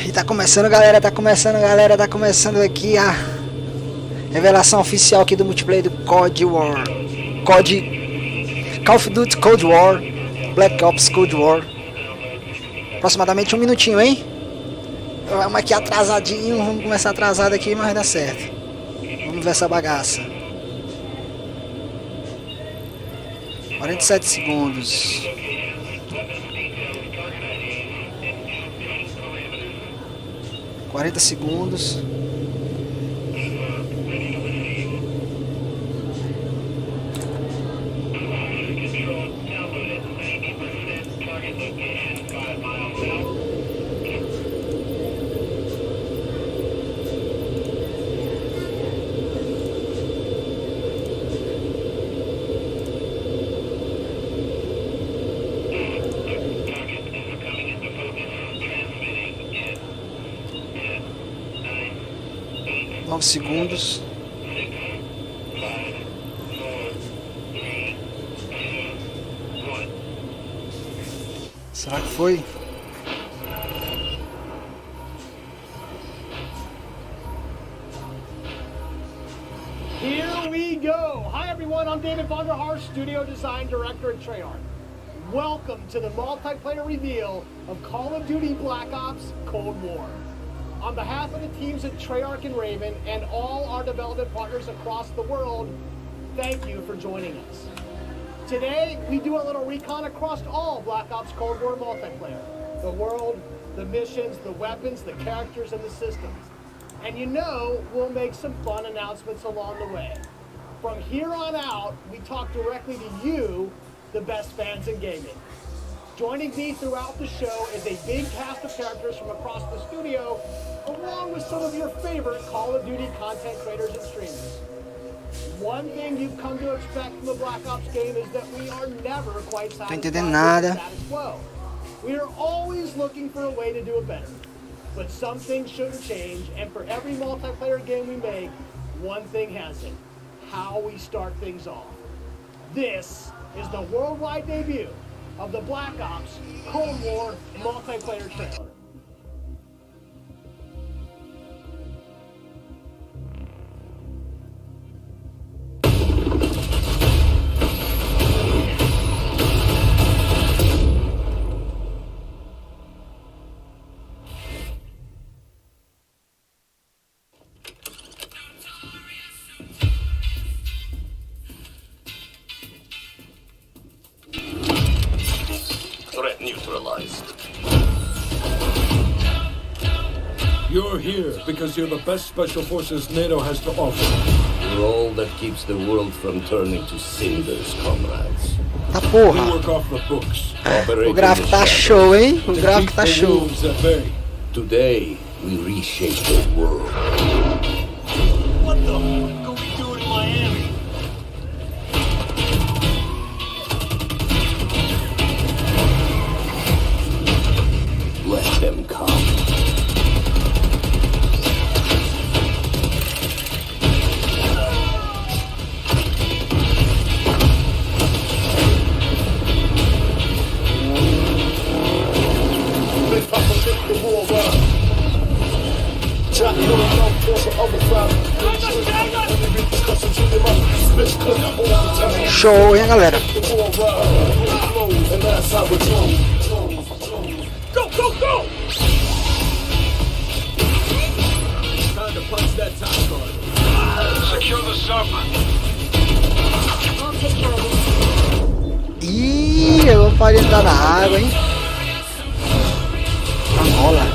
E tá começando, galera, tá começando aqui a revelação oficial aqui do multiplayer do Call of Duty Cold War, Black Ops Cold War. Aproximadamente 1 minutinho, hein? Vamos aqui atrasadinho, vamos começar atrasado aqui, mas vai dar certo. Vamos ver essa bagaça. 47 segundos. Segundos. Segundos. Será que foi? Here we go. Hi everyone, I'm David Vonderhaar, Studio Design Director at Treyarch. Welcome to the multiplayer reveal of Call of Duty Black Ops Cold War. On behalf of the teams at Treyarch and Raven and all our development partners across the world, thank you for joining us. Today, we do a little recon across all Black Ops Cold War multiplayer. The world, the missions, the weapons, the characters, and the systems. And you know, we'll make some fun announcements along the way. From here on out, we talk directly to you, the best fans in gaming. Joining me throughout the show is a big cast of characters from across the studio, along with some of your favorite Call of Duty content creators and streamers. One thing you've come to expect from the Black Ops game is that we are never quite satisfied with the status quo. We are always looking for a way to do it better. But some things shouldn't change, and for every multiplayer game we make, one thing has it: how we start things off. This is the worldwide debut of the Black Ops Cold War multiplayer trailer. Threat neutralized. You're here because you're the best special forces NATO has to offer. You're all that keeps the world from turning to cinders, comrades. Tá We porra. work off the books. O gráfico tá show, hein? O gráfico tá show. Today, we reshape the world. What the fuck are we doing in Miami? Let them come. Show, hein, galera? Go, go, go! Time to punch that top card. Secure the sub. I'll take care of this. Ih, eu vou parar de entrar na água, hein? Tá rola.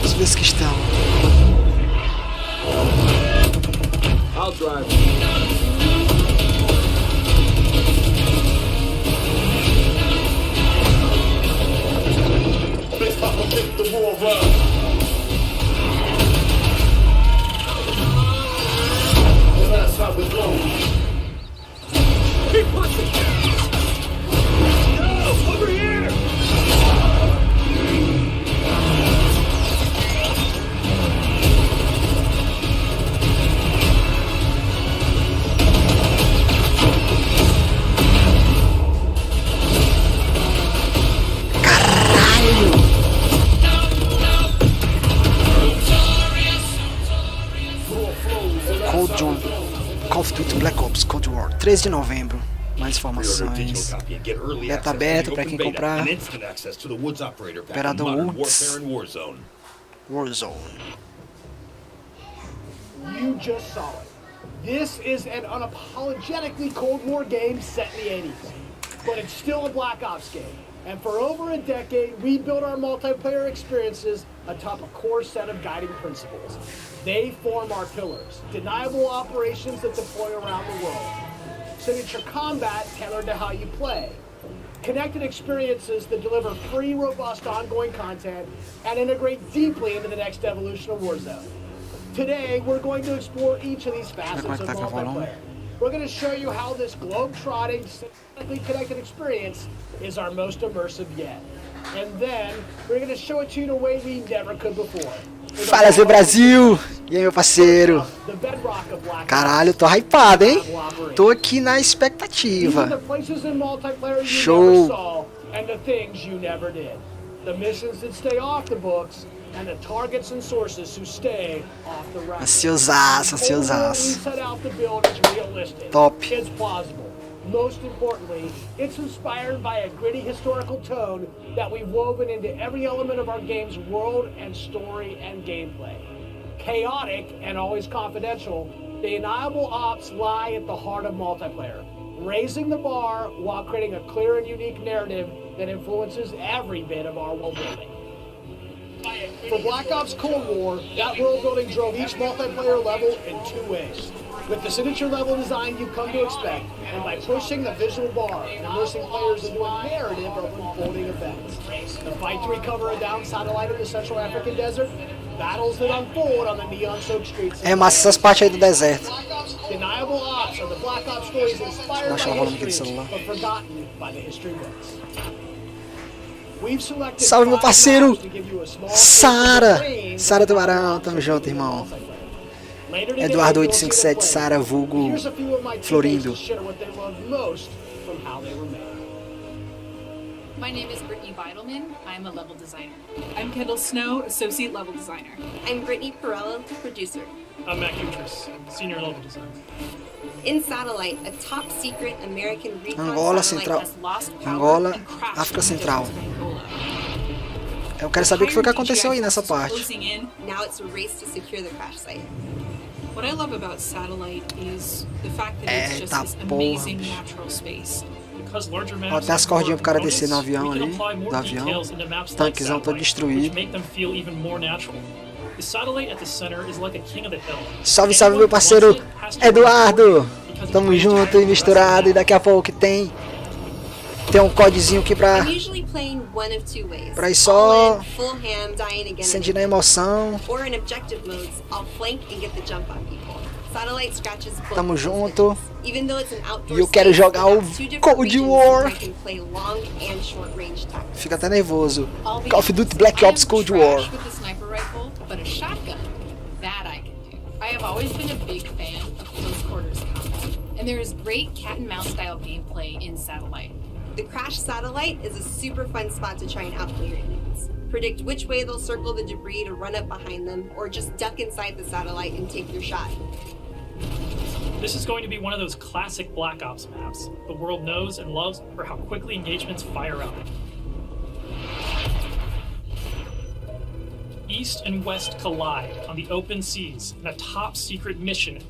Os meus que estão. I'll drive. The war run. That's how we go. Keep pushing. No, over here. Call of Duty Black Ops Cold War, 13 de novembro. Mais informações. Beta aberto para quem comprar. Operador Woods. Warzone. You just saw it. This is an unapologetically Cold War game set in the 80s. But it's still a Black Ops game. And for over a decade, we built our multiplayer experiences atop a core set of guiding principles. They form our pillars, deniable operations that deploy around the world, signature combat tailored to how you play, connected experiences that deliver free, robust, ongoing content, and integrate deeply into the next evolution of Warzone. Today, we're going to explore each of these facets of multiplayer. We're going to show you how this globe-trotting, cinematically connected experience is our most immersive yet. And then, we're going to show it to you in a way we never could before. Fala, seu Brasil! E aí, meu parceiro? Caralho, tô hypado, hein? Tô aqui na expectativa. Show! Ansiosaço, ansiosaço. Top. Most importantly, it's inspired by a gritty historical tone that we've woven into every element of our game's world and story and gameplay. Chaotic and always confidential, the deniable ops lie at the heart of multiplayer, raising the bar while creating a clear and unique narrative that influences every bit of our world building. For Black Ops Cold War, that world building drove each multiplayer level in two ways. With the signature level design you've come to expect, and by pushing the visual bar and immersing players into a narrative of unfolding events. The fight to recover a downed satellite in the Central African desert, battles that unfold on the neon-soaked streets. É massa essas partes aí do deserto. Deniable ops are the Black Ops stories inspired by history, but forgotten by the history books. Salve, meu parceiro! Sara Tubarão, tamo junto, irmão. Eduardo 857, Sara, vulgo Florindo. My name is Brittany Beidelman. I'm a level designer. I'm Kendall Snow, associate level designer. I'm Brittany Perello, producer. I'm Matt Utrus, senior level designer. In Satellite, a top secret American recon Angola satellite Central. has lost power Angola, and crashed África into Central. Angola. Eu quero saber o que foi que aconteceu aí nessa parte. Now it's a race to secure the crash site. What I love about Satellite is the fact that it's just this amazing natural space. Ó, tem as cordinhas pro cara descer no avião ali, do avião. Tanquezão todo destruído. Salve, salve, meu parceiro Eduardo! Tamo junto e misturado, e daqui a pouco tem um codezinho aqui pra ir só sentindo a emoção. Tamo junto. E eu quero jogar o Cold War. Fica até nervoso. Call of Duty Black Ops Cold War. I have always been a big fan of close quarters combat, and there is great cat and mouse style gameplay in Satellite. The Crash Satellite is a super fun spot to try and outplay your enemies. Predict which way they'll circle the debris to run up behind them, or just duck inside the satellite and take your shot. This is going to be one of those classic Black Ops maps the world knows and loves for how quickly engagements fire up. East and West collide on the open seas in a top-secret mission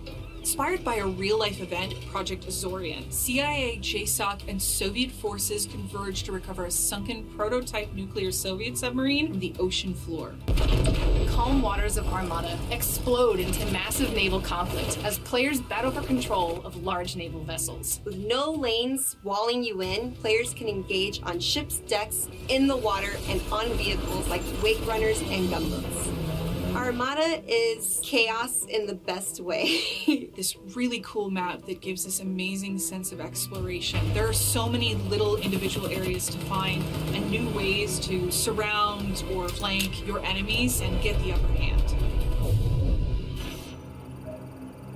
Inspired by a real-life event, Project Azorian, CIA, JSOC, and Soviet forces converged to recover a sunken prototype nuclear Soviet submarine from the ocean floor. The calm waters of Armada explode into massive naval conflict as players battle for control of large naval vessels. With no lanes walling you in, players can engage on ships' decks, in the water, and on vehicles like wake runners and gunboats. Armada is chaos in the best way. This really cool map that gives this amazing sense of exploration. There are so many little individual areas to find and new ways to surround or flank your enemies and get the upper hand.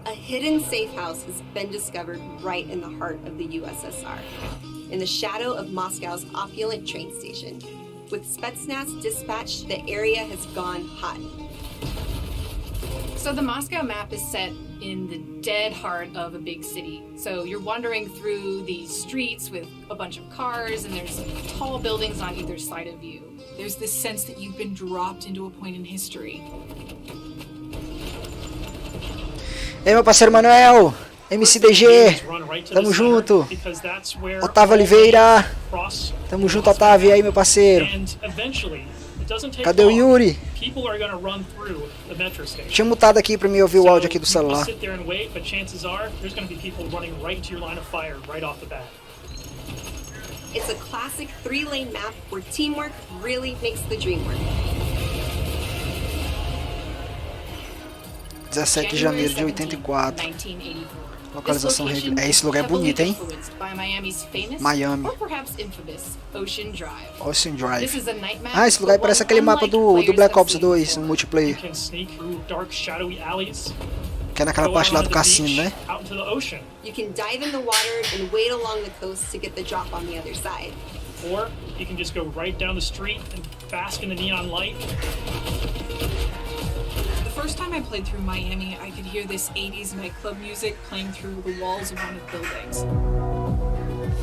A hidden safe house has been discovered right in the heart of the USSR, in the shadow of Moscow's opulent train station. With Spetsnaz dispatched, the area has gone hot. So the Moscow map is set in the dead heart of a big city. So you're wandering through these streets with a bunch of cars, and there's tall buildings on either side of you. There's this sense that you've been dropped into a point in history. Ei, meu parceiro Manuel, MCDG, tamo junto. Otávio Oliveira, tamo junto, Otávio, e aí, meu parceiro? Cadê o Yuri? Tinha mutado aqui pra mim ouvir o áudio aqui do celular. It's a classic 3-lane map where teamwork really makes the dream work. 17 de janeiro de 84. Localização regular. Esse lugar é bonito, hein? Miami. Ocean Drive. Ah, esse lugar parece aquele mapa do Black Ops 2 no multiplayer. Que é naquela parte lá do cassino, né? You can dive in the water and wade along the coast to get the drop on the other side. Or you can just go right down the street and bask in the neon light. The first time I played through Miami, I could hear this 80s nightclub music playing through the walls of one of the buildings.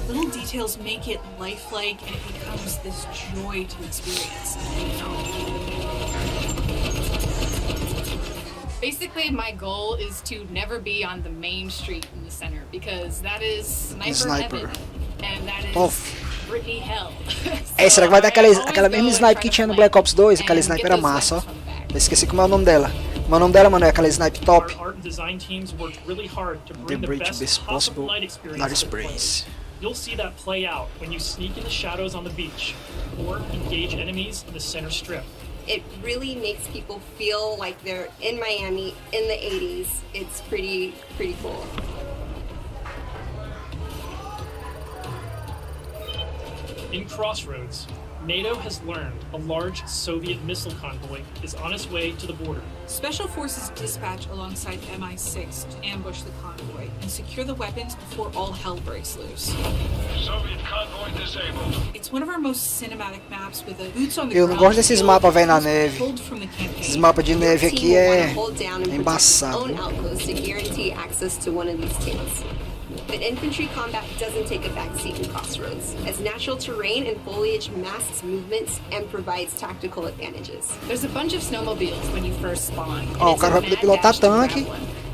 The little details make it lifelike, and it becomes this joy to experience. Basically, my goal is to never be on the main street in the center, because that is sniper heaven, and that is Britney hell. É, será que vai dar aquela mesma sniper que tinha no Black Ops 2? Aquela sniper era massa, ó. Eu esqueci como é o nome dela. O nome dela, mano, é aquela sniper top. The bridge best possible night experience. You'll see that play out when you sneak in the shadows on the beach or engage enemies in the center strip. It really makes people feel like they're in Miami in the 80s. It's pretty cool. In Crossroads, NATO has learned a large Soviet missile convoy is on its way to the border. Special forces dispatch alongside MI6 to ambush the convoy and secure the weapons before all hell breaks loose. Soviet convoy disabled. It's one of our most cinematic maps with a boots on the Eu ground. não gosto desses mapas, velho, na neve. Esses mapas de neve aqui é embaçado. But infantry combat doesn't take a backseat in Crossroads, as natural terrain and foliage masks movements and provides tactical advantages. There's a bunch of snowmobiles when you first spawn. Ó, o cara vai poder pilotar tanque,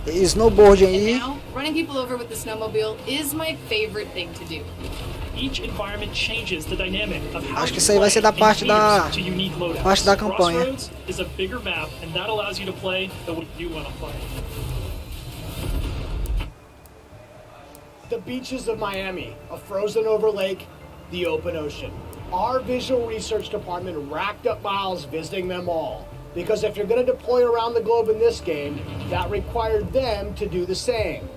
snowboard aí. And now, running people over with the snowmobile is my favorite thing to do. Each environment changes the dynamic of how Acho que isso aí vai ser da parte da campanha. Crossroads is a bigger map, and that allows you to play the way you want to play. The beaches of Miami, a frozen over lake, the open ocean. Our visual research department racked up miles visiting them all. Because if you're going to deploy around the globe in this game, that required them to do the same.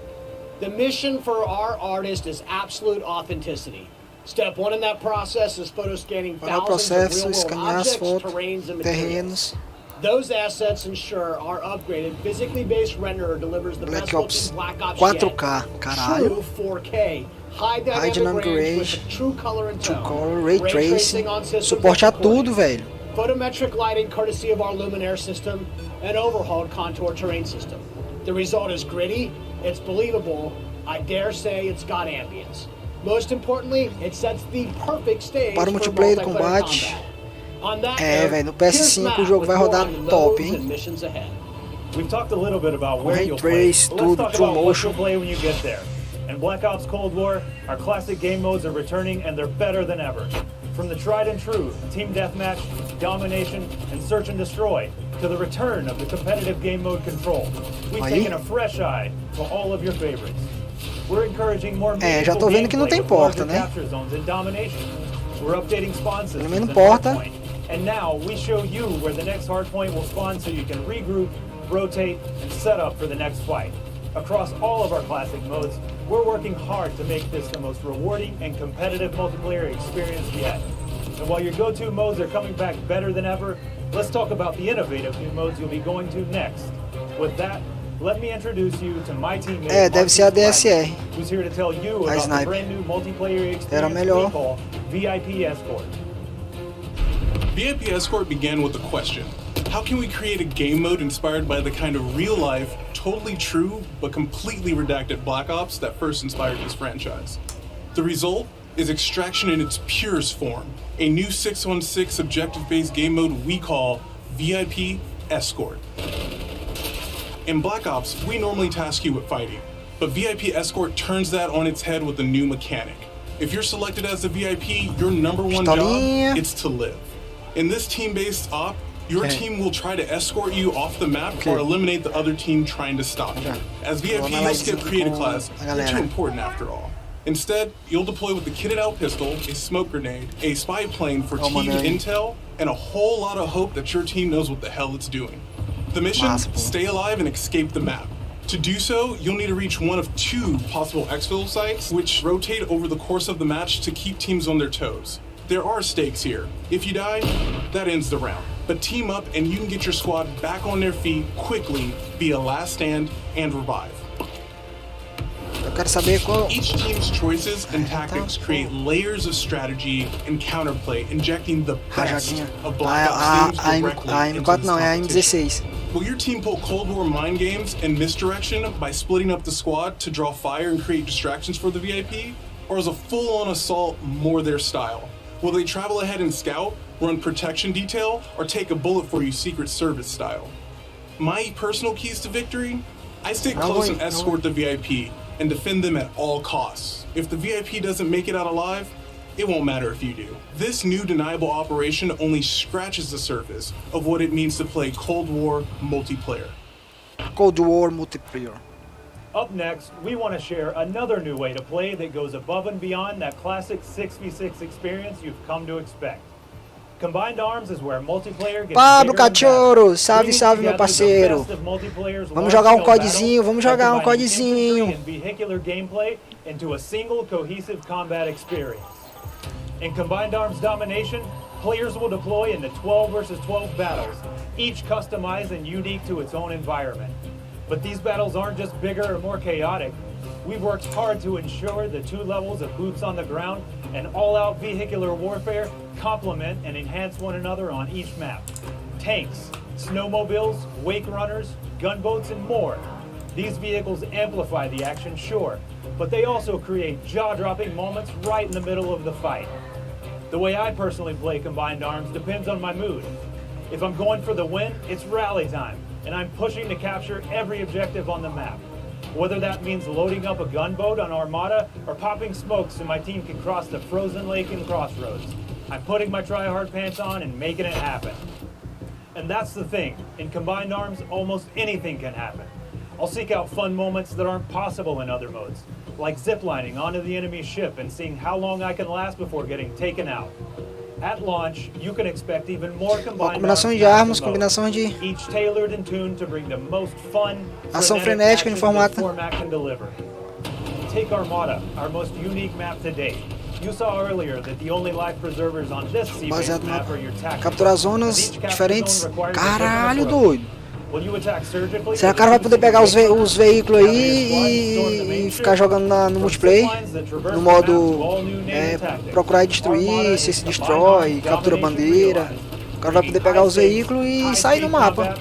The mission for our artist is absolute authenticity. Step one in that process is photo scanning thousands of real-world objects, terrains, and materials. Those assets ensure our upgraded, physically based renderer delivers the best looking Black Ops 4K, caralho. True 4K, high dynamic range with true color and tone, ray tracing, suporte a tudo, velho. Photometric lighting courtesy of our Luminaire system, and overhauled contour terrain system. The result is gritty, it's believable, I dare say it's got ambience. Most importantly, it sets the perfect stage para o multiplayer do combate. É, velho, no PS5 o jogo vai rodar top, hein? We've talked a little bit about where Ray you'll play, trace, but let's tudo, talk true about what motion. you'll play when you get there. In Black Ops Cold War, our classic game modes are returning and they're better than ever. From the tried and true Team Deathmatch, Domination, and Search and Destroy, to the return of the competitive game mode Control, we've taken a fresh eye to all of your favorites. We're encouraging more já tô vendo que não tem porta, né? capture zones and domination. We're updating spawn systems Pelo menos and porta. hardpoint. And now we show you where the next hardpoint will spawn so you can regroup, rotate, and set up for the next fight. Across all of our classic modes, we're working hard to make this the most rewarding and competitive multiplayer experience yet. And while your go-to modes are coming back better than ever, let's talk about the innovative new modes you'll be going to next. With that, let me introduce you to my teammate, deve ser a DSR. who's here to tell you about the snipe. brand new multiplayer Era experience melhor. we call VIP Escort. VIP Escort began with a question. How can we create a game mode inspired by the kind of real-life, totally true, but completely redacted Black Ops that first inspired this franchise? The result is Extraction in its purest form, a new 6-on-6 objective-based game mode we call VIP Escort. In Black Ops, we normally task you with fighting, but VIP Escort turns that on its head with a new mechanic. If you're selected as a VIP, your number one job is to live. In this team-based op, your team will try to escort you off the map or eliminate the other team trying to stop you. As VIP, you'll skip creative class. You're too important after all. Instead, you'll deploy with a kitted out pistol, a smoke grenade, a spy plane for team intel, and a whole lot of hope that your team knows what the hell it's doing. The mission, stay alive and escape the map. To do so, you'll need to reach one of 2 possible exfil sites, which rotate over the course of the match to keep teams on their toes. There are stakes here. If you die, that ends the round. But team up and you can get your squad back on their feet quickly via last stand and revive. Eu quero saber qual. Each team's choices and tactics create layers of strategy and counterplay, injecting the best of Black Ops themes directly A into M4 this não, é a competition. M16. Will your team pull Cold War mind games and misdirection by splitting up the squad to draw fire and create distractions for the VIP? Or is a full-on assault more their style? Will they travel ahead and scout, run protection detail, or take a bullet for you Secret Service style? My personal keys to victory? I stay close and escort the VIP and defend them at all costs. If the VIP doesn't make it out alive, it won't matter if you do. This new deniable operation only scratches the surface of what it means to play Cold War multiplayer. Cold War multiplayer. Up next, we want to share another new way to play that goes above and beyond that classic 6v6 experience you've come to expect. Combined Arms is where multiplayer gets Pablo bigger and Cachorro, better, salve, bringing salve meu together the parceiro. best of multiplayer's Vamos jogar um large-scale codezinho, battle vamos by jogar um combining codezinho. infantry and vehicular gameplay into a single cohesive combat experience. In Combined Arms Domination, players will deploy into 12 versus 12 battles, each customized and unique to its own environment. But these battles aren't just bigger or more chaotic. We've worked hard to ensure the 2 levels of boots on the ground and all-out vehicular warfare complement and enhance one another on each map. Tanks, snowmobiles, wake runners, gunboats, and more. These vehicles amplify the action, sure, but they also create jaw-dropping moments right in the middle of the fight. The way I personally play Combined Arms depends on my mood. If I'm going for the win, it's rally time, and I'm pushing to capture every objective on the map. Whether that means loading up a gunboat on Armada or popping smokes so my team can cross the frozen lake in Crossroads, I'm putting my try-hard pants on and making it happen. And that's the thing, in Combined Arms, almost anything can happen. I'll seek out fun moments that aren't possible in other modes, like ziplining onto the enemy ship and seeing how long I can last before getting taken out. At launch, you can expect even more Combined Combinação de armas, combinação de each tailored and tuned to bring the most fun, ação frenetic frenética action em this formato. format can deliver. Take Armada, our most unique map to date. You saw earlier that the only life preservers on this sea-based Baseado map na are your tactics. capturar zonas Each capture diferentes. zone requires a Caralho, different approach. doido. Will you attack surgically? Será que o cara vai poder pegar os veículos aí e ficar jogando no multiplayer? No modo procurar e destruir, se destrói, captura bandeira. O cara vai poder pegar os veículos e sair no mapa,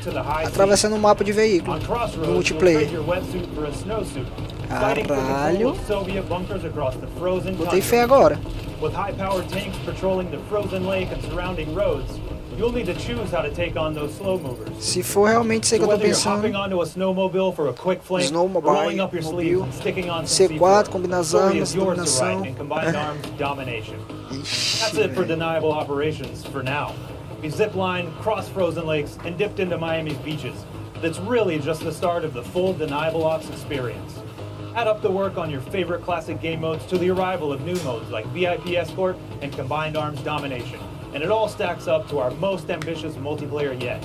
atravessando o mapa de veículo, no multiplayer. Caralho, botei fé agora. With high-powered tanks patrolling the frozen lake and surrounding roads, You'll need to choose how to take on those slow movers. Se for realmente isso aí que eu tô Whether you're pensando, hopping onto a snowmobile for a quick fling, Snowmobile, rolling up your sleeves mobile, and sticking on some C4, C4, combinar as the story armas, is yours to dominação. write in combined arms domination. Ixi, That's it for velho. deniable operations for now. We ziplined, crossed frozen lakes, and dipped into Miami's beaches. That's really just the start of the full deniable ops experience. Add up the work on your favorite classic game modes to the arrival of new modes like VIP Escort and Combined Arms Domination, and it all stacks up to our most ambitious multiplayer yet.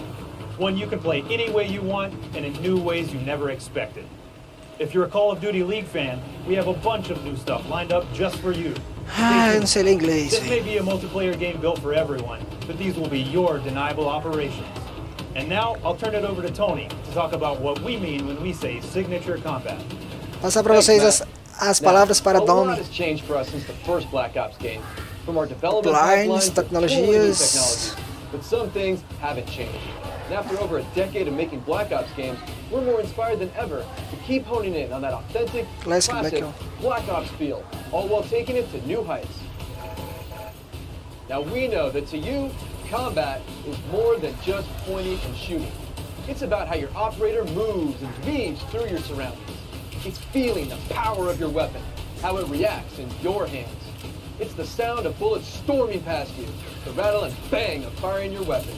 One you can play any way you want and in new ways you never expected. If you're a Call of Duty League fan, we have a bunch of new stuff lined up just for you. Ah, eu não sei ler inglês, This may velho. be a multiplayer game built for everyone, but these will be your deniable operations. And now, I'll turn it over to Tony to talk about what we mean when we say signature combat. Passar pra vocês as palavras para A lot Domi. has changed for us since the first Black Ops game. From our development Lines, pipelines to totally new tecnologias. technologies. But some things haven't changed. And after over a decade of making Black Ops games, we're more inspired than ever to keep honing in on that authentic, Classic classic Black Black Ops feel, all while taking it to new heights. Now we know that to you, combat is more than just pointing and shooting. It's about how your operator moves and weaves through your surroundings. It's feeling the power of your weapon, how it reacts in your hands. It's the sound of bullets storming past you, the rattle and bang of firing your weapon.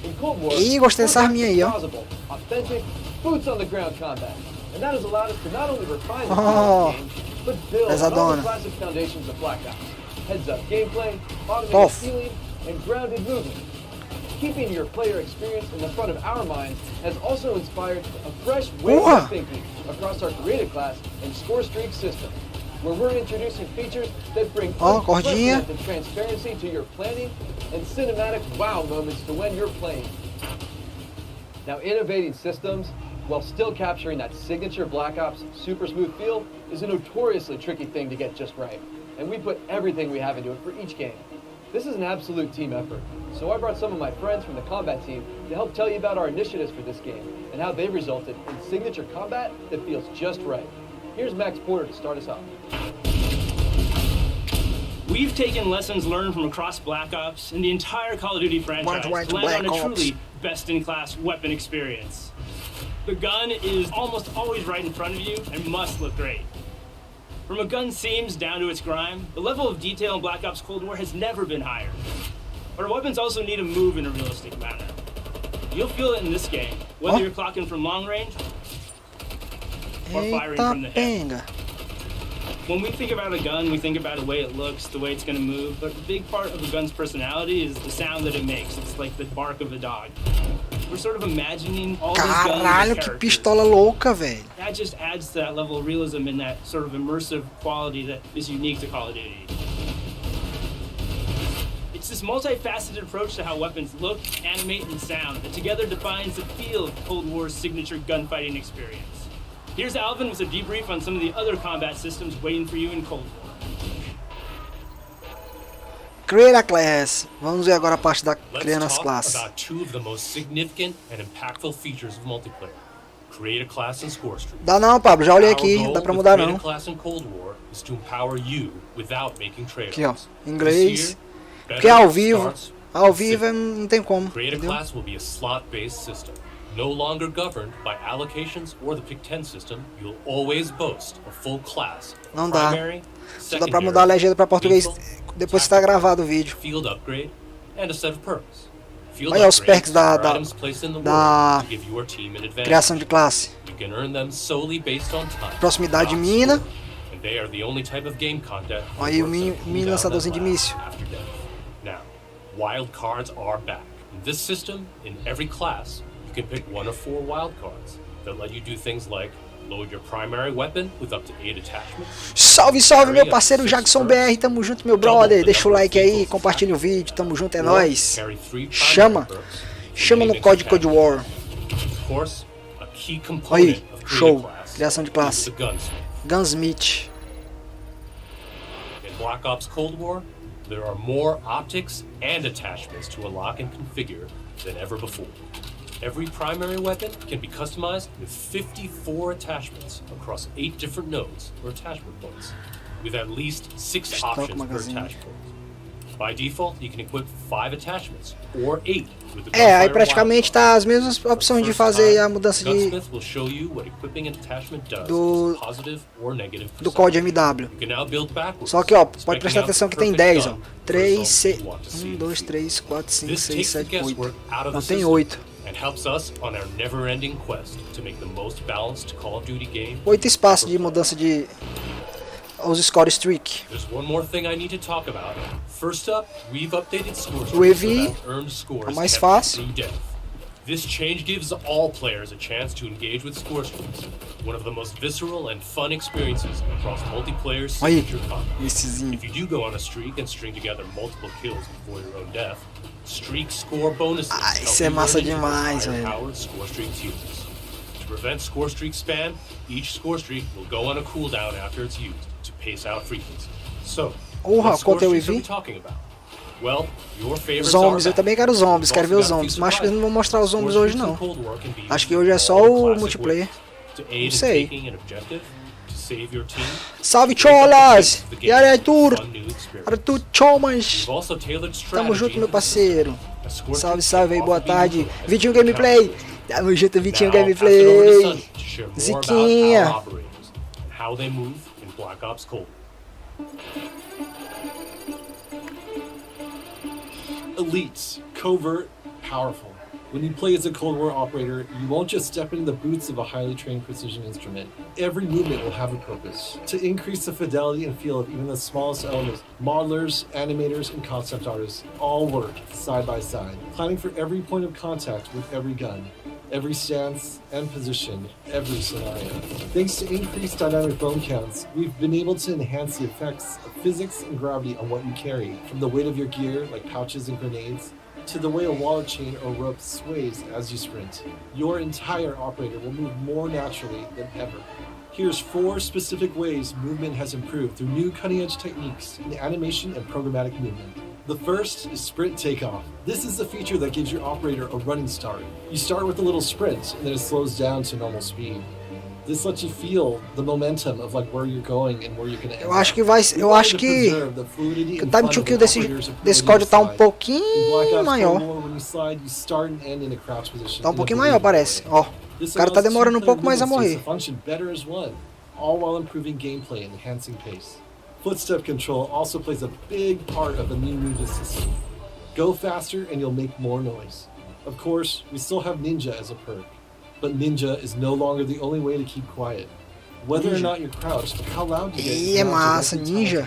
In Cold War, Ih, gostei dessa arminha aí, ó. plausible, authentic, boots on the ground combat. And that has allowed us to not only refine the Oh, game, but build on pesadona. the classic foundations of Black Ops. Heads-up gameplay, automated Tough. healing, and grounded movement. Keeping your player experience in the front of our minds has also inspired a fresh way Porra. of thinking across our creative class and score streak system, where we're introducing features that bring Ó, cordinha. unprecedented transparency to your planning and cinematic wow moments to when you're playing. Now, innovating systems while still capturing that signature Black Ops super smooth feel is a notoriously tricky thing to get just right, and we put everything we have into it for each game. This is an absolute team effort, so I brought some of my friends from the combat team to help tell you about our initiatives for this game and how they've resulted in signature combat that feels just right. Here's Max Porter to start us off. We've taken lessons learned from across Black Ops and the entire Call of Duty franchise Right, to land on a Black Ops. truly best-in-class weapon experience. The gun is almost always right in front of you and must look great. From a gun's seams down to its grime, the level of detail in Black Ops Cold War has never been higher. But our weapons also need to move in a realistic manner. You'll feel it in this game, whether you're clocking from long range or firing Eita from the hip. penga. When we think about a gun, we think about the way it looks, the way it's going to move, but a big part of a gun's personality is the sound that it makes. It's like the bark of a dog. We're sort of imagining all these guns as Caralho, que characters. pistola louca, velho. That just adds to that level of realism and that sort of immersive quality that is unique to Call of Duty. It's this multifaceted approach to how weapons look, animate, and sound that together defines the feel of Cold War's signature gunfighting experience. Here's Alvin with a debrief on some of the other combat systems waiting for you in Cold War. Create a class. Vamos ver agora a parte da Let's criando as talk classes. about two of the most significant and impactful features of multiplayer. Create a class and score streak. Dá não, Pablo, já olhei Our aqui, goal dá pra with mudar Create não. a class in Cold War is to empower you without making Aqui, ó, trade-offs. inglês. This year, Porque é ao better vivo. starts Ao vivo não tem como, Create a entendeu? class will be a slot-based system. No longer governed by allocations or the Pick 10 system, you'll always boast a full class. Não dá. Primary, Só dá pra mudar a legenda pra português depois que tá gravado o vídeo. field upgrade, and a set of perks. Field Olha os upgrades perks da- are da- items placed in the da world to give your team an advantage. Criação de classe. You can earn them solely based on time. Proximidade de not mina. score, and they are the only type of game content Aí o worth mini a cooldown lançadorzinho de that lasts míssil. after death. Now, wild cards are back. In this system, in every class, you can pick one of 4 wild cards that let you do things like load your primary weapon with up to 8 attachments. Salve, salve, meu parceiro Jackson BR, tamo junto, meu brother. Deixa o like aí, compartilha o vídeo, tamo junto, é nóis. Carry 3 primary Chama, perks chama no código Code War. Of course, a key Aí, component of creating show, a class criação de is classe. the gunsmith. Gunsmith. In Black Ops Cold War, there are more optics and attachments to unlock and configure than ever before. Every primary weapon can be customized with 54 attachments across 8 different nodes or attachment points, with at least 6 Stock options per magazine. attachment. By default, you can equip 5 attachments or 8 with the aí Gunfire praticamente Wildfire. tá as mesmas opções de fazer a mudança de Gunsmith will show you what equipping an attachment does, do positive or negative do código MW. You can now build backwards, Só que ó, pode expecting prestar out atenção the que tem perfect 10, ó. gun 3, result 6, you want to see. 1, 2, 3, 4, 5, This 6, takes the 7, 8. guesswork out of Não, the tem system 8. and helps us on our never-ending quest to make the most balanced Call of Duty game. 8 espaços de mudança de os score streak. There's one more thing I need to talk about. First up, we've updated score O EV streaks so that earned scores é mais kept fácil. through death. This change gives all players a chance to engage with score streaks, one of the most visceral and fun experiences across multiplayer signature combat. If you do go on a streak and string together multiple kills before your own death, streak score bonuses help isso é you massa earn into the demais, velho. higher-powered score streak tiers. To prevent score streak spam, each score streak will go on a cooldown after it's used to pace out frequency. So, what score quanto é o streaks are we EV? talking about? Well, your favorites Zombies, are eu também quero zombies, quero ver os zombies. Mas acho que eles não vão mostrar os zombies hoje não. Acho que hoje é só o multiplayer. Não sei. Salve cholas! E aí Arthur! Arthur Chomas! Tamo junto, meu parceiro. Salve, salve aí, boa tarde. Vitinho Gameplay! Tamo junto, Vitinho Gameplay! Ziquinha! How they move in Black Ops Cold. Elites, covert, powerful. When you play as a Cold War operator, you won't just step into the boots of a highly trained precision instrument. Every movement will have a purpose. To increase the fidelity and feel of even the smallest elements, modelers, animators, and concept artists all work side by side, planning for every point of contact with every gun, every stance and position, every scenario. Thanks to increased dynamic bone counts, we've been able to enhance the effects of physics and gravity on what you carry, from the weight of your gear, like pouches and grenades, to the way a wallet chain or rope sways as you sprint. Your entire operator will move more naturally than ever. Here's 4 specific ways movement has improved through new cutting-edge techniques in animation and programmatic movement. The first is sprint takeoff. This is the feature that gives your operator a running start. You start with a little sprint, and then it slows down to normal speed. This lets you feel the momentum of like where you're going and where you're going to end. Eu acho que vai, eu acho que o time to kill desse código tá um pouquinho maior. Tá um pouquinho maior, parece. Ó, o cara tá demorando um pouco mais a morrer. All while improving gameplay and enhancing pace. Footstep control also plays a big part of the new movement system. Go faster and you'll make more noise. Of course, we still have Ninja as a perk, but Ninja is no longer the only way to keep quiet. Whether or not you're crouched, how loud you get E é massa, Ninja.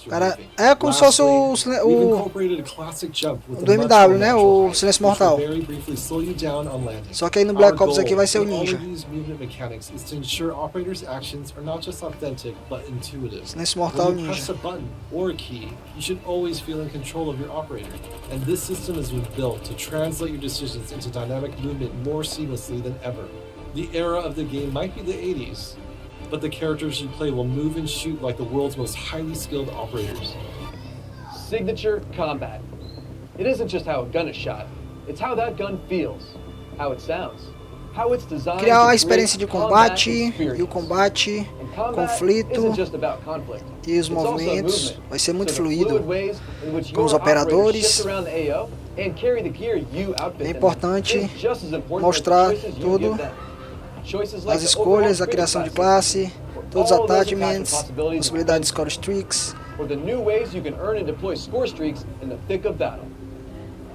Cara, moving. é como se fosse o We've incorporated a classic jump with do a much MW, more né? natural O height, Silêncio which will Mortal. very briefly slow you down on landing. Só que aí no Black Our Ops aqui goal vai ser o with all Ninja. of these movement mechanics is to ensure operators' actions are not just authentic but intuitive. Silêncio Mortal When you press Ninja. a button or a key, you should always feel in control of your operator. And this system has been built to translate your decisions into dynamic movement more seamlessly than ever. The era of the game might be the 80s, but the characters you play will move and shoot like the world's most highly skilled operators. Signature combat. It isn't just how a gun is shot, it's how that gun feels, how it sounds, how it's designed Criar to a create experiência de combat combate e o experience. combate, And combat conflito isn't just about conflict. e os It's also movimentos. movement. Vai ser muito So the fluido. fluid ways in which Com os your operators operadores. shift around the AO and carry the gear you outfit É them importante is just as important mostrar as the choices you tudo, give them. Choices like as the escolhas, overall a criação de spinning classe, todos os all those attachment attachments, possibilities possibilidade de score streaks, or the new ways you can earn and deploy score streaks in the thick of battle.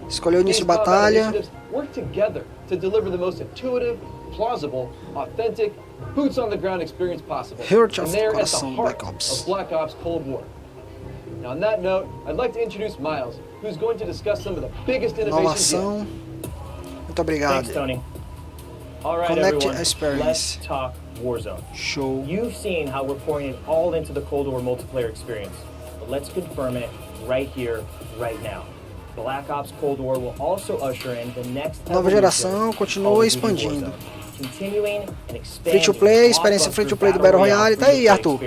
escolher o início These de combat batalha. initiatives work together to deliver the most intuitive, plausible, authentic, boots on the ground experience possible. Heart And of they're at the Coração heart Black Ops. of Black Ops Cold War. Now on that note, I'd like to introduce Miles, who's going to discuss some of the biggest innovations yet. Inovação. Muito obrigado. Thanks, Tony. All right, Connect everyone, experience. let's talk Warzone. Show. You've seen how we're pouring it all into the Cold War multiplayer experience, but let's confirm it right here, right now. Black Ops Cold War will also usher in the next Nova geração continua expandindo. Free to play, experiência free to play do Battle Royale. Tá aí, Arthur.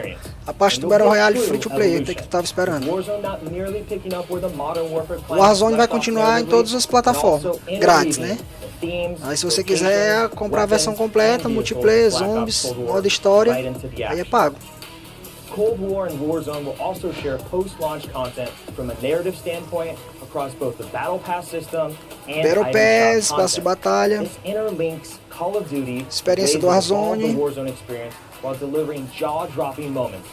A parte do Battle Royale free to play que tu tava esperando. O Warzone vai continuar em todas as plataformas, grátis, né? Aí se você quiser comprar a versão completa, multiplayer, zombies, modo história, aí é pago. Cold War and Warzone will also share post-launch content from a narrative standpoint across both the Battle Pass system and Battle item Pass, shop passe de content. batalha, This interlinks Call of Duty experiência do ways to evolve Warzone. the Warzone experience while delivering jaw-dropping moments.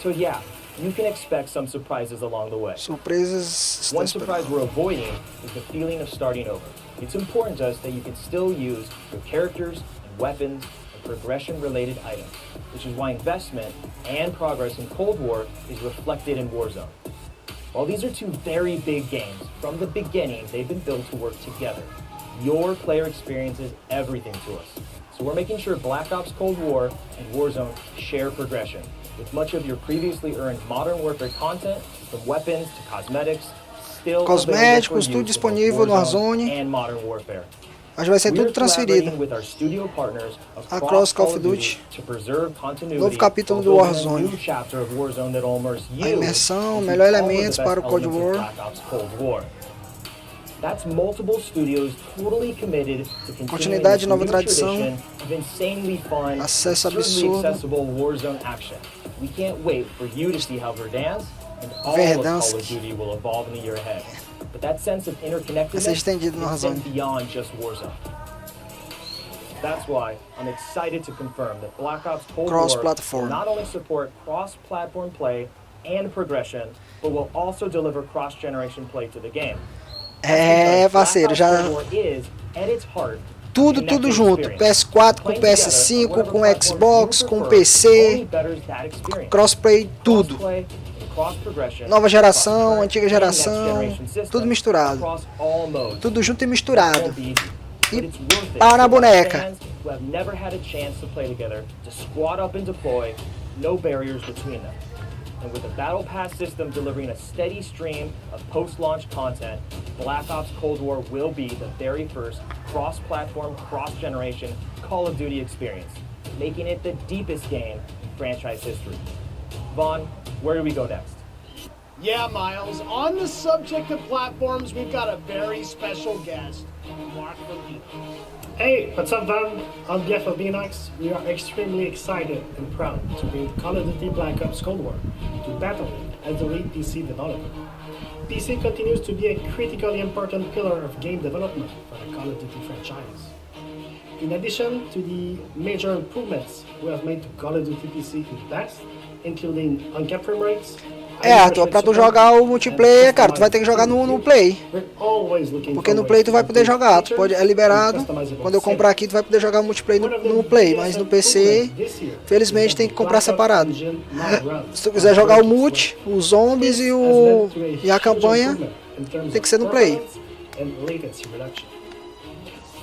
So yeah, you can expect some surprises along the way. Surpresas. One surprise we're avoiding is the feeling of starting over. It's important to us that you can still use your characters and weapons and progression-related items, which is why investment and progress in Cold War is reflected in Warzone. While these are two very big games, from the beginning they've been built to work together. Your player experience is everything to us. So we're making sure Black Ops Cold War and Warzone share progression, with much of your previously earned Modern Warfare content, from weapons to cosmetics, still Cosméticos, tudo disponível no Warzone. and Modern Warfare. Mas vai ser tudo transferido across Call of Duty. Novo capítulo do Warzone. A imersão, melhor elementos para o Cold War. That's multiple studios totally committed to Continuidade, nova new tradição. tradition of insanely fun, Acesso absurdly absurdo. accessible Warzone action. We can't wait for you to see how Verdansk and all of Call of Duty will evolve in the year ahead. But that sense of interconnectedness estendido no extends Warzone. beyond just Warzone. That's why I'm excited to confirm that Black Ops Cold War Cross-platform. will not only support cross-platform play and progression, but will also deliver cross-generation play to the game. É, parceiro, já tudo junto. PS4 com PS5, com Xbox, com PC, crossplay, tudo. Nova geração, antiga geração, tudo misturado. Tudo junto e misturado. E pau na boneca. And with the Battle Pass system delivering a steady stream of post-launch content, Black Ops Cold War will be the very first cross-platform, cross-generation Call of Duty experience, making it the deepest game in franchise history. Vaughn, where do we go next? Yeah, Miles, on the subject of platforms, we've got a very special guest, Mark Valino. Hey, what's up, Van? On behalf of Beanox, we are extremely excited and proud to bring Call of Duty Black Ops Cold War to Battle.net as the lead PC developer. PC continues to be a critically important pillar of game development for the Call of Duty franchise. In addition to the major improvements we have made to Call of Duty PC in the past, including uncapped frame rates, Arthur, pra tu jogar o multiplayer, cara, tu vai ter que jogar no Play. Porque no Play tu vai poder jogar, tu pode, é liberado. Quando eu comprar aqui, tu vai poder jogar multiplayer no Play, mas no PC, felizmente tem que comprar separado. Se tu quiser jogar o multi, os zombies e a campanha, tem que ser no Play.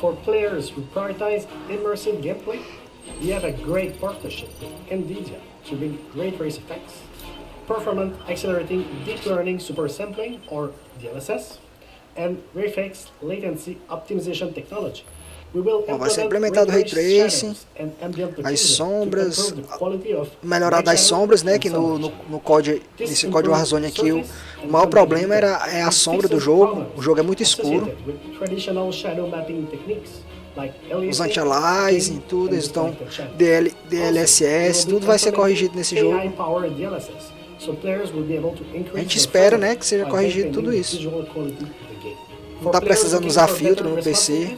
For players who prioritize immersive gameplay, we have a great partnership with NVIDIA to bring great race effects, performant accelerating deep learning super sampling or DLSS, and RayFX latency optimization technology. We will vai ser implementado Ray Tracing, as sombras, melhorar das sombras, né? Que nesse código Warzone aqui, o maior problema é a sombra do jogo. O jogo é muito escuro. Os anti-aliasing, tudo, então DLSS, tudo vai ser corrigido nesse jogo. A gente espera, né, que seja corrigido tudo isso. Não está precisando usar filtro no PC.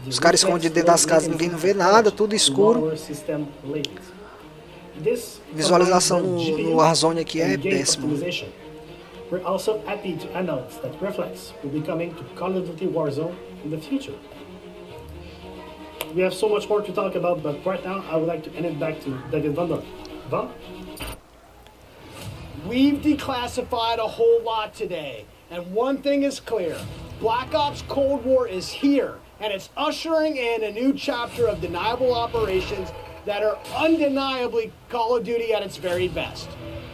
Os caras escondem dentro das casas, ninguém não vê nada, tudo escuro. Visualização no Warzone aqui é péssima. We're also happy to announce that Reflex will be coming to Call of Duty Warzone in the future. We have so much more to talk about, but right now I would like to hand it back to David Van Dorn. Van? We've declassified a whole lot today, and one thing is clear. Black Ops Cold War is here, and it's ushering in a new chapter of deniable operations that are undeniably Call of Duty at its very best.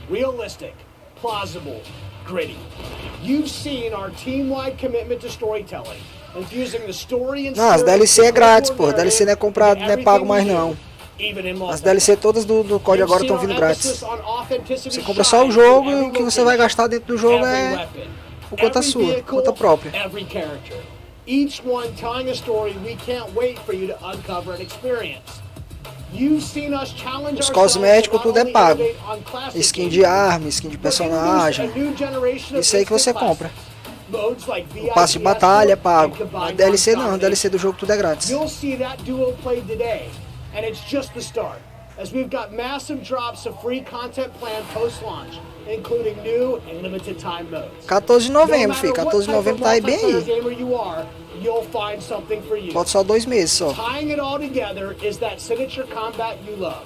Realistic, plausible, gritty. You've seen our team-wide commitment to storytelling, infusing the story and não, as DLC é grátis, pô. DLC não é comprado, não é pago mais não. As DLC todas do código agora estão vindo grátis. Você compra só o jogo e o que você vai gastar dentro do jogo é por conta sua, conta própria. Each one telling a story we can't wait for you to uncover and experience. You've seen us challenge Os ourselves cosméticos to not tudo é only pago. innovate on classic Skin games, de arma, skin de but personagem. introduce a new generation of Isso aí que você instant compra. classics. Modes like O passe de VIP batalha é Escort pago. and Combined A DLC Arms não, a Domination. DLC do jogo tudo é grátis. You'll see that duo played today, and it's just the start, as we've got massive drops of free content planned post-launch, including new and limited time modes. 14 de novembro, filho. 14 de novembro tá aí bem aí. Gamer you are, you'll find something for you. Falta só 2 meses só. Tying it all together is that signature combat you love.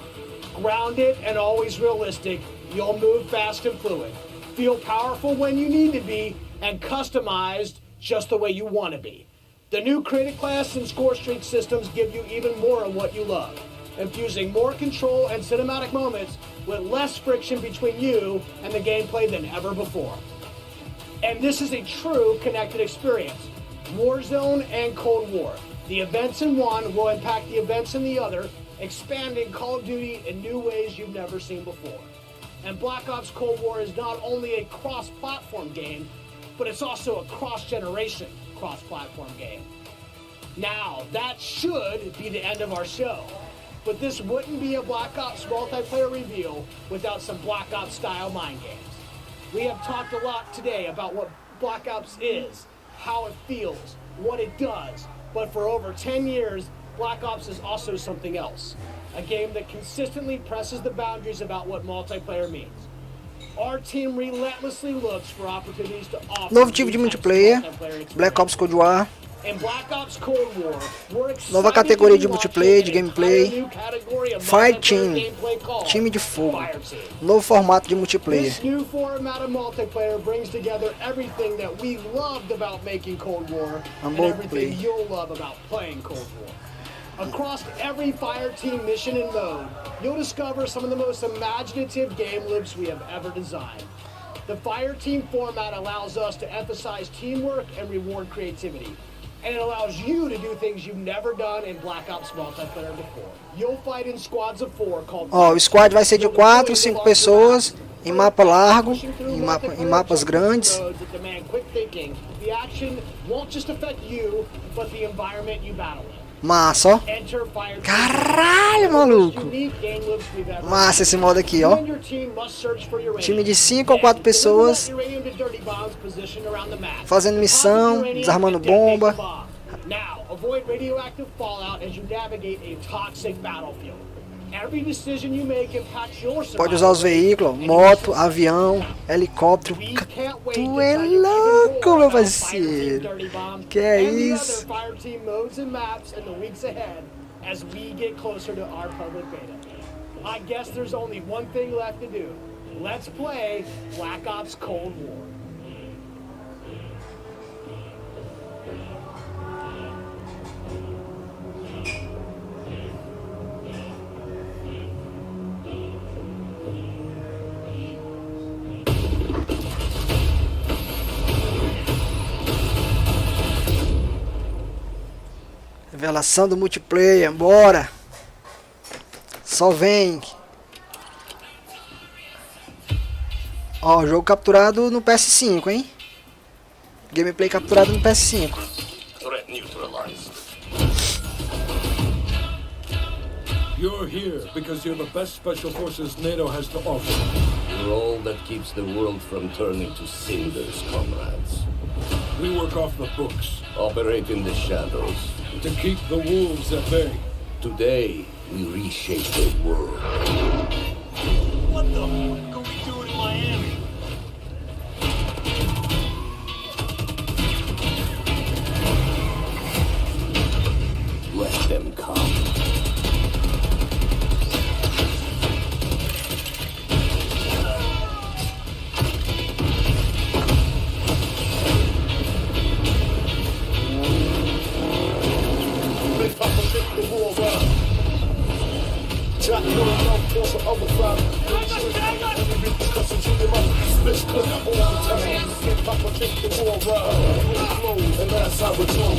Grounded and always realistic, you'll move fast and fluid. Feel powerful when you need to be, and customized just the way you want to be. The new Creative Class and Score Streak systems give you even more of what you love, infusing more control and cinematic moments with less friction between you and the gameplay than ever before. And this is a true connected experience. Warzone and Cold War. The events in one will impact the events in the other, expanding Call of Duty in new ways you've never seen before. And Black Ops Cold War is not only a cross-platform game, but it's also a cross-generation cross-platform game. Now, that should be the end of our show. But this wouldn't be a Black Ops multiplayer reveal without some Black Ops style mind games. We have talked a lot today about what Black Ops is, how it feels, what it does. But for over 10 years, Black Ops is also something else. A game that consistently presses the boundaries about what multiplayer means. Our team relentlessly looks for opportunities to offer Novo tipo de multiplayer, Black Ops Cold War. In Black Ops Cold War, we're excited Nova categoria to de be multiplayer, de launching an gameplay. entire new category of Fire multiplayer Team, gameplay called time de fogo. Fire Team. Novo formato de multiplayer. This new format of multiplayer brings together everything that we loved about making Cold War and everything you'll love about playing Cold War. Across every Fire Team mission and mode, you'll discover some of the most imaginative game loops we have ever designed. The Fire Team format allows us to emphasize teamwork and reward creativity. And it allows you to do things you've never done in Black Ops multiplayer before. You'll fight in squads of 4 called... Ó, o squad vai ser de 4, 5 pessoas, em mapa largo, em mapas grandes. The action won't just affect you, but the environment you battle in. Massa, ó. Caralho, maluco. Massa esse modo aqui, ó. Time de 5 ou 4 pessoas, fazendo missão, desarmando bomba. Now, avoid radioactive fallout as you navigate a toxic battlefield. Every decision you make impacts your survival. Pode usar os veículos, moto, avião, helicóptero. Tu é louco, meu parceiro. Que é isso? Fire Team modes and maps in the weeks ahead as we get closer to our public beta. I guess there's only one thing left to do. Let's play Black Ops Cold War. Revelação do multiplayer, bora! Só vem! Ó, jogo capturado no PS5, hein? Gameplay capturado no PS5. Threat neutralized. You're here because you're the best special forces NATO has to offer. You're all that keeps the world from turning to cinders, comrades. We work off the books. Operate in the shadows. To keep the wolves at bay. Today, we reshape the world. What the fuck are we doing in Miami? Let them come.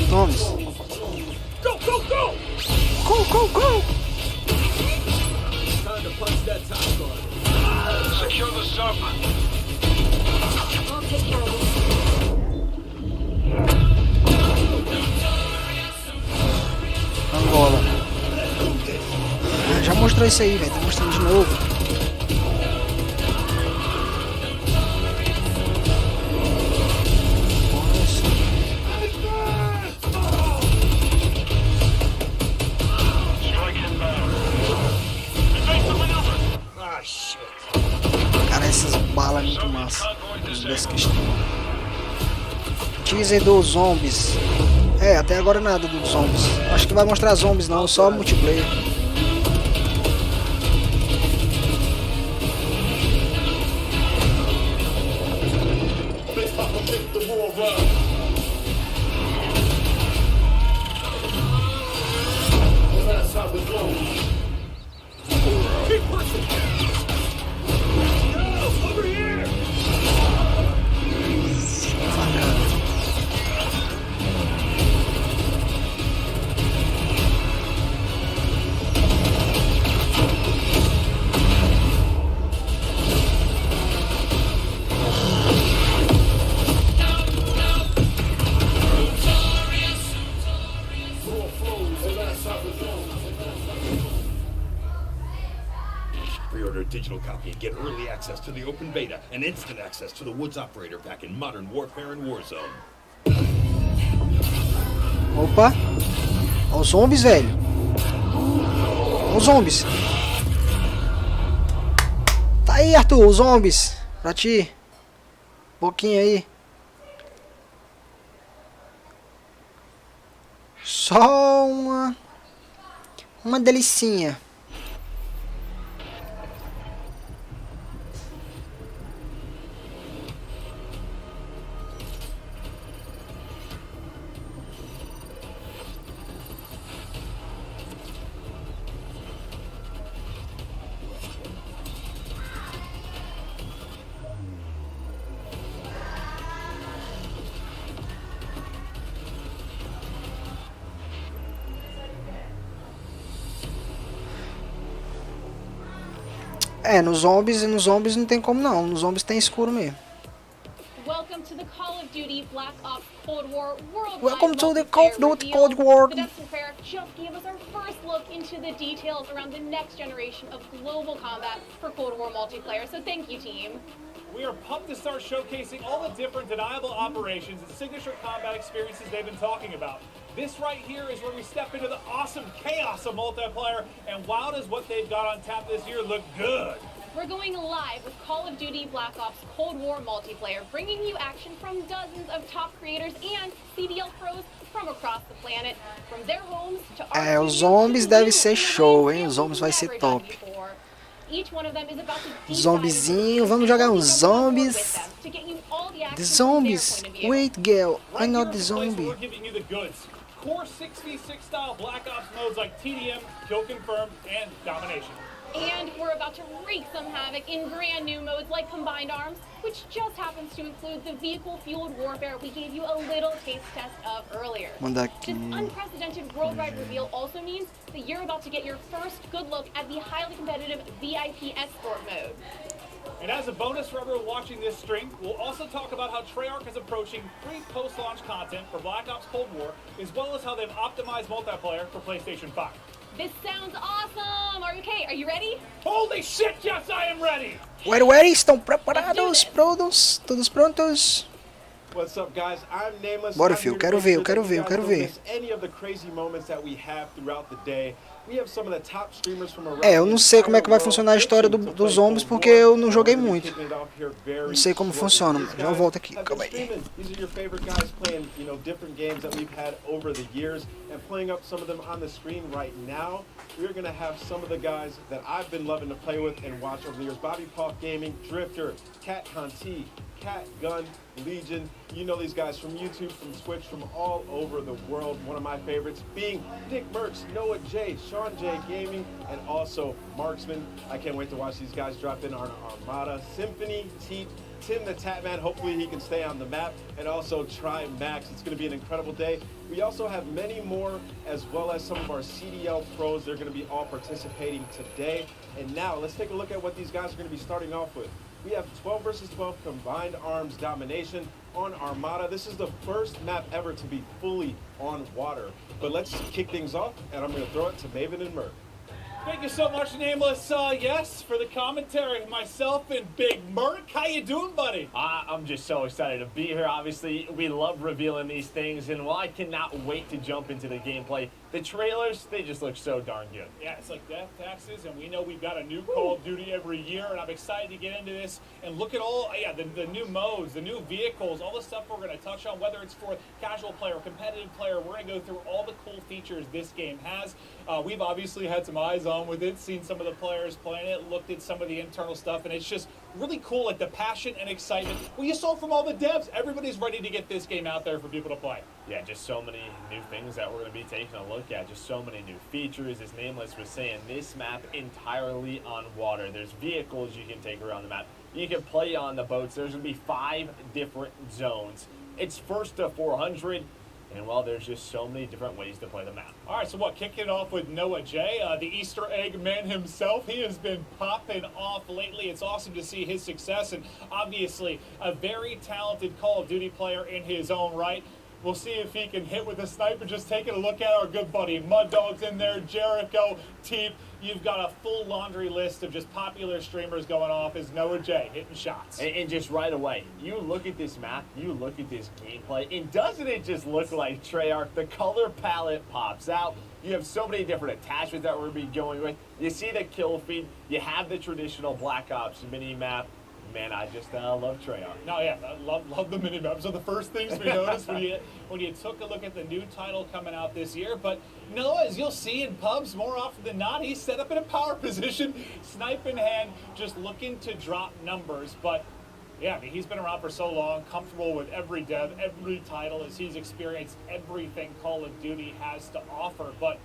Vamos. Go, go, go! Go, go, go! Time to punch that top guard. Secure the sub. I'll take care of this. Angola. Já mostrou isso aí, velho. Tá mostrando de novo. Cara, essas balas muito massa. Teaser dos zombies. É, até agora nada dos zombies. Acho que vai mostrar zombies não, só multiplayer. Pre-order a digital copy and get early access to the open beta and instant access to the Woods operator back in Modern Warfare and Warzone. Opa! Olha os zombies, velho. Olha os zombies. Tá aí, Arthur, os zombies. Pra ti. Pouquinho aí. Só uma delicinha. É, nos zombies não tem como não. Nos zombies tem escuro mesmo. Welcome to the Call of Duty Black Ops Cold War Worldwide. Welcome to the Call of Duty Cold War. The Destin Fair just gave us our first look into the details around the next generation of global combat for Cold War multiplayer. So thank you, team. We are pumped to start showcasing all the different deniable operations and signature combat experiences they've been talking about. This right here is where we step into the awesome chaos of multiplayer, and wow, does what they've got on tap this year look good. We're going live with Call of Duty Black Ops Cold War multiplayer, bringing you action from dozens of top creators and CDL pros from across the planet, from their homes to our É, os zombies deve ser show, hein? Os zombies vai ser top. Zombizinho, vamos jogar uns zombies. The zombies. Wait, girl, I'm not the zombie. Core 66 style Black Ops modes like TDM, Kill Confirm, and Domination. And we're about to wreak some havoc in brand new modes like Combined Arms, which just happens to include the vehicle-fueled warfare we gave you a little taste test of earlier. This unprecedented worldwide reveal also means that you're about to get your first good look at the highly competitive VIP Escort mode. And as a bonus for everyone watching this stream, we'll also talk about how Treyarch is approaching free post-launch content for Black Ops Cold War, as well as how they've optimized multiplayer for PlayStation 5. This sounds awesome! Okay, are you ready? Holy shit, yes, I am ready! Ready? Estão preparados? Prontos? Todos prontos? What's up, guys? I'm Nameless. Bora, Phil. Quero ver. Any of the crazy moments that we have throughout the day. We have some of the top streamers from around. É, eu não sei como é que vai funcionar a história dos zombies porque eu não joguei muito. Não sei como funciona. Já volto aqui. Calma aí. These are your favorite guys playing, you know, different games that we've had over the years and playing up some of them on the screen right now. We're going to have some of the guys that I've been loving to play with and watch over the years. Bobby Puff Gaming, Drifter, Cat Conti, Cat Gun, Legion. You know these guys from YouTube, from Twitch, from all over the world. One of my favorites being Nick Merckx, Noah J, Sean J Gaming, and also Marksman. I can't wait to watch these guys drop in our Armada. Symphony, Teat, Tim the Tatman, hopefully he can stay on the map, and also Try Max. It's going to be an incredible day. We also have many more, as well as some of our CDL pros. They're going to be all participating today. And now let's take a look at what these guys are going to be starting off with. We have 12 versus 12 Combined Arms Domination on Armada. This is the first map ever to be fully on water. But let's kick things off, and I'm going to throw it to Maven and Merc. Thank you so much, Nameless. Yes, for the commentary, myself and Big Merc. How you doing, buddy? I'm just so excited to be here. Obviously, we love revealing these things, and while I cannot wait to jump into the gameplay, the trailers, they just look so darn good. Yeah, it's like death taxes, and we know we've got a new Call of Duty every year, and I'm excited to get into this and look at all, the new modes, the new vehicles, all the stuff we're going to touch on, whether it's for casual player, competitive player. We're going to go through all the cool features this game has. We've obviously had some eyes on with it, seen some of the players playing it, looked at some of the internal stuff, and it's just really cool, like the passion and excitement. Well, you saw from all the devs, everybody's ready to get this game out there for people to play. Yeah, just so many new things that we're going to be taking a look at, just so many new features. As Nameless was saying, this map entirely on water. There's vehicles you can take around the map. You can play on the boats. There's going to be 5 different zones. It's first to 400. And, well, there's just so many different ways to play the map. All right, so kicking it off with Noah J, the Easter egg man himself. He has been popping off lately. It's awesome to see his success, and obviously a very talented Call of Duty player in his own right. We'll see if he can hit with a sniper. Just taking a look at our good buddy Mud Dog's in there, Jericho, Teep. You've got a full laundry list of just popular streamers going off as Noah J hitting shots. And just right away, you look at this map, you look at this gameplay, and doesn't it just look like Treyarch? The color palette pops out. You have so many different attachments that we're going to be going with. You see the kill feed. You have the traditional Black Ops mini map. Man, I just love Treyarch. No, yeah, I love the mini-maps. So the first things we noticed when you took a look at the new title coming out this year. But Noah, as you'll see in pubs more often than not, he's set up in a power position, snipe in hand, just looking to drop numbers. But yeah, I mean, he's been around for so long, comfortable with every dev, every title, as he's experienced everything Call of Duty has to offer. But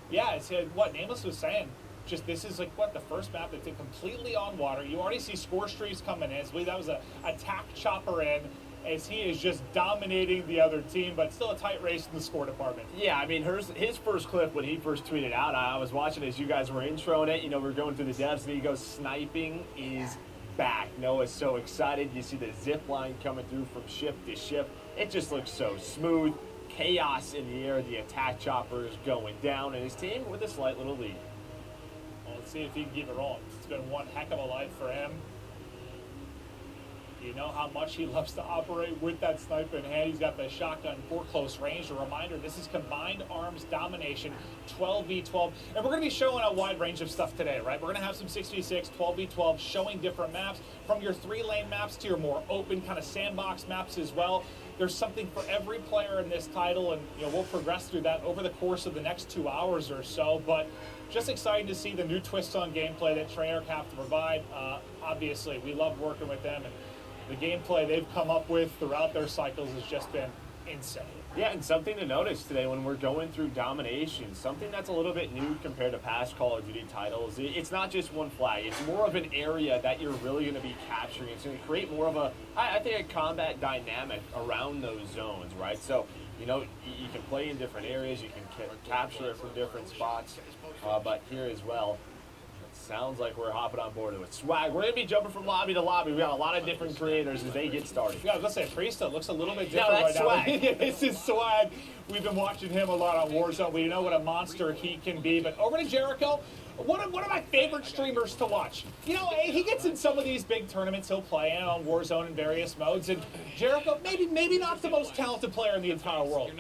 yeah, it's what Nameless was saying. Just this is the first map that's completely on water. You already see score streaks coming in. I believe that was a attack chopper in, as he is just dominating the other team, but still a tight race in the score department. Yeah, I mean, his first clip when he first tweeted out, I was watching as you guys were introing it. You know, we're going through the devs, and he goes, "Sniping is back." Noah's so excited. You see the zip line coming through from ship to ship. It just looks so smooth. Chaos in the air. The attack chopper is going down, and his team with a slight little lead. Well, let's see if he can keep it rolling. It's been one heck of a life for him. You know how much he loves to operate with that sniper in hand. He's got the shotgun for close range. A reminder, this is combined arms domination, 12v12. And we're going to be showing a wide range of stuff today, right? We're going to have some 6v6, 12v12, showing different maps, from your 3-lane maps to your more open kind of sandbox maps as well. There's something for every player in this title, and we'll progress through that over the course of the next 2 hours or so. But just exciting to see the new twists on gameplay that Treyarch have to provide. Obviously, we love working with them, and the gameplay they've come up with throughout their cycles has just been insane. Yeah, and something to notice today when we're going through domination, something that's a little bit new compared to past Call of Duty titles. It's not just one flag. It's more of an area that you're really going to be capturing. It's going to create more of I think, a combat dynamic around those zones, right? So, you can play in different areas. You can capture it from different spots. But here as well, sounds like we're hopping on board with swag. We're going to be jumping from lobby to lobby. We got a lot of different creators as they get started. Yeah, I was going to say, Priesthood looks a little bit different right swag. now. This is swag. We've been watching him a lot on Warzone. We know what a monster he can be. But over to Jericho, one of my favorite streamers to watch. He gets in some of these big tournaments he'll play in on Warzone in various modes. And Jericho, maybe not the most talented player in the entire world.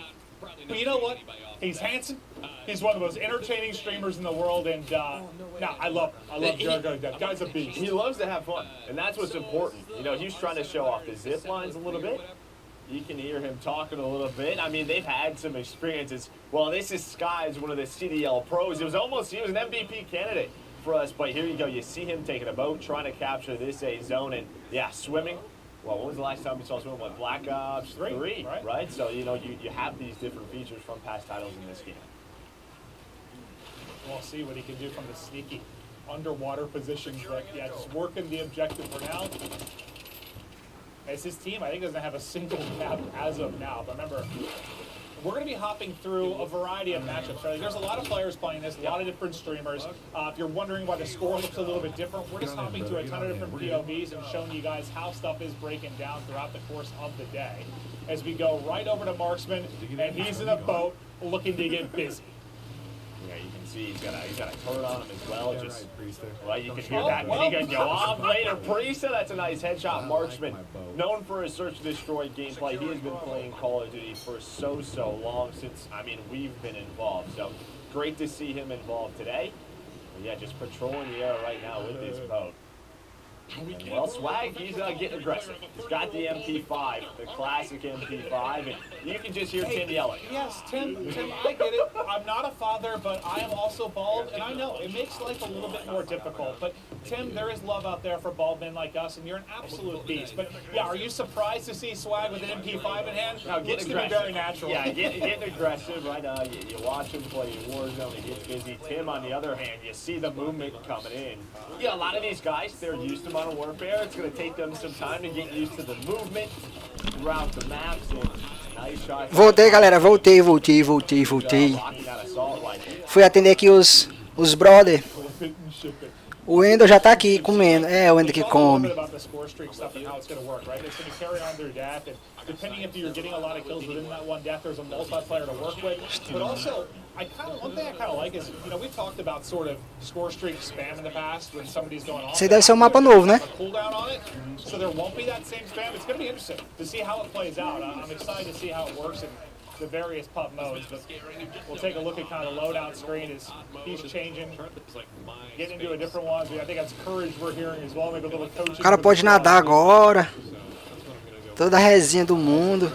But you know what? He's handsome. He's one of the most entertaining streamers in the world, and I love him. I love Jericho. That guy's a beast. He loves to have fun, and that's what's important. He's trying to show off the zip lines a little bit. You can hear him talking a little bit. I mean, they've had some experiences. Well, this is Sky's one of the CDL pros. He was an MVP candidate for us, but here you go. You see him taking a boat, trying to capture this zone, and swimming. Well, when was the last time we saw someone with Black Ops 3, right? So, you have these different features from past titles in this game. We'll see what he can do from the sneaky underwater positions. But, just working the objective for now. As his team, I think, doesn't have a single cap as of now. But remember, we're going to be hopping through a variety of matchups. Right? There's a lot of players playing this, a lot of different streamers. If you're wondering why the score looks a little bit different, we're just hopping through a ton of different POVs and showing you guys how stuff is breaking down throughout the course of the day. As we go right over to Marksman, and he's in a boat looking to get busy. Yeah, you can see he's got a turret on him as well. Just well, you can hear that minigun go off later. Priesta, that's a nice headshot marksman. Known for his search and destroy gameplay, he has been playing Call of Duty for so long since we've been involved. So great to see him involved today. But yeah, just patrolling the air right now with his boat. And well, Swag, he's getting aggressive. He's got the MP5, the classic MP5, and you can just hear Tim yelling. Yes, Tim, I get it. I'm not a father, but I am also bald, and I know it makes life a little bit more difficult. But Tim, there is love out there for bald men like us, and you're an absolute beast. But yeah, are you surprised to see Swag with an MP5 in hand? No, Looks to be very natural. Yeah, getting aggressive, right? You watch him play Warzone, he gets busy. Tim, on the other hand, you see the movement coming in. Yeah, a lot of these guys, they're used to Modern Warfare. It's going to take them some time to get used to the movement throughout the maps. And nice shot. Voltei, galera, voltei. Fui atender aqui os brother. O Wendel já tá aqui comendo. É, o Wendel que come. Depending if you're getting a lot of kills within that one death, there's a multiplayer to work with. But also, one thing I kind of like is, we've talked about sort of score streak spam in the past when somebody's going on. Esse deve ser um mapa novo, né? Cooldown on it, so there won't be that same spam. It's going to be interesting to see how it plays out. I'm excited to see how it works in the various pub modes, but we'll take a look at kind of the loadout screen as he's changing, getting into a different one. I think that's courage we're hearing as well. Maybe a little coaching. O cara pode nadar agora. Toda a resinha do mundo.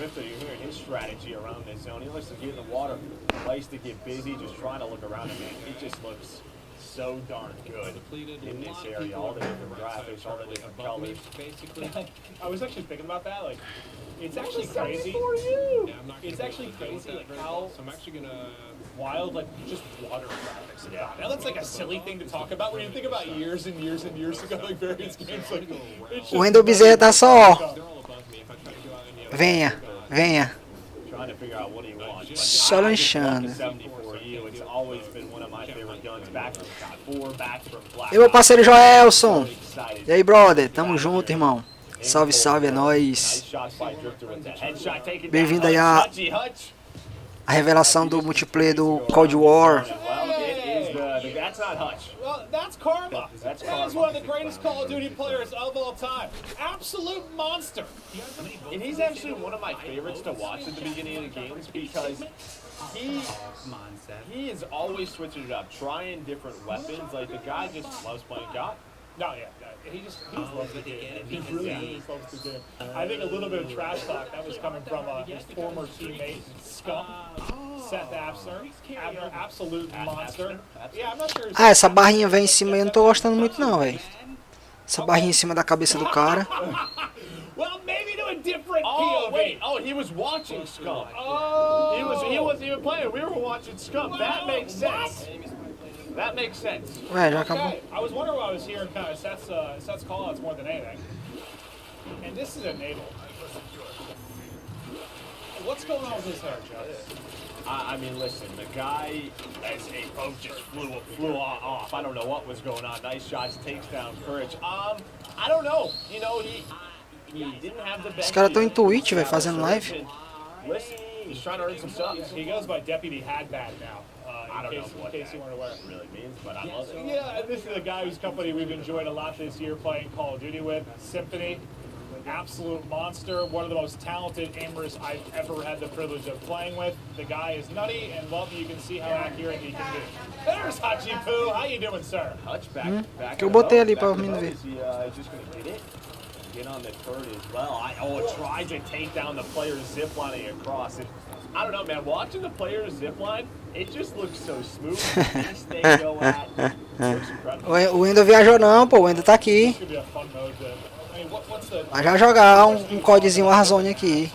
To get busy, just trying to look around him, man. It just looks so darn good in this area. All the different graphics, all the different colors. I was actually thinking about that. Like, it's actually crazy. It's actually crazy, like how wild, like just water graphics. Yeah, now that's like a silly thing to talk about when you think about years and years and years ago, like various games. Like, o Wendel Bezerra tá só, ó. Venha. Só lanchando. E meu parceiro Joelson. E aí, brother? Tamo junto, irmão. Salve, salve, é nóis. Bem-vindo aí a revelação do multiplayer do Cold War. That's not Hutch. Well, that's Karma. That is one of the greatest Call of Duty players of all time. Absolute monster. And he's actually one of my favorites to watch at the beginning of the games because he is always switching it up, trying different weapons. Like, the guy just loves playing God. No, yeah. He just loves the game. He really just loves the game. I think a little bit of trash talk that was coming from his former teammate, Scum. Seth Abner, absolute monster. Yeah, I'm not sure. Ah, essa barrinha vem em cima eu não tô gostando muito não, velho. Essa barrinha em cima da cabeça do cara. Well, maybe to a different POV. Wait. Oh, he was watching Scum. Oh. He wasn't even playing. We were watching Scum. That makes sense. That makes sense. Ué, já acabou. Okay. I was wondering why I was hearing kind of Seth's call-outs more than anything. And this is enabled. What's going on with his hair, Joe? I mean, listen, the guy, as a boat just flew off. I don't know what was going on. Nice shots, takes down Courage. I don't know. He didn't have the best. Os caras estão em Twitch, velho, fazendo live. Listen, he's trying to earn some subs. He goes by Deputy Hadbad now. I don't know what in case you weren't aware. It really means, but I love it. Yeah, this is a guy whose company we've enjoyed a lot this year playing Call of Duty with. Symphony. Absolute monster, one of the most talented aimers I've ever had the privilege of playing with. The guy is nutty, and love you can see how accurate he can be. There's Hachi Poo. How you doing, sir? Hutch back que eu botei ali pra menino ver. Just gonna get it. Get on the turret as well. It tries to take down the player's ziplining across. I don't know, man. Watching the player's zipline, it just looks so smooth. They go at. Looks incredible. O Wendel viajou não, pô. O Wendel tá aqui. Vai já jogar um codezinho Warzone aqui.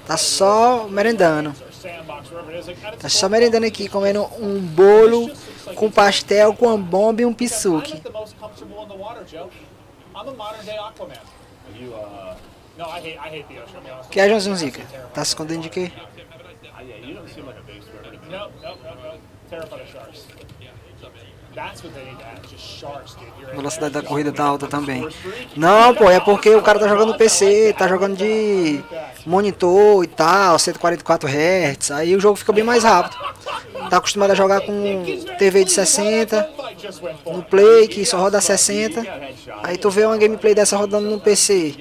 Tá só merendando. Tá só merendando aqui, comendo um bolo com pastel, com uma bomba e um pisuque. Que é, Joãozinho Zica? Tá se escondendo de quê? A velocidade da corrida tá alta também. Não, pô, é porque o cara tá jogando no PC, tá jogando de monitor e tal, 144 Hz, aí o jogo fica bem mais rápido. tá acostumado a jogar com TV de 60, no Play, que só roda 60. Aí tu vê uma gameplay dessa rodando no PC.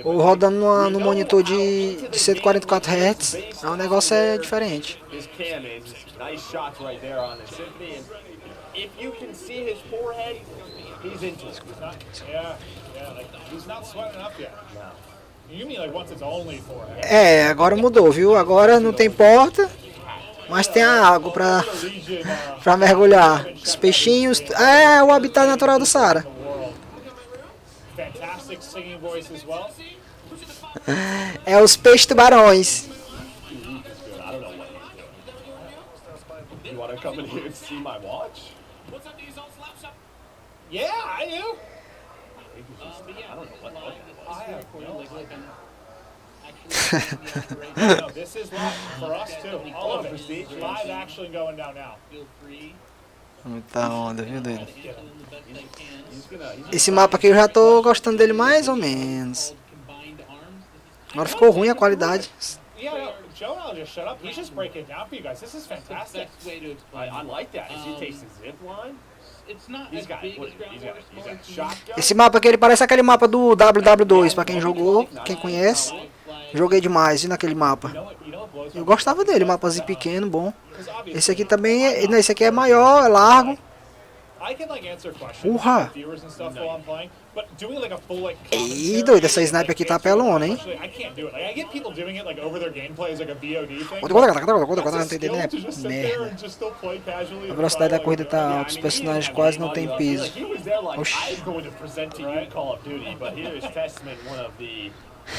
Ou rodando no monitor de 144 Hz. Aí o negócio é diferente. É, agora mudou, viu? Agora não tem porta, mas tem a água pra mergulhar. Os peixinhos. É o habitat natural do Saara. É os peixes tubarões. Yeah, I do. No, this is live for us too. All of it. Live action going down now. Muita onda, viu, doido? Esse mapa aqui eu já tô gostando dele mais ou menos. Agora ficou ruim a qualidade. Yeah, no, Joe and I'll just shut up. He's just breaking it down for you guys. This is fantastic. I like that. As he takes the zip line. He's got shotgun. Esse mapa aqui ele parece aquele mapa do WW2, pra quem jogou, quem conhece. Joguei demais, e naquele mapa. Eu gostava dele, mapazinho pequeno, bom. Esse aqui também, esse aqui é maior, é largo. Urra! Ih, doido, essa sniper aqui tá pelona, hein? Não tô entendendo, né? Merda. A velocidade da corrida tá alta, os personagens quase não tem peso. Oxi.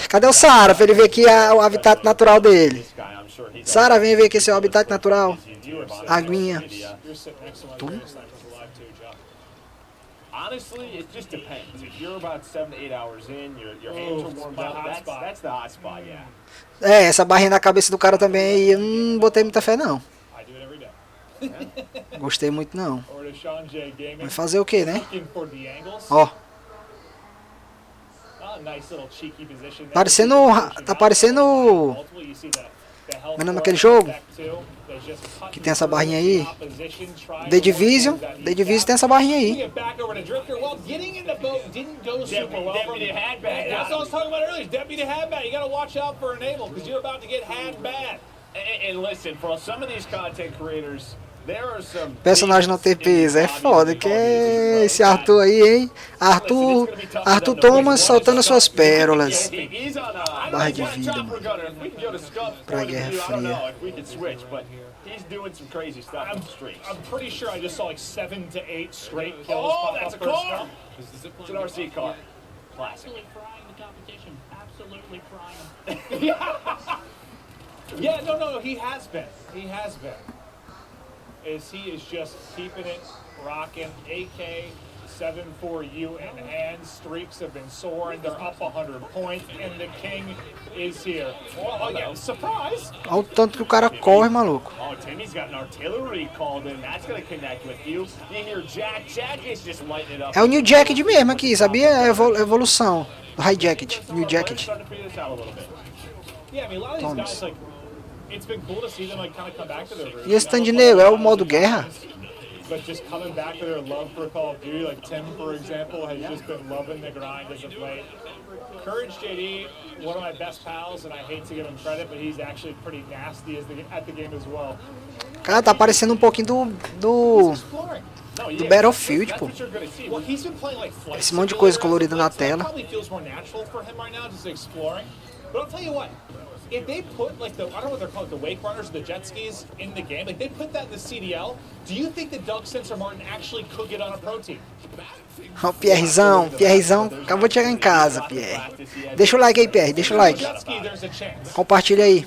Cadê o Saara pra ele ver aqui o habitat natural dele? Saara, vem ver aqui seu habitat natural. Aguinha. Honestly, it just depends. If you're about 7 to 8 hours in, your hands are warmed up, that's the hot spot, yeah. É, essa barrinha na cabeça do cara também aí, eu não botei muita fé não. Gostei muito não. Vai fazer o que, né? Ó. Parecendo. Tá parecendo. Meu nome daquele jogo? Que tem essa barrinha aí. The Division. The Division tem essa barrinha aí. Personagem não ter peso, é foda, que é esse Arthur aí, hein? Arthur Thomas soltando suas pérolas. Barra de vida, mano. Pra Guerra Fria. I'm pretty sure I just saw like 7 to 8 straight kills. Oh, that's a car! It's an RC car. Classic. Absolutely frying. Yeah, no, he has been. He has been. He is just keeping it rocking. AK-74U in hand. Streaks have been soaring. They're up 100 points, and the king is here. Oh, yeah, surprise! Olha o tanto que o cara corre, maluco. Oh, Timmy's got an artillery called in. That's gonna connect with you. You hear Jack. Jack is just lighting it up. É o New Jacket mesmo aqui, sabia? É a evolução do High Jacket. New Jacket. Yeah, I mean, a lot of these guys, like, it's been cool to see them like kind of come back to their roots. E esse tanto de negro é o modo guerra? But just coming back to their love for Call of Duty, like Tim, for example, has just been loving the grind as of late. Courage JD, one of my best pals, and I hate to give him credit, but he's actually pretty nasty at the game as well. Cara, tá parecendo um pouquinho do Battlefield, pô. Esse monte de coisa colorida na tela. But I'll tell you what, if they put like I don't know what they're called, the wake runners, the jet skis in the game, like they put that in the CDL, do you think that Doug Sensor Martin actually could get on a pro team? Ó, Pierrezão acabou de chegar em casa, Pierre. Deixa o like aí, Pierre, deixa o like. Compartilha aí.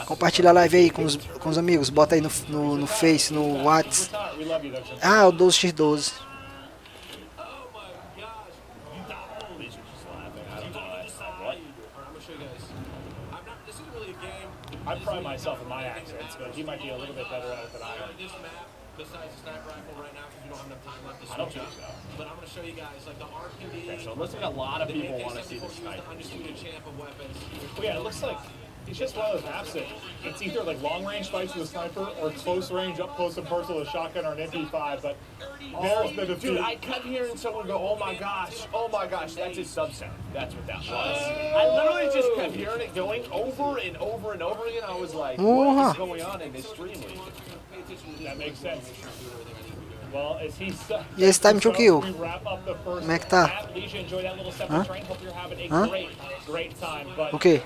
Compartilha a live aí com os amigos, bota aí no Face, no WhatsApp. Ah, o 12x12. I pride myself in my accents, but he might be a little bit better at it than I am. Besides the sniper rifle right now, because you don't have enough time left to I don't switch think up. so. But I'm going to show you guys, like the RPG. Okay, so it looks like a lot of people want to see the the sniper. undisputed champ of weapons. Well, yeah, it looks like it's just one of those maps that it's either like long-range fights with a sniper or close-range, up-close and personal with a shotgun or an MP5, but there's the defeat. Dude, I kept hearing someone go, oh my gosh, that's his subset. That's what that was. I literally just kept hearing it going over and over and over again. I was like, what is going on in this stream league? That makes sense. Well, as he E esse time to kill? we wrap up the first Como é que tá? map. Leisha, enjoy that little separate Hã? train. Hope you're having a Hã? great time. But O quê?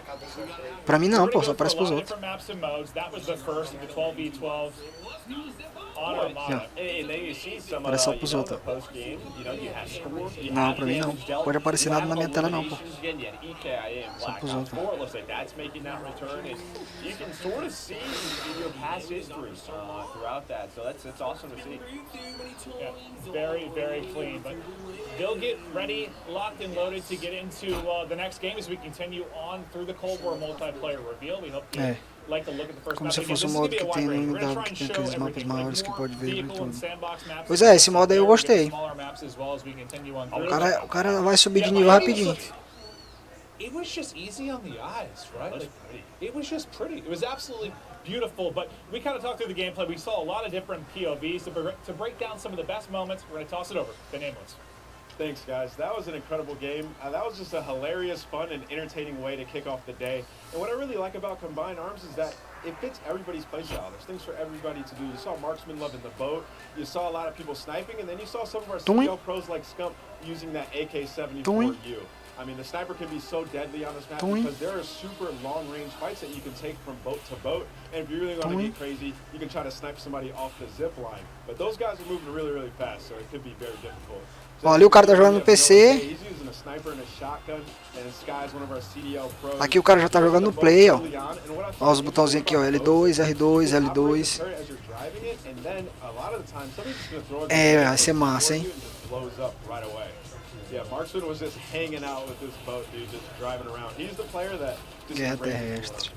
Pra mim não, we're pô, gonna só go parece through a pros lot of outros. different maps and modes. That was the first of the 12v12 on Armada. And then you see some Parece só pros outros. post-game, you know, you have score, you Não, have pra mim não. damage Pode aparecer nada na minha tela não, pô. eliminations again, you had EKIA and Só Black pros Ops outros. 4. It looks like that's making that return. And you can sort of see your past history throughout that. So that's awesome to see. Yeah, very clean. But they'll get ready, locked and loaded to get into the next game as we continue on through the Cold War multiplayer reveal. We hope you like to look at the first Como map. se Again, fosse this um is modo gonna be a que wide tem range. no We're gonna Dado, try que and tem show aqueles mapas everything, maiores like que more pode ver e vehicle and tudo. sandbox maps. Pois é, esse modo aí eu gostei. Smaller maps as well as we continue on O through. cara vai subir de nível rapidinho. It was just easy on the eyes, right? Like, it was just pretty. It was absolutely beautiful, but we kind of talked through the gameplay. We saw a lot of different POVs to break down some of the best moments. We're going to toss it over to Nameless. Thanks, guys. That was an incredible game. That was just a hilarious, fun, and entertaining way to kick off the day. And what I really like about Combined Arms is that it fits everybody's playstyle. There's things for everybody to do. You saw Marksman loving the boat. You saw a lot of people sniping, and then you saw some of our CDL pros like Scump using that AK-74U. I mean, the sniper can be so deadly on this map because there are super long-range fights that you can take from boat to boat. And if you really want to get crazy, you can try to snipe somebody off the zip line. But those guys are moving really fast, so it could be very difficult. Ó, ali o cara tá jogando no PC. Aqui o cara já tá jogando no Play, ó. Ó os botãozinhos aqui, ó. L2, R2, L2. É, vai ser massa, hein? Yeah, Marksman was just hanging out with this boat, dude, just driving around. He's the player that just Guerra terrestre.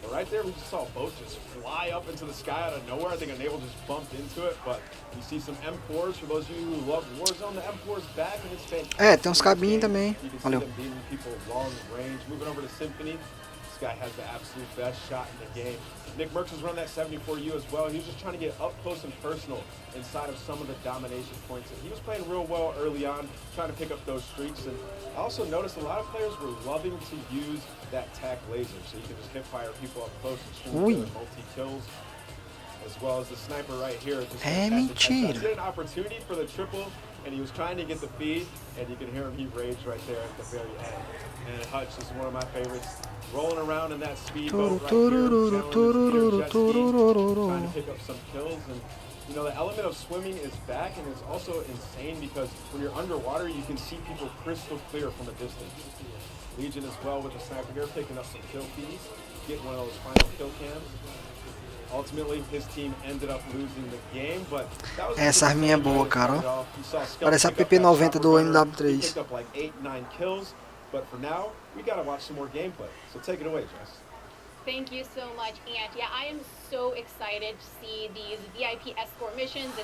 But right there, we just saw a boat just fly up into the sky out of nowhere. I think a naval just bumped into it, but you see some M4s. For those of you who love Warzone, the M4's back, and it's fantastic. É, tem uns cabinhos também. Valeu. People long range. Moving over to Symphony. This guy has the absolute best shot in the game. Nick Merckx was running that 74U as well. He was just trying to get up close and personal inside of some of the domination points. And he was playing real well early on, trying to pick up those streaks. And I also noticed a lot of players were loving to use that TAC laser, so you can just hip fire people up close and shoot multi-kills. As well as the sniper right here. É mentira. He had an opportunity for the triple, and he was trying to get the feed, and you can hear him, he raged right there at the very end. And Hutch is one of my favorites. Rolling around in that speedboat right here, trying to pick up some kills. And you know, the element of swimming is back, and it's also insane because when you're underwater, you can see people crystal clear from a distance. Legion as well with the sniper here, picking up some kill feeds, getting one of those final kill cams. Ultimately, his team ended up losing the game, but that was essa arminha é boa, cara, ó. Parece a PP90 do MW3. Picked up like 8-9 kills, but for now, we gotta watch some more gameplay. So take it away, Jess. Thank you so much, Ant. Yeah, I am so excited to see these VIP escort missions,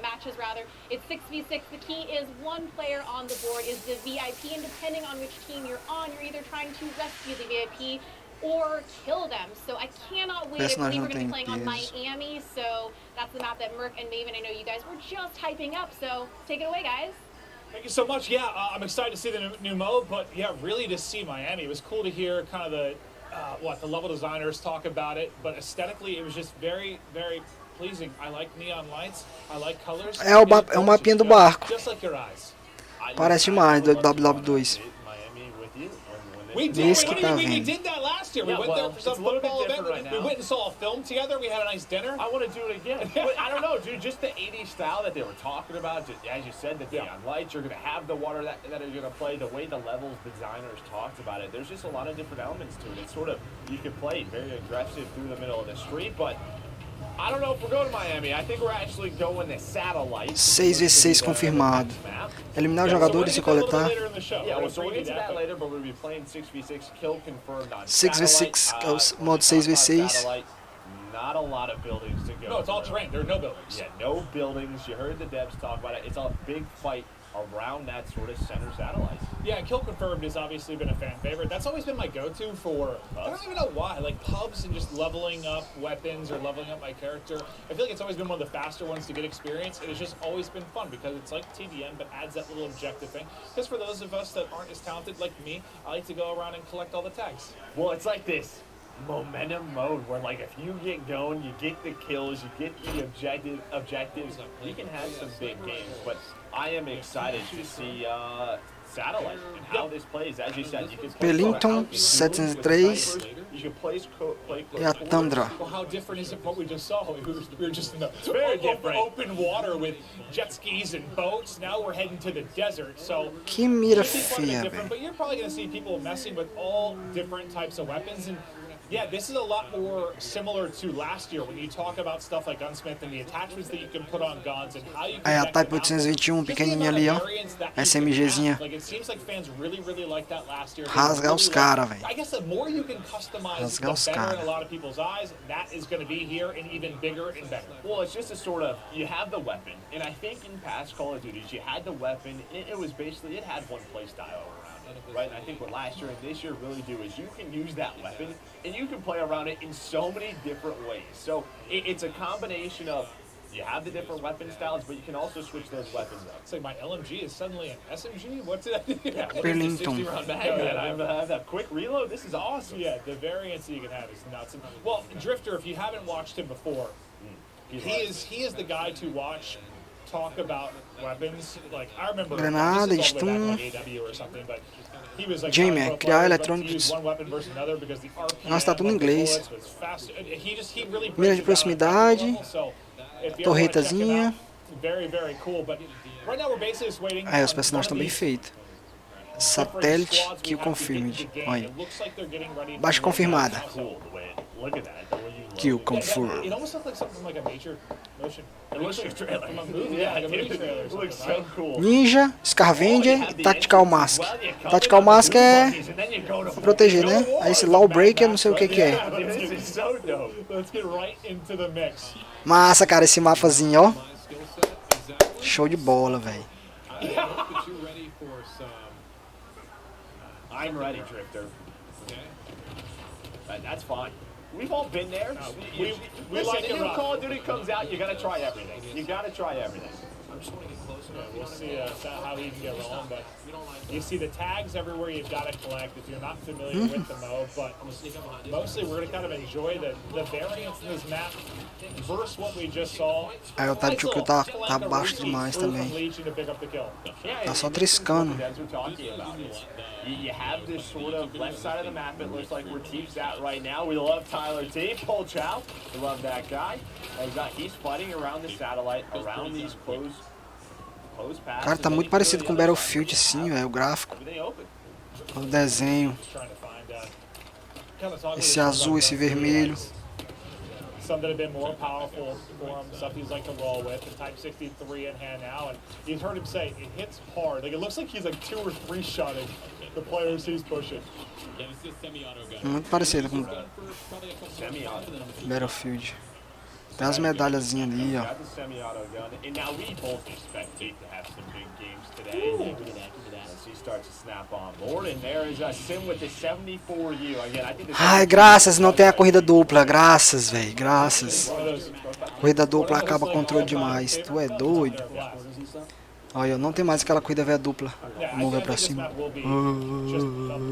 matches rather. It's 6v6. The key is one player on the board is the VIP, and depending on which team you're on, you're either trying to rescue the VIP or kill them. So I cannot wait. I believe we're going to be playing on Miami, so that's the map that Merc and Maven, I know you guys were just hyping up, so take it away, guys. Thank you so much. Yeah, I'm excited to see the new mode, but yeah, really to see Miami. It was cool to hear kind of the level designers talk about it, but aesthetically it was just very pleasing. I like neon lights, I like colors. É o mapinha do barco. Just like your eyes. Parece demais do WW2. We did that last year. We went there for some football event. We went and saw a film together. We had a nice dinner. I want to do it again. But I don't know, dude. Just the 80s style that they were talking about. Just, as you said, the neon lights. You're going to have the water that are going to play. The way the levels designers talked about it. There's just a lot of different elements to it. It's sort of, you can play very aggressive through the middle of the street, but I don't know if we're going to Miami. I think we're actually going to satellite. 6v6 confirmado. Eliminar os jogadores e coletar. Yeah, well, so we'll get to that later, but we'll be playing 6v6, kill confirmed on 6v6, modo 6v6. Not a lot of buildings to go. No, it's all terrain. There are no buildings. Yeah, no buildings. You heard the devs talk about it. It's a big fight around that sort of center satellite. Yeah, Kill Confirmed has obviously been a fan favorite. That's always been my go-to for, I don't even know why, like pubs and just leveling up weapons or leveling up my character. I feel like it's always been one of the faster ones to get experience, and it's just always been fun because it's like TDM, but adds that little objective thing. Because for those of us that aren't as talented like me, I like to go around and collect all the tags. Well, it's like this momentum mode where, like, if you get going, you get the kills, you get the objectives, you can have some big games. But I am excited to see Satellite and how this plays. As you said, you can play Pellington 703 e a Tundra. Well, how different is it from what we just saw? We were just in the very different. Open water with jet skis and boats. Now we're heading to the desert. So Que mira it should be fun and feia, different, velho. but you're probably going to see people messing with all different types of weapons. And yeah, this is a lot more similar to last year when you talk about stuff like Gunsmith and the attachments that you can put on guns and how you Aí a can Type 821 pequenininha ali, ó. SMGzinha. Like it seems like fans really liked that last year. Rasgar os cara, velho. I guess the more you can customize, Rasgar os the better in cara. a lot of people's eyes. That is going to be here and even bigger and better. Well, it's just a sort of, you have the weapon, and I think in past Call of Duties, you had the weapon, it was basically, it had one play style around it, right? And I think what last year and this year really do is you can use that weapon, and you can play around it in so many different ways. So it's a combination of, you have the different weapon styles, but you can also switch those weapons up. It's like my LMG is suddenly an SMG? What's it? Yeah, what is the 60-round mag? I have that quick reload. This is awesome. Yeah, the variance that you can have is nuts. And, well, Drifter, if you haven't watched him before, he is the guy to watch talk about weapons. Like I remember Granada, this is all the way stun. back on AW or something, but he was like Jamie, talking about criar players, but to eletrônicos. use one weapon versus another because the RPM Nossa, tá tudo em of the inglês. bullets was faster. He really Mira de breaks it down on a proximidade. level, so if you ever wanna check him Torretazinha. out, very cool. But right now we're basically just waiting. Aí os on personagens estão one bem of these feitos. different Satélite squads we Kill have to get Confirmed. into the game. Olha. It looks like they're getting ready Baixa to roll confirmada. out. Cool, the way, look at that, the way you Kill load. Confirmed. It almost looks like something from like a nature motion. It looks like a trailer. From a movie, Yeah, like a movie dude, trailer or it looks something, so right? cool. Ninja, Scavenger e Tactical Mask. Tactical Mask é proteger, né? Aí esse Lawbreaker, não sei o que que é. This is so dope. Let's get right into the mix. Massa, cara, esse mapazinho, ó. Show de bola, velho. I'm ready, Drifter. That's fine. We've all been there. We Listen, like the it new rough. Call of Duty comes out, you gotta try everything. You gotta try everything. Yeah, we'll see how he can get rolling, but you see the tags everywhere you've got to collect if you're not familiar with the mode, but mostly we're going to kind of enjoy the variance in this map versus what we just saw. Aí o Type 2 tá baixo demais também. Tá só triscando. That's what we're talking about. You have this sort of left side of the map, it looks like where Teep's at right now. We love Tyler Teep, Paul Chow. We love that guy. He's fighting around the satellite, around these closed passes. Cara, tá muito parecido com Battlefield, sim, velho, o gráfico. O desenho. Esse azul, esse vermelho. Some that have been more powerful for him, stuff he's like to roll with. The Type 63 in hand now, and you've heard him say it hits hard. Like it looks like he's like 2 or 3 shotting the players he's pushing. Muito parecido com Battlefield. Tem as medalhazinhas ali, ó. Got the semi-auto gun, and now we both expect Teep to have some big games today. As he starts to snap on board, and there is a Sim with the 74U. Again, I think this Ai, graças, não tem a corrida dupla. Graças, velho, graças. Corrida dupla acaba controle demais. Tu é doido. Olha, não tem mais aquela corrida dupla. Vamos ver pra cima.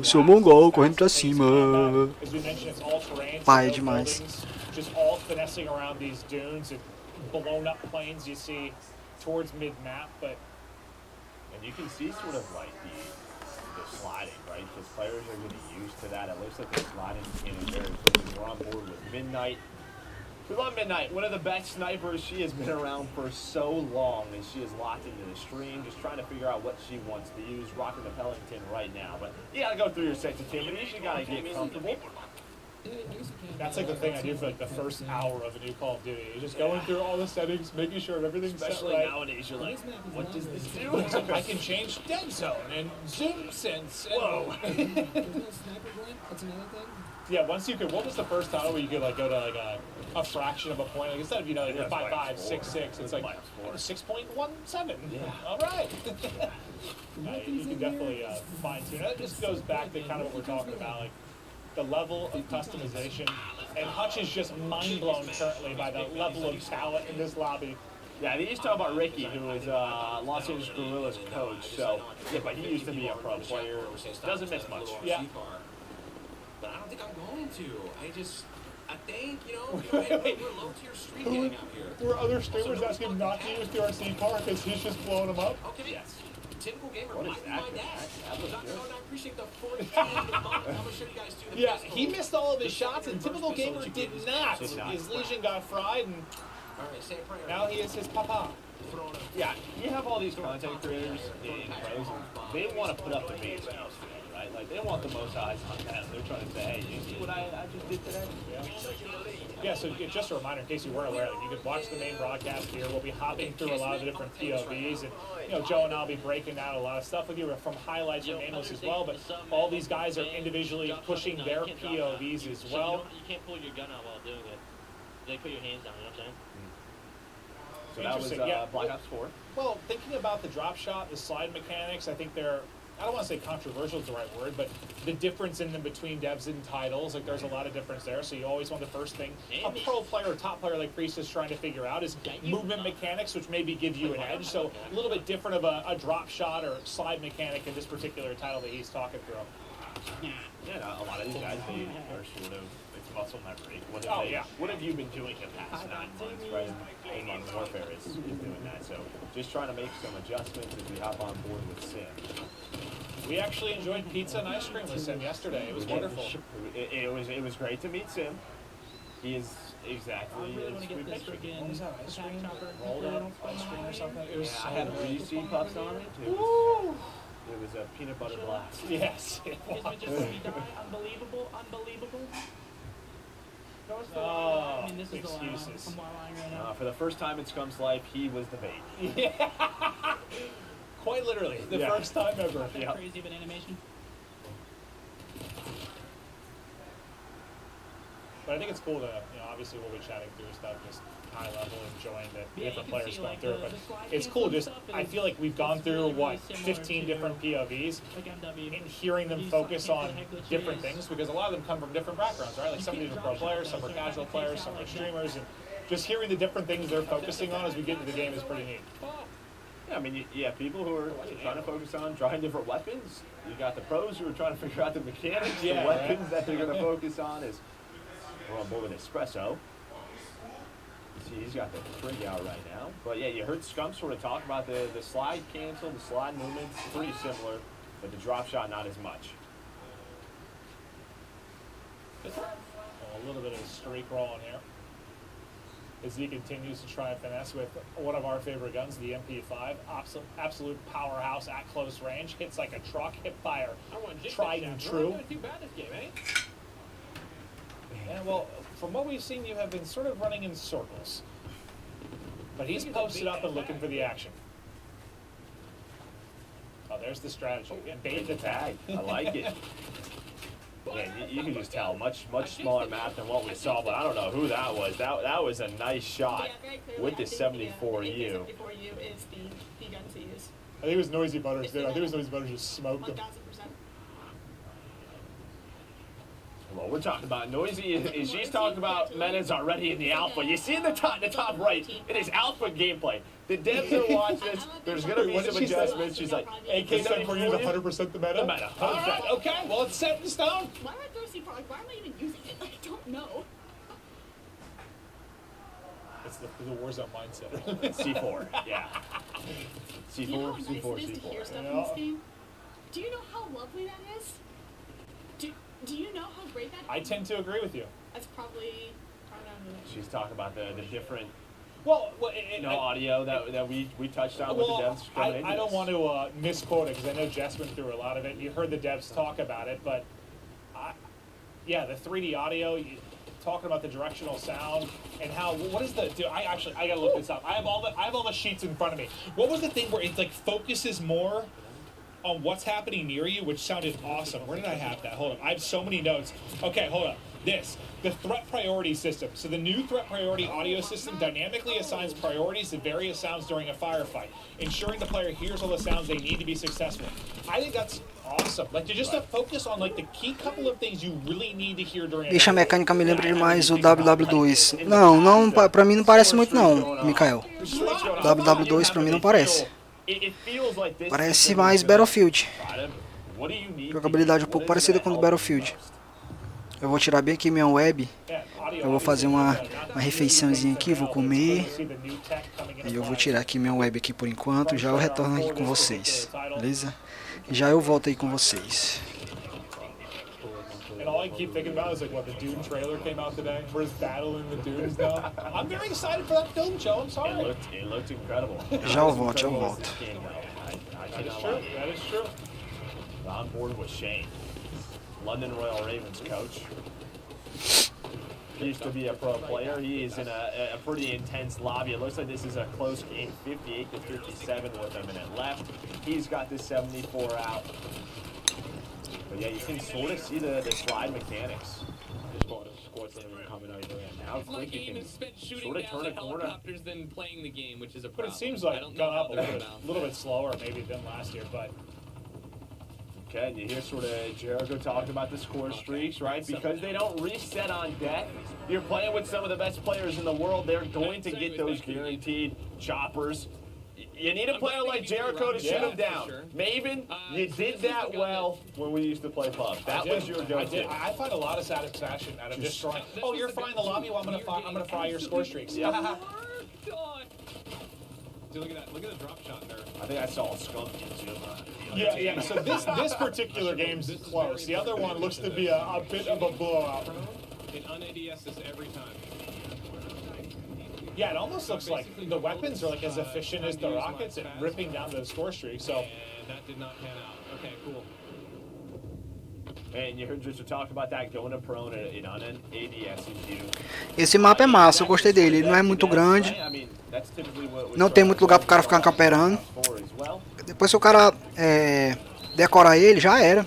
Seu mongol correndo pra cima. Pai é demais. Just all finessing around these dunes and blown up planes you see towards mid-map, but and you can see sort of like the sliding, right? Because players are getting used to that. It looks like the sliding is very quickly. We're on board with Midnight. We love Midnight, one of the best snipers. She has been around for so long, and she is locked into the stream, just trying to figure out what she wants to use. Rocking the Pellington right now, but you gotta go through your sensitivities. You gotta get comfortable. That's like the thing I do for like the first hour of a new Call of Duty. You're just going through all the settings, making sure everything's Especially set right. nowadays, you're like, what does this do? I can change dead zone and zoom sense. And Whoa. Yeah, once you could. What was the first title where you could like go to like a fraction of a point? Like instead of like 5.5, 6.6, it's like 6.17. Yeah. All right. You can definitely fine tune. That just goes back to kind of what we're talking about, like the level of customization. And Hutch is just mind blown currently by the level of talent in this lobby. Yeah, they used to talk about Ricky, who was Los Angeles Guerrillas coach. So, yeah, but he used to be a pro player. Doesn't miss much. Yeah. But I don't think I'm going to. I think, we're low-tier streaming out here. Were other streamers asking him not to use the RC car because he's just blowing them up? Okay. Yes. Typical gamer What is might be that? my dad. That looks good. I appreciate the 14 I'm gonna show you guys too. Yeah, he missed all of his shots, and Typical Gamer did not. His Legion got fried, and now he is his papa. Yeah, you have all these content creators in pros, and they want to put up the biggest videos, right? Like, they want the most eyes on them. They're trying to say, hey, you see what I just did today? Yeah, so just a reminder, in case you weren't aware, that you can watch the main broadcast here. We'll be hopping through a lot of the different POVs, and Joe and I'll be breaking down a lot of stuff with you from highlights and nameless as well. But all these guys are individually pushing their POVs as well. You can't pull your gun out while doing it. They put your hands down, you know what I'm saying? So that was Black Ops 4. Well, thinking about the drop shot, the slide mechanics, I think they're, I don't want to say controversial is the right word, but the difference in them between devs and titles, like there's a lot of difference there. So you always want the first thing a pro player or top player like Priest is trying to figure out is movement mechanics, which maybe give you an edge. So a little bit different of a drop shot or slide mechanic in this particular title that he's talking through. Yeah, a lot of these guys, they are sort of, it's muscle memory. What have you been doing the past 9 months, right? Modern Warfare is doing that. So just trying to make some adjustments as we hop on board with Sim. We actually enjoyed pizza and ice cream with Sim yesterday. It was wonderful. It was great to meet Sim. He is exactly as we pictured. What was that, ice cream? Rolled up ice cream or something? It was I had Reese puffs on it. It was a peanut butter blast. Yes. Unbelievable. Oh, I mean, this is excuses. the line right now. For the first time in Scum's life, he was the bait. Yeah. Quite literally, the first time ever. That crazy of an animation. But I think it's cool to, obviously we'll be chatting through stuff, just high level, enjoying the different players going through it. But it's cool just, I feel like we've gone through, 15 different POVs, and hearing them focus on different things, because a lot of them come from different backgrounds, right? Like some of these are pro players, some are casual players, some are streamers, and just hearing the different things they're focusing on as we get into the game is pretty neat. Yeah, I mean, people who are trying to focus on trying different weapons. You got the pros who are trying to figure out the mechanics, the weapons that they're going to focus on is, we're on board with Espresso. See, he's got the trig out right now. But yeah, you heard Scum sort of talk about the slide cancel, the slide movements, pretty similar, but the drop shot not as much. A little bit of a streak rolling here as he continues to try and finesse with one of our favorite guns, the MP5. Absolute powerhouse at close range. Hits like a truck, hip fire, tried and true. Not too bad this game, eh? Yeah, well, from what we've seen, you have been sort of running in circles. But he's posted up and looking for the action. Oh, there's the strategy. Bait the tag. I like it. Yeah, you can just tell, much smaller map than what we saw, but I don't know who that was. That was a nice shot with the 74U. 74U is the gun to use. I think it was Noisy Butters, dude. I think it was Noisy Butters just smoked him. 1000%. Well, we're talking about Noisy. She's talking about Menace already in the alpha. You see in the top right, it is alpha gameplay. The devs are watching this. There's going to be some adjustments. She's like, AK said we're using 100% the meta? The meta. All right, okay. Well, it's set in stone. Why am I thirsty for? Why am I even using it? I don't know. It's the Warzone mindset. C4, yeah. C4, you know how nice C4, it is to hear C4. stuff in this game? Do you know how lovely that is? Do you know how great that is? I tend to agree with you. That's probably, I don't know. She's talking about the different audio that we touched on with the devs coming into I don't this. want to misquote it, because I know Jess went through a lot of it. You heard the devs talk about it, but the 3D audio, talking about the directional sound and how, what is the, dude, I gotta look this up. I have all the sheets in front of me. What was the thing where it like focuses more on what's happening near you, which sounded awesome. Where did I have that? Hold on. I have so many notes. Okay, hold up. The threat priority system. So the new threat priority audio system dynamically assigns priorities to various sounds during a firefight, ensuring the player hears all the sounds they need to be successful. I think that's awesome. Like, just to focus on like the key couple of things you really need to hear during. Bicha, a mecânica me lembra demais o WW2. Não, pra mim não parece muito não, Mikael. WW2 pra mim não parece. Parece mais Battlefield. Jogabilidade um pouco parecida com o do Battlefield. Eu vou tirar bem aqui minha web. Eu vou fazer uma refeiçãozinha aqui, vou comer. E eu vou tirar aqui minha web aqui por enquanto. Já eu retorno aqui com vocês, beleza? Já eu volto aí com vocês. And all I keep thinking about is like what the Dune trailer came out today. Where's Battle in the Dunes now? I'm very excited for that film, Joe. I'm sorry. It looked incredible. Já eu volto, That is true. That is true. On board with Shane, London Royal Ravens coach. He used to be a pro player. He is in a pretty intense lobby. It looks like this is a close game, 58 to 57 with a minute left. He's got this 74 out. But yeah, you can sort of see the slide mechanics. Now quick you can sort of turn a corner. Than playing the game, which is a But problem. it seems like it's gone up a little bit slower maybe than last year, but. Okay, and you hear sort of Jericho talking about the score streaks, right? Because they don't reset on deck. You're playing with some of the best players in the world. They're going to get those guaranteed choppers. You need a player like Jericho to shoot them down. Sure. Maven, you did that well when we used to play pub. That was your go-to. I find a lot of satisfaction out of just throwing. Oh, you're frying the lobby. Well, I'm gonna fry your score streaks. Yeah. Dude, look at that! Look at the drop shot there. I think I saw a skunk into Yeah. So this particular game's close. The other one looks to be a bit of a blowout. It un-ADS this every time. Yeah, it almost looks like the weapons are like as efficient as the rockets and ripping down the score streak. So. And that did not pan out. Okay, cool. And you heard Richard talk about that going to prone in un-ADS. Esse mapa é massa, eu gostei dele. Ele não é muito grande. Não tem muito lugar pro cara ficar camperando. Depois se o cara decorar ele, já era.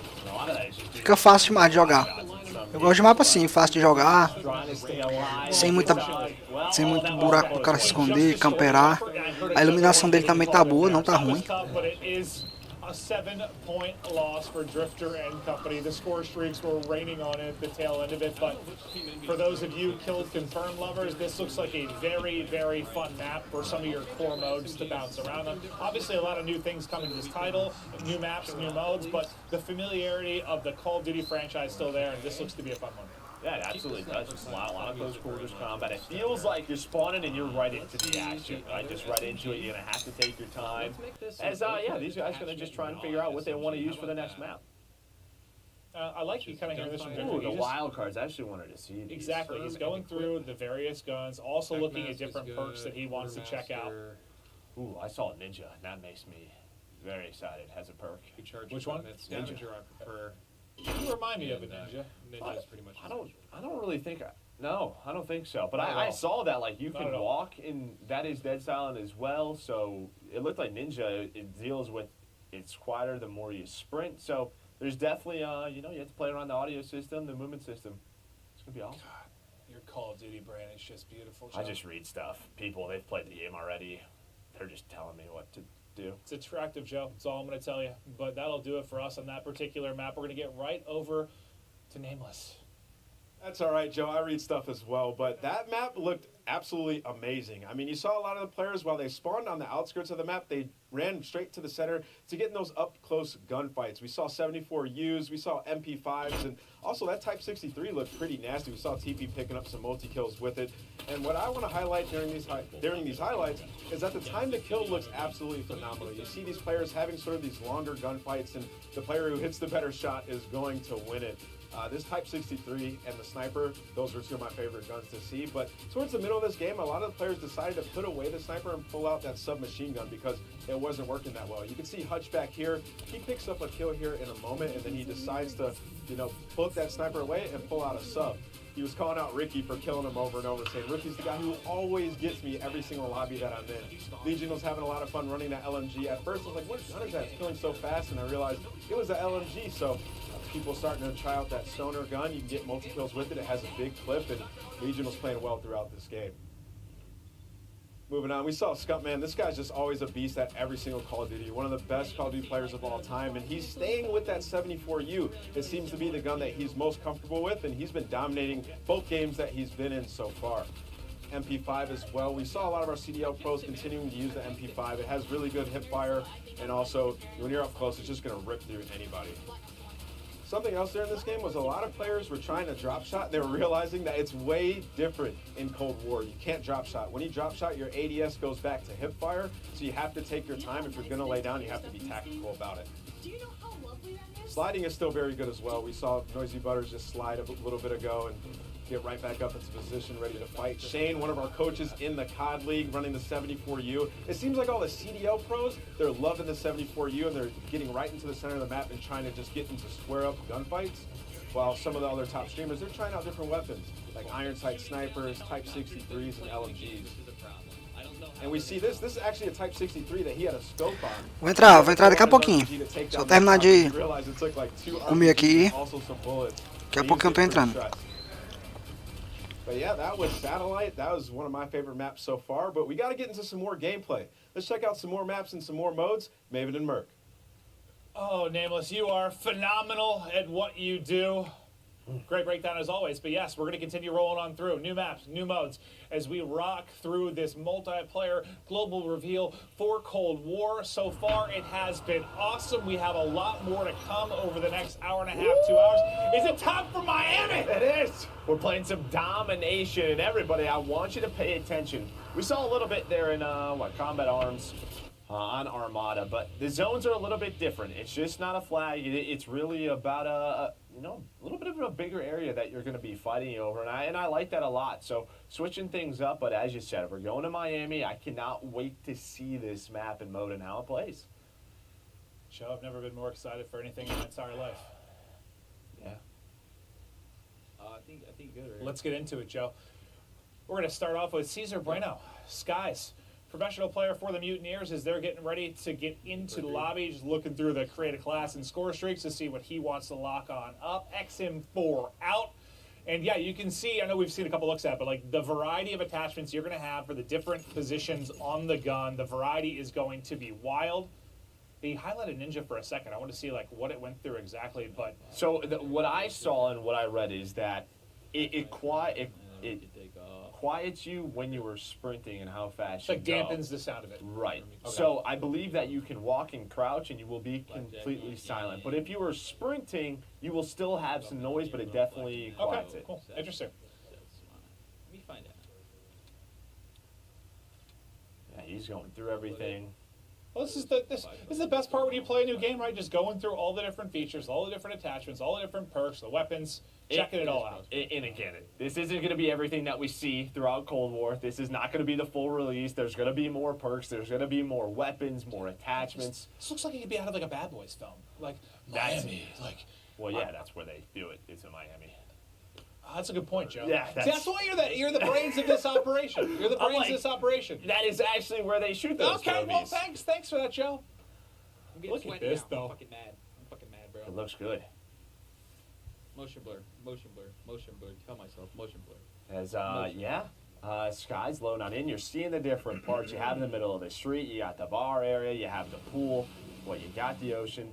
Fica fácil demais de jogar. Eu gosto de mapa assim, fácil de jogar. Sem muito buraco pro cara se esconder, camperar. A iluminação dele também tá boa, não tá ruim. A 7-point loss for Drifter and company. The score streaks were raining on it at the tail end of it, but for those of you Killed Confirmed lovers, this looks like a very, very fun map for some of your core modes to bounce around on. Obviously, a lot of new things coming to this title, new maps, new modes, but the familiarity of the Call of Duty franchise still there, and this looks to be a fun one. Yeah, it absolutely does. Just a lot of close quarters combat. It feels like you're spawning and you're right into the action, right? Just right into it. You're gonna have to take your time. As these guys are gonna just try and figure out what they want to use for the next map. I like you kind of hearing this from Ooh, the wild cards. I actually wanted to see these. Exactly. He's going through the various guns, also looking at different perks that he wants to check out. Ooh, I saw a ninja, and that makes me very excited. Has a perk. Which one? Ninja. I prefer. You remind me of a ninja. Ninja is pretty much. I don't really think. No, I don't think so. But I saw that like you can walk, and that is Dead Silent as well. So it looked like Ninja. It deals with it's quieter the more you sprint. So there's definitely you have to play around the audio system, the movement system. It's gonna be awesome. God, your Call of Duty brand is just beautiful. I just read stuff. People they've played the game already. They're just telling me what to do. It's attractive, Joe. That's all I'm going to tell you. But that'll do it for us on that particular map. We're going to get right over to Nameless. That's all right, Joe. I read stuff as well, but that map looked absolutely amazing. I mean, you saw a lot of the players, while they spawned on the outskirts of the map, they ran straight to the center to get in those up-close gunfights. We saw 74 U's, we saw MP5s, and also that Type 63 looked pretty nasty. We saw TP picking up some multi-kills with it. And what I want to highlight during these highlights is that the time to kill looks absolutely phenomenal. You see these players having sort of these longer gunfights, and the player who hits the better shot is going to win it. This Type 63 and the Sniper, those were two of my favorite guns to see. But towards the middle of this game, a lot of the players decided to put away the Sniper and pull out that submachine gun because it wasn't working that well. You can see Hutch back here. He picks up a kill here in a moment, and then he decides to, float that Sniper away and pull out a sub. he was calling out Ricky for killing him over and over, saying Ricky's the guy who always gets me every single lobby that I'm in. Legion was having a lot of fun running that LMG. At first, I was like, what gun is that? It's killing so fast, and I realized it was the LMG, so people starting to try out that stoner gun. You can get multi-kills with it. It has a big clip, and Legion was playing well throughout this game. Moving on, we saw Scumpman. This guy's just always a beast at every single Call of Duty. One of the best Call of Duty players of all time, and he's staying with that 74U. It seems to be the gun that he's most comfortable with, and he's been dominating both games that he's been in so far. MP5 as well. We saw a lot of our CDL pros continuing to use the MP5. It has really good hip fire, and also when you're up close, it's just going to rip through anybody. Something else there in this game was a lot of players were trying to drop shot. They were realizing that it's way different in Cold War. You can't drop shot. When you drop shot, your ADS goes back to hip fire, so you have to take your time. If you're going to lay down, you have to be tactical about it. Do you know how lovely that is? Sliding is still very good as well. We saw Noisy Butters just slide a little bit ago and get right back up into position, ready to fight. Shane, one of our coaches in the COD League, running the 74U. It seems like all the CDL pros, they're loving the 74U, and they're getting right into the center of the map and trying to just get into square-up gunfights, while some of the other top streamers, they're trying out different weapons, like iron sight snipers, Type 63s, and LMGs. And we see this is actually a Type 63 that he had a scope on. Vou entrar daqui a pouquinho. Só eu terminar de comer aqui. Daqui a pouco eu tô entrando. But yeah, that was Satellite. That was one of my favorite maps so far. But we got to get into some more gameplay. Let's check out some more maps and some more modes. Maven and Merc. Oh, Nameless, you are phenomenal at what you do. Great breakdown as always. But yes, we're going to continue rolling on through. New maps, new modes, as we rock through this multiplayer global reveal for Cold War. So far, it has been awesome. We have a lot more to come over the next hour and a half, 2 hours. Is it time for Miami? It is. We're playing some domination, and everybody, I want you to pay attention. We saw a little bit there in, Combat Arms on Armada, but the zones are a little bit different. It's just not a flag. It's really about a little bit of a bigger area that you're going to be fighting over, and I like that a lot. So switching things up, but as you said, we're going to Miami. I cannot wait to see this map and mode and how it plays. Joe, I've never been more excited for anything in my entire life. Yeah. I think good. Right? Let's get into it, Joe. We're going to start off with Cesar Bueno, Skies. Professional player for the Mutineers as they're getting ready to get into the lobby, just looking through the create a class and score streaks to see what he wants to lock on up. XM4 out. And yeah, you can see, I know we've seen a couple looks at it, but like the variety of attachments you're going to have for the different positions on the gun, the variety is going to be wild. He highlighted Ninja for a second. I want to see like what it went through exactly, but so what I saw and what I read is that it quiets you when you were sprinting and how fast you go. Dampens the sound of it. Right. Okay. So I believe that you can walk and crouch and you will be completely silent. But if you were sprinting, you will still have some noise, but it definitely quiets it. Cool. Interesting. Let me find out. Yeah, he's going through everything. Well, this is the best part when you play a new game, right? Just going through all the different features, all the different attachments, all the different perks, the weapons, checking it all out. And again, this isn't going to be everything that we see throughout Cold War. This is not going to be the full release. There's going to be more perks. There's going to be more weapons, more attachments. This looks like it could be out of like a Bad Boys film, like Miami. Well, yeah, that's where they do it. It's in Miami. That's a good point, Joe. Yeah, that's why you're the brains of this operation. You're the brains of this operation. That is actually where they shoot those Okay, well, movies. thanks for that, Joe. I'm getting Look at sweaty this, now. though. I'm fucking mad, bro. It looks good. Motion blur. Tell myself, motion blur. As Sky's loading on in, you're seeing the different parts. You have in the middle of the street, you got the bar area, you have the pool, you got the ocean.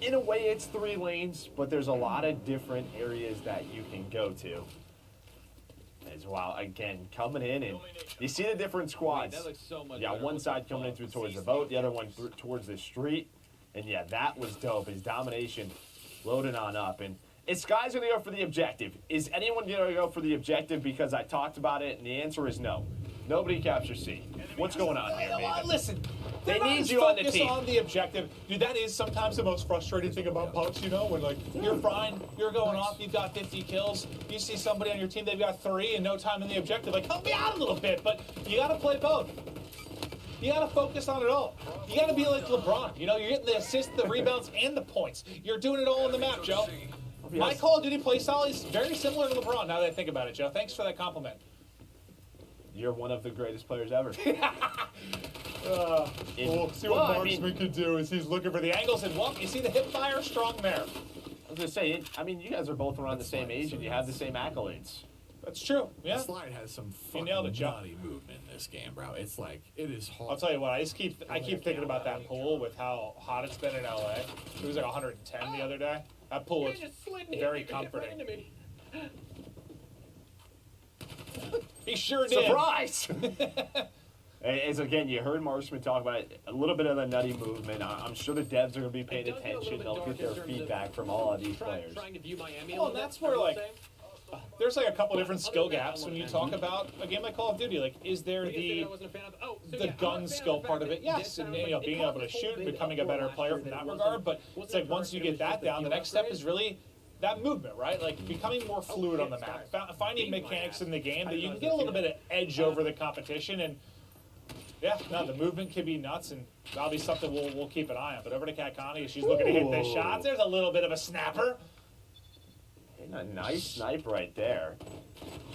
In a way, it's 3 lanes, but there's a lot of different areas that you can go to. As well, again, coming in, and you see the different squads. That looks so much you got better. one side coming in through towards the boat, the other one towards the street. And yeah, that was dope. His domination loading on up. And is Sky's going to go for the objective? Is anyone going to go for the objective because I talked about it? And the answer is no. Nobody captures C. What's going on here, Maven? Listen, they need you on the team. On the objective. Dude, that is sometimes the most frustrating thing about PUBG, when like you're fine, you're going off, you've got 50 kills, you see somebody on your team, they've got 3 and no time in the objective. Like, help me out a little bit, but you got to play both. You got to focus on it all. You got to be like LeBron. You're getting the assists, the rebounds, and the points. You're doing it all on the map, Joe. My Call of Duty playstyle is very similar to LeBron, now that I think about it, Joe. Thanks for that compliment. You're one of the greatest players ever. See what Marksman could do is he's looking for the angles, and you see the hip fire strong there. I was going to say, I mean, you guys are both around the same age, and you have the same accolades. That's true, yeah. The slide has some fucking nailed it, Joe. nutty movement in this game, bro. It's like, it is hard. I'll tell you what, I keep thinking about that pool with how hot it's been in LA. It was like 110 the other day. That pool is very comforting. He sure did. Surprise! As again, you heard Marksman talk about it, a little bit of the nutty movement. I'm sure the devs are going to be paying attention. They'll get their feedback from all of these players. Well, and that's where, like, there's like a couple different skill gaps when you talk about a game like Call of Duty. Like, is there the gun skill part of it? Yes, and being able to shoot, becoming a better player from that regard. But it's like once you get that down, the next step is really that movement, right? Like becoming more fluid on the map, finding mechanics in the game that you can get a little bit of edge over the competition. And yeah, no, the movement can be nuts, and that'll be something we'll keep an eye on. But over to Kat Connie, she's looking to hit the shots. There's a little bit of a snapper. A nice snipe right there.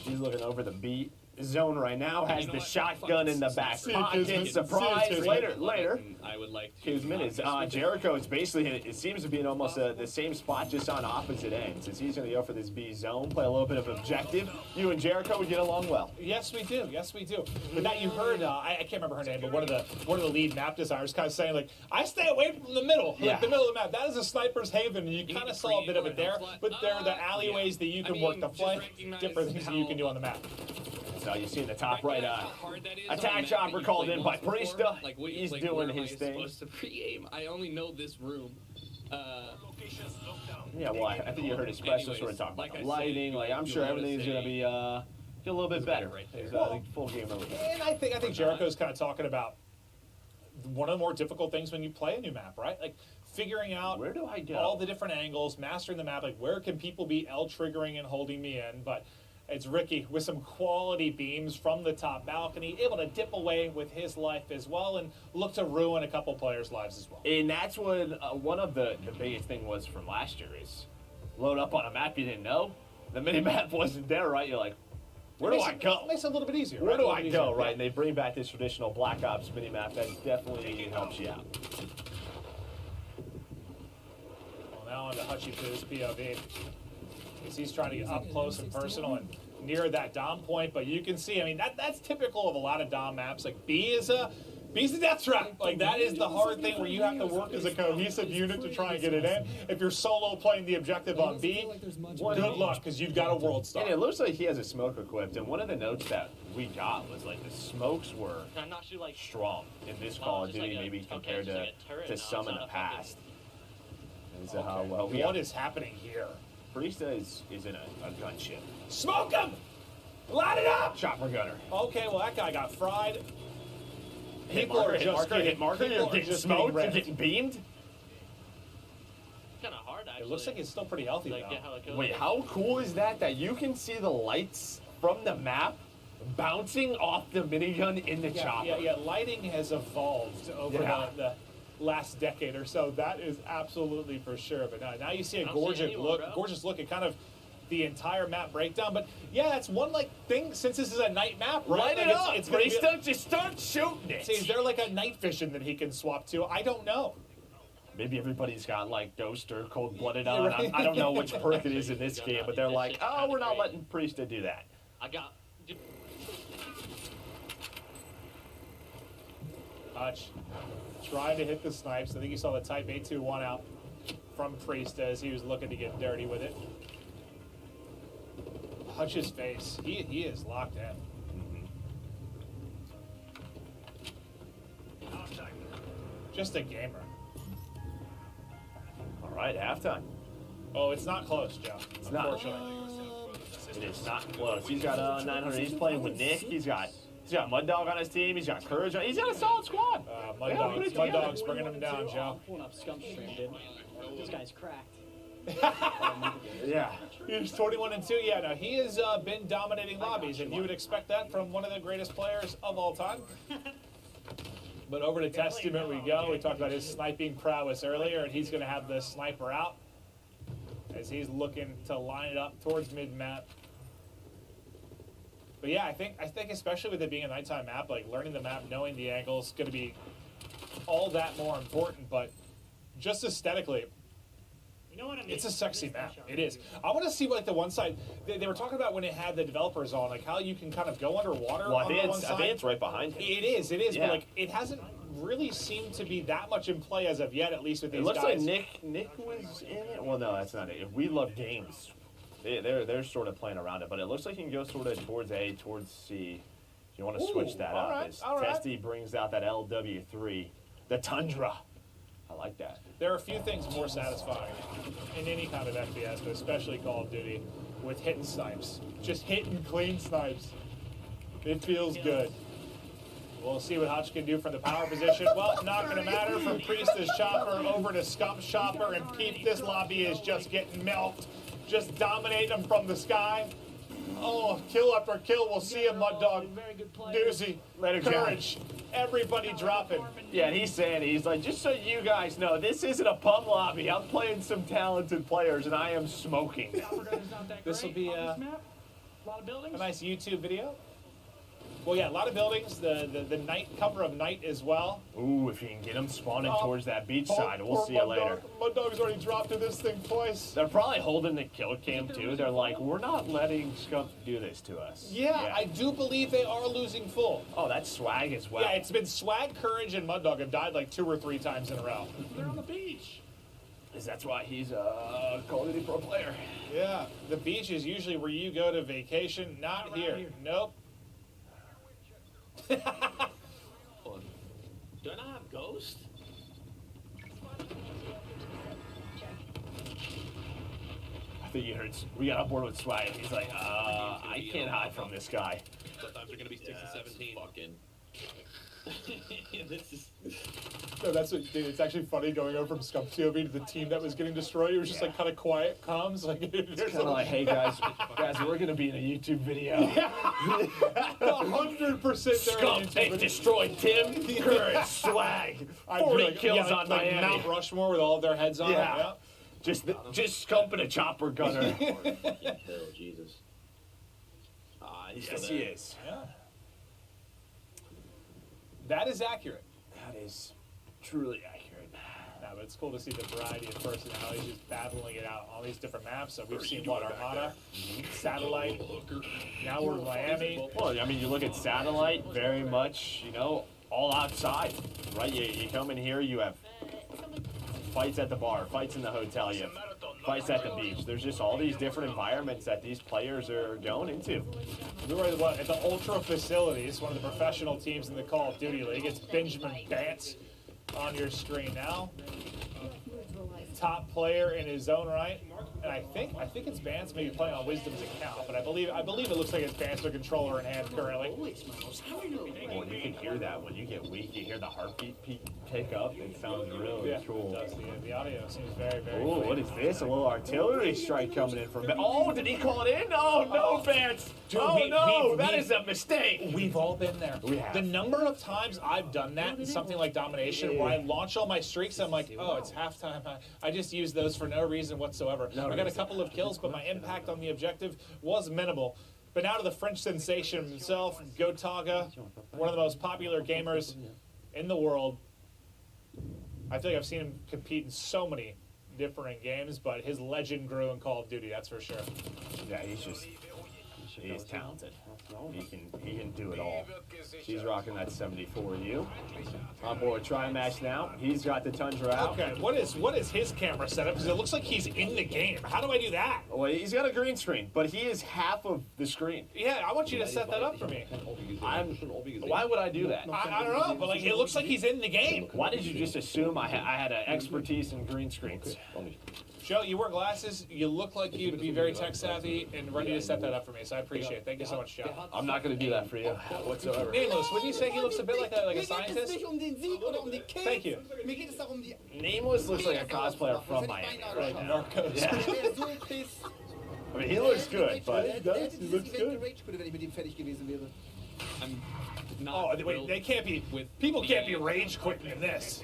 She's looking over the B zone right now, has the shotgun in the back pocket. Surprise! Later. I would like to. Kismet is Jericho is basically, it seems to be in almost the same spot, just on opposite ends. As he's going to go for this B zone, play a little bit of objective. You and Jericho would get along well. Yes, we do. Yes, we do. But now you heard, I can't remember her name, but one of the lead map designers kind of saying like, I stay away from the middle, like the middle of the map. That is a sniper's haven, and you kind of saw a bit of it there. But there are the alleyways that you can work the flank, different things that you can do on the map. So you see in the top right, attack chopper called in by Priesta. Like, he's doing his thing. Supposed to pre-aim. I only know this room. Yeah, well, I think you heard his specialist sort of talk about the lighting. Like, I'm sure everything's going to be get a little bit better. Full game release. And I think Jericho's kind of talking about one of the more difficult things when you play a new map, right? Like figuring out where do I go, all the different angles, mastering the map. Like where can people be L triggering and holding me in, but. It's Ricky with some quality beams from the top balcony, able to dip away with his life as well and look to ruin a couple players' lives as well. And that's what one of the biggest thing was from last year is load up on a map you didn't know. The mini-map wasn't there, right? You're like, where do I go? It makes it a little bit easier. Where do I go, right? And they bring back this traditional Black Ops mini-map that definitely helps you out. Well, now on to Hutchie's POV. He's trying to get up close and personal and near that Dom point, but you can see, I mean, that's typical of a lot of Dom maps. Like B's a death trap. Like that is the hard thing where you have to work as a cohesive unit to try and get it in. If you're solo playing the objective on B, good luck because you've got a world star. And it looks like he has a smoke equipped, and one of the notes that we got was like the smokes were strong in this Call of Duty, maybe compared to some in the past. And so how well what is happening here? Priesta is in a gunship. Smoke him! Light it up! Chopper gunner. Okay, well that guy got fried. Hit marker, you're getting smoked, you're getting beamed. Kind of hard, actually. It looks like it's still pretty healthy, though. Wait, how cool is that you can see the lights from the map bouncing off the minigun in the chopper? Yeah, lighting has evolved over the last decade or so. That is absolutely for sure. But now you see a gorgeous look at kind of the entire map breakdown. But yeah, that's one thing since this is a night map, right? Light it up. It's Priesta, just start shooting it. See, is there like a night vision that he can swap to? I don't know. Maybe everybody's got like Ghost or Cold Blooded on. Right. I don't know which perk it is in this game, but they're like, oh, we're not letting Priesta do that. I got. Hutch trying to hit the snipes. I think you saw the Type 821 out from Priesta as he was looking to get dirty with it. Hutch's face. He is locked in. Just a gamer. All right, halftime. Oh, it's not close, Joe. It's not. It is not close. He's got 900. He's playing with Nick. He's got Mud Dog on his team. He's got Courage on. He's got a solid squad. Mud Dog's bringing him down, Joe. Pulling up Scum Stream, dude. This guy's cracked. Yeah. He's 21-2. Yeah, no, he has been dominating lobbies, and you would expect that from one of the greatest players of all time. But over to Testament we go. We talked about his sniping prowess earlier, and he's going to have the sniper out. as he's looking to line it up towards mid-map. But yeah, I think especially with it being a nighttime map, like learning the map, knowing the angles, is going to be all that more important. But just aesthetically, You know what I mean? it's a sexy map. It is. I want to see like the one side they were talking about when it had the developers on, like how you can kind of go underwater. Well, on the one I side. think it's right behind him. It is. Yeah. But like it hasn't really seemed to be that much in play as of yet, at least with these It looks guys. like Nick was in it. Well, no, that's not it. If We Love Games, they're sort of playing around it, but it looks like you can go sort of towards A, towards C. If you want to switch that up, right, as all right. Testy brings out that LW3, the Tundra. I like that. There are a few things more satisfying in any kind of FPS, but especially Call of Duty, with hitting snipes. Just hitting clean snipes. It feels good. We'll see what Hutch can do from the power position. Well, not going to matter from Priestess Chopper over to Scump Chopper, and Peep, this lobby is just getting milked. Just dominate them from the sky. Oh, kill after kill. We'll see him, Mud Dog. Doozy. Courage. Everybody dropping. Yeah, and he's saying, he's like, just so you guys know, this isn't a pub lobby. I'm playing some talented players, and I am smoking. This will be a nice YouTube video. Well, yeah, a lot of buildings. The night cover of night as well. Ooh, if you can get them spawning towards that beach side, we'll see you later. Mud Dog's already dropped to this thing twice. They're probably holding the kill cam too. They're like, we're not letting Scump do this to us. Yeah, I do believe they are losing full. Oh, that's swag as well. Yeah, it's been Swag, Courage, and Mud Dog have died like 2 or 3 times in a row. They're on the beach. That's why he's a Call of Duty pro player. Yeah, the beach is usually where you go to vacation. Not here. Nope. Do I not have Ghost? I think you heard, we got on board with swag. He's like, I can't hide from this guy. Sometimes they're gonna be 6 and 17. Fucking. This is. No, that's what, dude. It's actually funny going over from Scump POV to the team that was getting destroyed. It was just like kind of quiet comms. Like It's kind of like, hey guys, we're gonna be in a YouTube video. 100% Scump, they destroyed Tim, Courage, Swag, 40 kills on like Miami. Mount Rushmore with all of their heads on. Yeah. Just Scump and a chopper gunner. Oh, Jesus. Yes, he is. Yeah. That is accurate. That is truly accurate. No, but it's cool to see the variety of personalities just battling it out on these different maps. So we've seen what, Armada, Satellite, now we're in Miami. Well, I mean, you look at Satellite, very much, all outside, right? You come in here, you have fights at the bar, fights in the hotel, you have fights at the beach. There's just all these different environments that these players are going into. We were at the Ultra Facilities, one of the professional teams in the Call of Duty League. It's Benjamin Bance on your screen now. Top player in his own right. And I think it's Bance maybe playing on Wisdom's account, but I believe it looks like it's Bance with controller in hand currently. Well, you can hear that when you get weak. You hear the heartbeat pick up. It sounds really cool. It does. The audio seems very, very Oh, clean. what is this? A little artillery strike coming in from... Oh, did he call it in? Oh, no, Vance. Dude, That is a mistake. We've all been there. We have. The number of times I've done that in something like Domination, where I launch all my streaks, I'm like, oh, it's halftime. I just use those for no reason whatsoever. I got a couple of kills, but my impact on the objective was minimal. But now to the French sensation himself, Gotaga, one of the most popular gamers in the world. I feel like I've seen him compete in so many different games, but his legend grew in Call of Duty, that's for sure. Yeah, he's talented. He can do it all. He's rocking that 74U. On board Tri-Match now. He's got the Tundra out. Okay, what is his camera setup? Because it looks like he's in the game. How do I do that? Well, he's got a green screen, but he is half of the screen. Yeah, I want you to set that up for me. Why would I do that? I don't know, but like it looks like he's in the game. Why did you just assume I had an expertise in green screens? Joe, you wear glasses. You look like you'd be very tech savvy and ready to set that up for me. So I appreciate it. Thank you so much, Joe. I'm not going to do that for you whatsoever. Nameless, would you say he looks a bit like a scientist? Thank you. Nameless looks like a cosplayer from Miami. Like Narcos. Yeah. I mean, he looks good, but he looks good. Oh, wait, they can't be. People can't be rage quitting in this.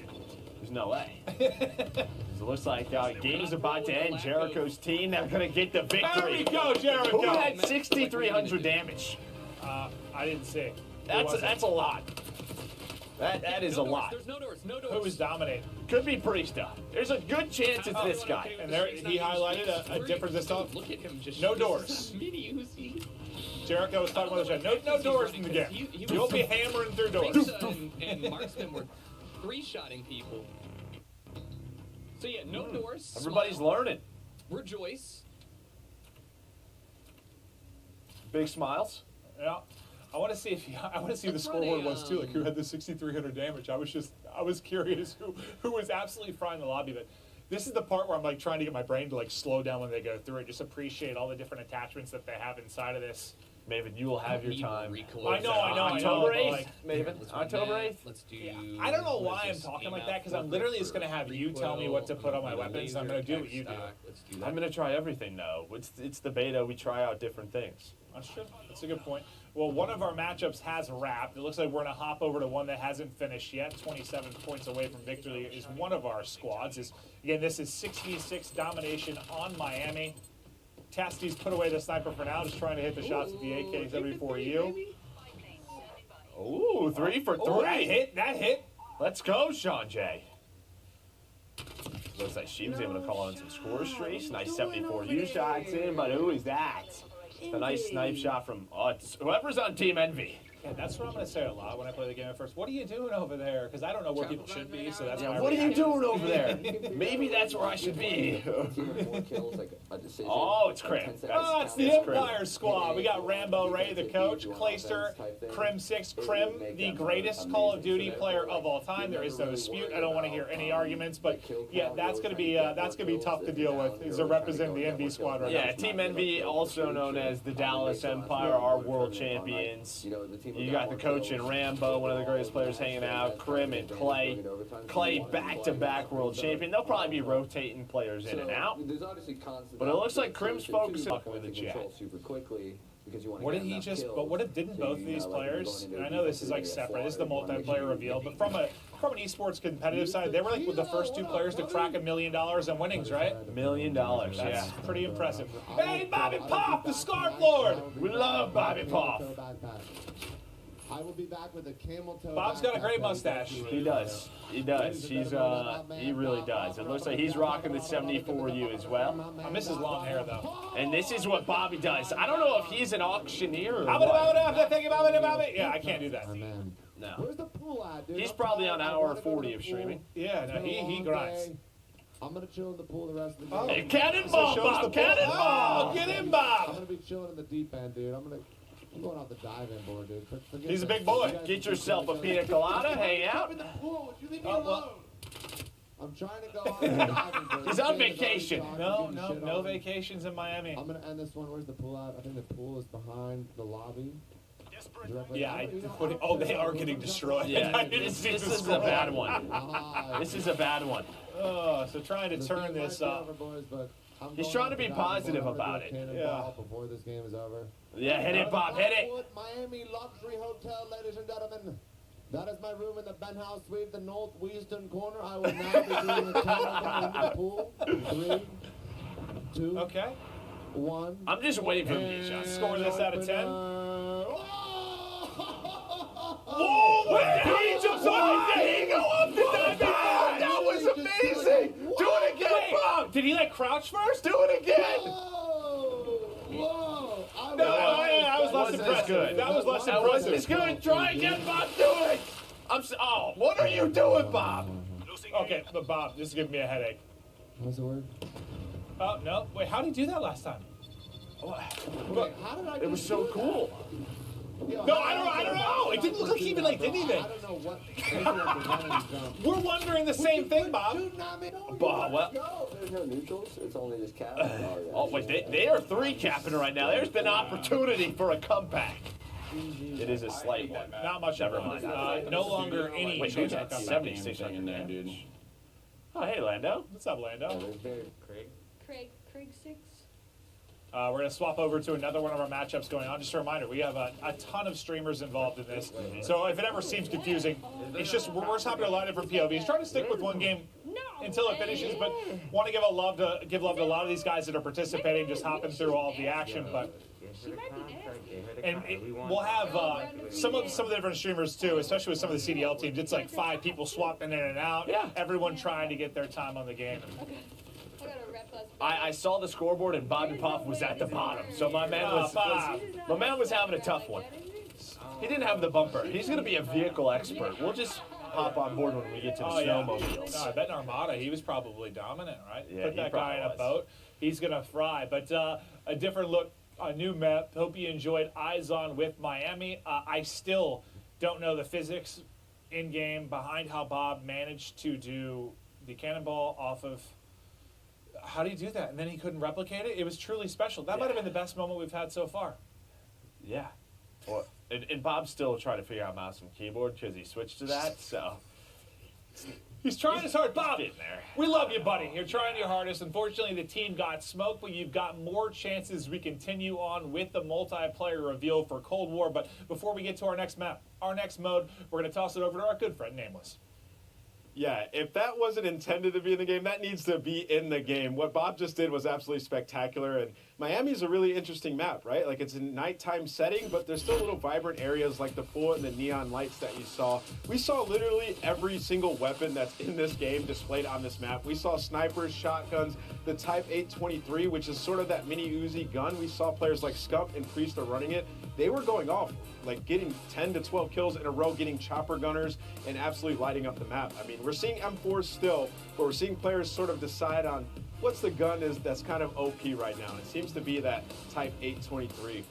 There's no way. There's It looks like game's about to end. Jericho's team, they're going to get the victory. There we go, Jericho. Who had 6,300 damage? I didn't see. That's a lot. That is a lot. There's no doors. No doors. Who was dominating? Could be Priesta. There's a good chance it's this guy. And there he highlighted a difference this time. Look at him just. No doors. Mini Uzi. Jericho was talking about the show. No doors in the game. You'll be hammering through doors. And Marksman were three-shotting people. So yeah, no doors. Everybody's learning. Rejoice. Big smiles. Yeah. I want to see who the scoreboard was too. Like who had the 6,300 damage. I was curious who was absolutely frying the lobby. But this is the part where I'm like trying to get my brain to like slow down when they go through it. Just appreciate all the different attachments that they have inside of this. Maven, you will have your time. I know. October 8th, like, Maven. October 8th. Let's do. I don't know why I'm talking like that because I'm literally just gonna have you tell me what to put on my weapons. And I'm gonna do what you do. I'm gonna try everything though. It's the beta. We try out different things. That's true. That's a good point. Well, one of our matchups has wrapped. It looks like we're going to hop over to one that hasn't finished yet. 27 points away from victory is one of our squads. Again, this is 6v6 domination on Miami. Tasty's put away the sniper for now, just trying to hit the shots with the AK-74U. Ooh, 3 for 3. Oh, that hit. Let's go, Sean J. Looks like she was able to call on some score streaks. Nice 74U shots in, but who is that? A nice snipe shot from whoever's on Team Envy. Yeah, that's what I'm going to say a lot when I play the game at first. What are you doing over there? Because I don't know where people should be, so that's why. What are you doing over there? Maybe that's where I should be. Oh, it's Crim. Oh, it's the Empire squad. We got Rambo Ray, the coach, Clayster, Crim 6, Crim, the greatest Call of Duty player of all time. There is no dispute. I don't want to hear any arguments, but yeah, that's gonna be tough to deal with. Is to represent the Envy squad right now. Yeah, Team Envy, also known as the Dallas Empire, are world champions. You got the coach and Rambo, one of the greatest players hanging out, Crim and Clay. Clay back-to-back world champion. They'll probably be rotating players in and out. But it looks like Crim's focusing on the chat. Didn't both of these players, and I know this is like separate, this is the multiplayer reveal, but from an esports competitive side, they were like with the first two players to crack $1 million in winnings, right? $1 million, That's yeah. pretty impressive. Hey, Bobby Pop, the Scarf Lord! We love Bobby Pop. I will be back with a camel toe. Bob's got a great mustache. He does. He does. He really does. It looks like he's rocking the 74U as well. I miss his long hair though. And this is what Bobby does. I don't know if he's an auctioneer or what. Yeah, I can't do that. No. Where's the pool at, dude? He's probably on hour 40 of streaming. Yeah, no, he grinds. I'm gonna chill in the pool the rest of the Oh. day. Hey, cannonball, Bob! Cannonball! Get him, Bob! I'm gonna be chilling in the deep end, dude. I'm going off the dive-in board, dude. He's a big boy. Get yourself a pina colada, hang out. In the pool. You leave me alone. I'm trying to go off the diving board. He's on vacation. No vacations in Miami. I'm gonna end this one. Where's the pool at? I think the pool is behind the lobby. Yeah, they are getting destroyed. Yeah, this is a bad one. This is a bad one. Oh, so trying to turn this up. He's trying to be positive about it. Yeah. Before this game is over. Yeah, hit it, Bob, hit it. Miami Luxury Hotel, ladies and gentlemen. That is my room in the penthouse suite, the northwestern corner. I will now be doing a countdown in the pool. 3, 2, okay. 1. I'm just waiting for him to shot. Score this out of 10. Whoa! He jumps on! Did he go up the diving board? That was amazing! Do it again, Bob! Did he like crouch first? Do it again! Whoa! That was less impressive. That was less impressive. Wasn't as good. Try again, Bob. Do it! What are you doing, Bob? Okay, but Bob, this is giving me a headache. What's the word? Oh, no. Wait, how did he do that last time? Wait, how did I It was so cool. No, I don't know. It didn't look like he even did anything. I don't know what. We're wondering the same thing, Bob. Bob, what? There's no neutrals. It's only just cap. Oh, wait, they are 3 capping right now. There's been opportunity for a comeback. It is a slight one. Not much. Never mind. No longer any. Wait, who's got 7600 damage? Oh, hey, Lando. What's up, Lando? Craig. Craig 6. We're going to swap over to another one of our matchups going on. Just a reminder, we have a ton of streamers involved in this. So if it ever seems confusing, it's just we're just having a lot of different POVs. Trying to stick with one game until it finishes, but want to give love to a lot of these guys that are participating, just hopping through all of the action. But we'll have some of the different streamers too, especially with some of the CDL teams. It's like 5 people swapping in and out. Yeah. Everyone trying to get their time on the game. I saw the scoreboard and Bobby Puff was at the bottom, so my man was having a tough one. He didn't have the bumper. He's going to be a vehicle expert. We'll just hop on board when we get to the snowmobiles. No, I bet in Armada he was probably dominant, right? Yeah, Put that guy in a boat, he's going to fry. But a different look, a new map. Hope you enjoyed Eyes On with Miami. I still don't know the physics in-game behind how Bob managed to do the cannonball off of... How do you do that? And then he couldn't replicate it? It was truly special. That might have been the best moment we've had so far. Yeah. Well, and Bob's still trying to figure out mouse and keyboard because he switched to that, so... He's trying his hard. Bob, we love you, buddy. You're trying your hardest. Unfortunately, the team got smoked, but you've got more chances. We continue on with the multiplayer reveal for Cold War. But before we get to our next map, our next mode, we're going to toss it over to our good friend, Nameless. Yeah, if that wasn't intended to be in the game, that needs to be in the game. What Bob just did was absolutely spectacular, and Miami's a really interesting map, right? Like, it's a nighttime setting, but there's still little vibrant areas like the pool and the neon lights that you saw. We saw literally every single weapon that's in this game displayed on this map. We saw snipers, shotguns, the Type 823, which is sort of that mini Uzi gun. We saw players like Scump and Priest are running it. They were going off, like getting 10 to 12 kills in a row, getting chopper gunners, and absolutely lighting up the map. I mean, we're seeing M4s still, but we're seeing players sort of decide on what's the gun that's kind of OP right now. And it seems to be that Type 823.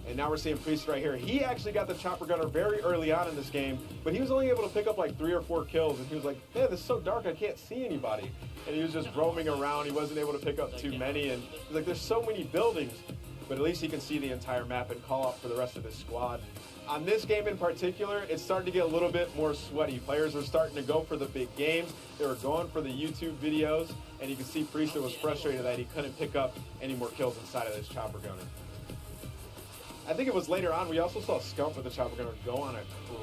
And now we're seeing Priest right here. He actually got the chopper gunner very early on in this game, but he was only able to pick up like 3 or 4 kills. And he was like, man, this is so dark, I can't see anybody. And he was just roaming around. He wasn't able to pick up too many. And he's like, there's so many buildings, but at least he can see the entire map and call out for the rest of his squad. On this game in particular, it's starting to get a little bit more sweaty. Players are starting to go for the big games. They were going for the YouTube videos, and you can see Priester was frustrated that he couldn't pick up any more kills inside of this chopper gunner. I think it was later on, we also saw Scump with the chopper gunner go on a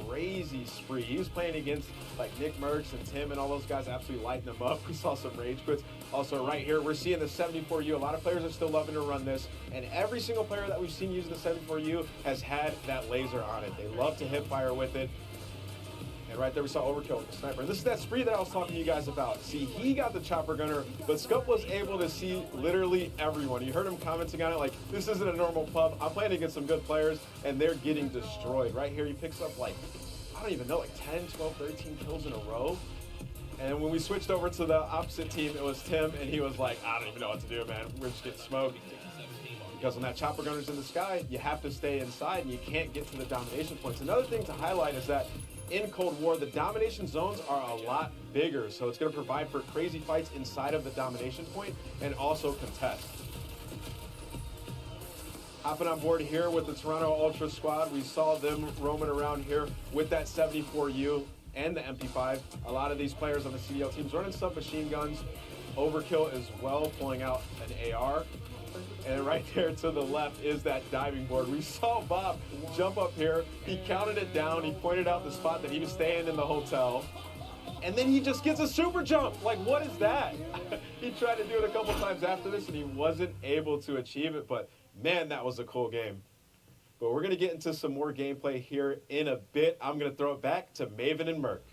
crazy spree. He was playing against like Nick Merckx and Tim and all those guys, absolutely lighting them up. We saw some rage quits. Also right here, we're seeing the 74U. A lot of players are still loving to run this, and every single player that we've seen using the 74U has had that laser on it. They love to hip fire with it. And right there we saw Overkill with the sniper. And this is that spree that I was talking to you guys about. See, he got the chopper gunner, but Scump was able to see literally everyone. You heard him commenting on it like, this isn't a normal pub. I'm playing against some good players, and they're getting destroyed. Right here, he picks up like, I don't even know, like 10, 12, 13 kills in a row. And when we switched over to the opposite team, it was Tim, and he was like, I don't even know what to do, man. We're just getting smoked. Because when that chopper gunner's in the sky, you have to stay inside, and you can't get to the domination points. Another thing to highlight is that in Cold War, the domination zones are a lot bigger, so it's going to provide for crazy fights inside of the domination point and also contest. Hopping on board here with the Toronto Ultra squad, we saw them roaming around here with that 74U and the MP5. A lot of these players on the CDL teams running submachine guns, Overkill as well, pulling out an AR. And right there to the left is that diving board. We saw Bob jump up here. He counted it down. He pointed out the spot that he was staying in the hotel. And then he just gets a super jump. Like, what is that? He tried to do it a couple times after this, and he wasn't able to achieve it. But, man, that was a cool game. But we're going to get into some more gameplay here in a bit. I'm going to throw it back to Maven and Merc.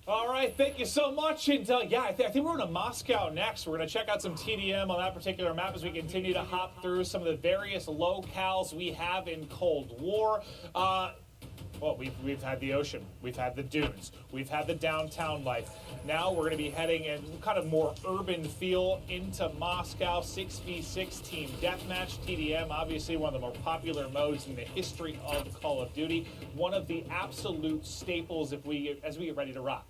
All right, thank you so much. And yeah, I think we're going to Moscow next. We're going to check out some TDM on that particular map as we continue to hop through some of the various locales we have in Cold War. Well, we've had the ocean, we've had the dunes, we've had the downtown life. Now we're going to be heading in kind of more urban feel into Moscow. 6v6 team deathmatch. TDM, obviously one of the more popular modes in the history of Call of Duty. One of the absolute staples as we get ready to rock.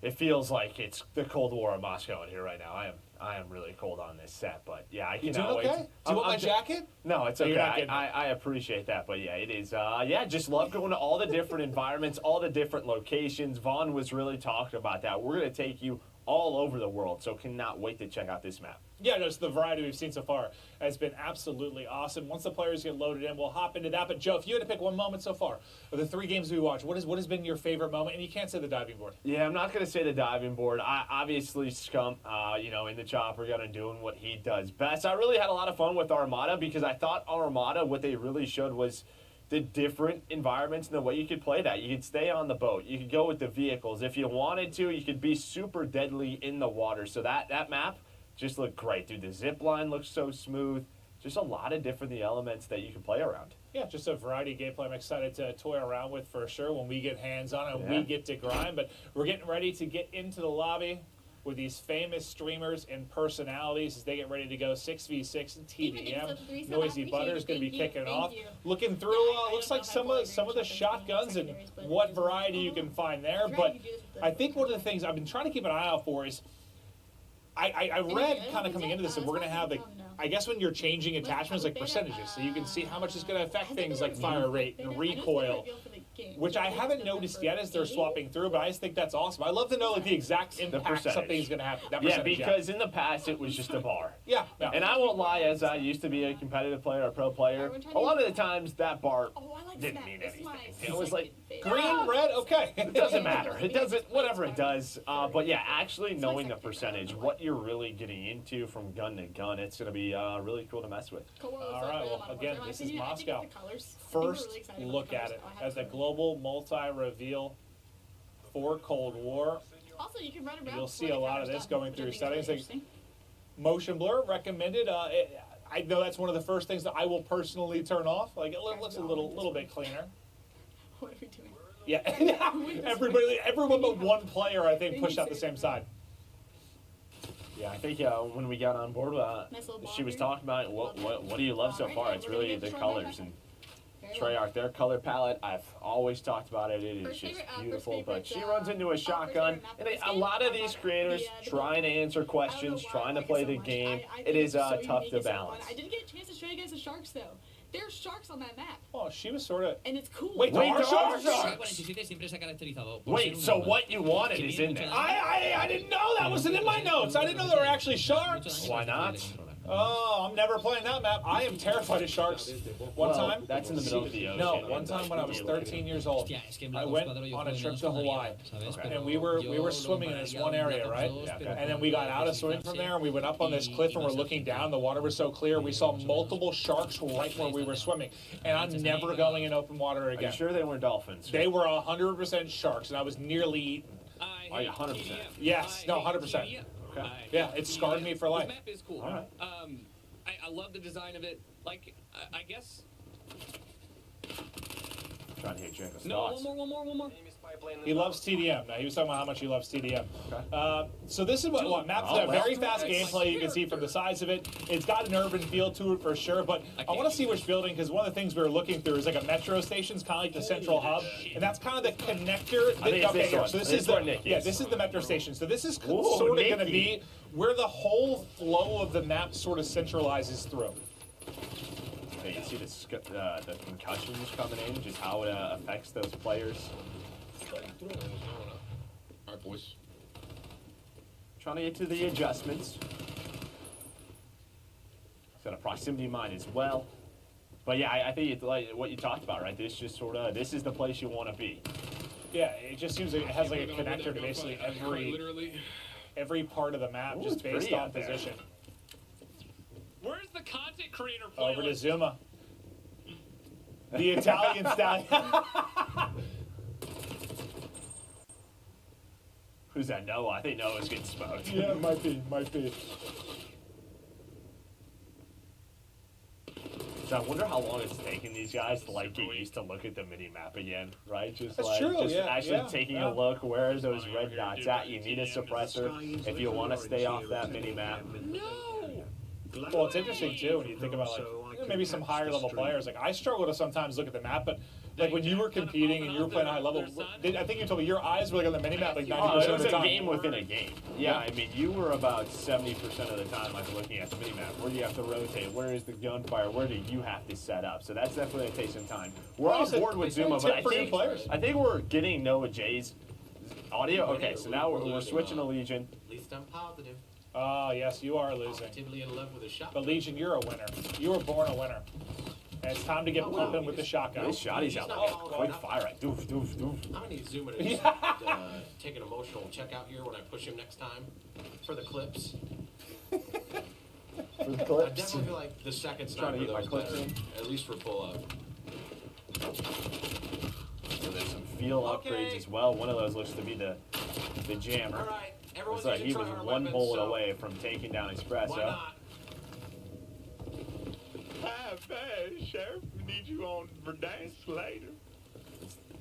It feels like it's the Cold War of Moscow in here right now. I am really cold on this set, but yeah, I cannot wait. Okay? Do you want my jacket? No, it's okay. I appreciate that, but yeah, it is. Yeah, just love going to all the different environments, all the different locations. Vaughn was really talking about that. We're going to take you all over the world. So cannot wait to check out this map. Yeah, just the variety we've seen so far has been absolutely awesome. Once the players get loaded in, we'll hop into that. But Joe, if you had to pick one moment so far of the 3 games we watched, what has been your favorite moment? And you can't say the diving board. Yeah, I'm not going to say the diving board. Obviously, Scump, in the chopper gun and doing what he does best. I really had a lot of fun with Armada because I thought Armada, what they really showed was the different environments and the way you could play that. You could stay on the boat. You could go with the vehicles. If you wanted to, you could be super deadly in the water. So that map just looked great, dude. The zip line looks so smooth. Just a lot of different elements that you can play around. Yeah, just a variety of gameplay I'm excited to toy around with for sure when we get hands on it and we get to grind. But we're getting ready to get into the lobby with these famous streamers and personalities as they get ready to go 6v6 TDM. Noisy Butter is going to be kicking off. Looking through, looks like some of the shotguns and what variety you can find there. But I think one of the things I've been trying to keep an eye out for is I read kind of coming into this that we're going to have, like, I guess when you're changing attachments, like percentages, so you can see how much it's going to affect things like fire rate and recoil, which I haven't noticed yet as they're swapping through, but I just think that's awesome. I'd love to know like the exact impact something's going to have. Yeah, because in the past it was just a bar. Yeah. And I won't lie, as I used to be a competitive player, a pro player, a lot of the times that bar didn't mean anything. It was like green, red, okay. It doesn't matter. It doesn't, whatever it does. But yeah, actually knowing the percentage, what you're really getting into from gun to gun, it's going to be really cool to mess with. All right, well, again, this is Moscow. First look at it as a global multi-reveal for Cold War. Also, you can run around. You'll see a lot of this going through settings. Like motion blur recommended. I know that's one of the first things that I will personally turn off. Like it looks a little bit cleaner. What are we doing? Yeah, everyone but one player, I think, pushed out the same side. Yeah, I think when we got on board, she was talking about what do you love so far? It's really the colors and Treyarch, their color palette. I've always talked about it. It is just beautiful. But she runs into a shotgun, and a lot of these creators trying to answer questions, trying to play the game. It is tough to balance. I didn't get a chance to show you guys the sharks though. There's sharks on that map. Oh, she was sort of. And it's cool. Wait, there are sharks? Wait, so what you wanted is in there. I didn't know that wasn't in my notes. I didn't know there were actually sharks. Why not? Oh, I'm never playing that map. I am terrified of sharks. One time. That's in the middle of the ocean. No, one time when I was 13 years old, I went on a trip to Hawaii, and we were swimming in this one area, right? And then we got out of swimming from there, and we went up on this cliff, and we're looking down. The water was so clear, we saw multiple sharks right where we were swimming. And I'm never going in open water again. Are you sure they weren't dolphins? They were 100% sharks, and I was nearly eaten. Are you 100%? Yes, no, 100%. Okay. Yeah, it scarred me for life. The map is cool. All right. I love the design of it. Like, I guess. Trying to hear Jacob's No, thoughts. one more. He loves TDM. Now, he was talking about how much he loves TDM. Okay. So this is what maps a very fast gameplay. You can see from the size of it. It's got an urban feel to it for sure, but I want to see which building, because one of the things we were looking through is like a metro station, kind of like the central hub, and that's kind of the connector. So this is the metro station. So this is sort of going to be where the whole flow of the map sort of centralizes through. You can see the concussions coming in, just how it affects those players. All right, boys. Trying to get to the adjustments. It's got a proximity mine as well. But yeah, I think it's like what you talked about, right? This just sort of, this is the place you want to be. Yeah, it just seems like it has like a connector to basically every part of the map, just based on position. Where's the content creator playlist? Over to Zuma. The Italian stallion. Who's that? Noah? I think Noah's getting smoked. Yeah, it might be. So I wonder how long it's taking these guys to like get used to look at the mini map again, right? Just That's like true, actually taking a look. Where are those red dots at? You need a suppressor if you want to stay off that mini map. Well, it's interesting too when you think about like maybe some higher level players. Like I struggle to sometimes look at the map, but like when you were competing and you were playing high level, I think you told me your eyes were like on the mini map like 90% of the time. It was a game within a game. Yeah, I mean you were about 70% of the time like looking at the mini map. Where do you have to rotate? Where is the gunfire? Where do you have to set up? So that's definitely going to take some time. We're on board with Zuma, but I think we're getting Noah J's Audio? Okay, so now we're switching to Legion. At least I'm positive. Oh, yes, you are losing. Positively in love with a shotgun. But Legion, you're a winner. You were born a winner. And it's time to get pumping with the shotgun. This shotty's out there. Quick fire. Right? Doof, doof, doof. I'm going to need Zuma to take an emotional checkout here when I push him next time for the clips. For the I clips? definitely feel like the second Trying to sniper get my though clips is in. better, at least for pull-up. So there's some field upgrades as well. One of those looks to be the jammer. All right, everyone's Looks like he using was tryhard one weapons, bullet so away from taking down Espresso. why not? Hi, man, Sheriff. We need you on Verdansk later.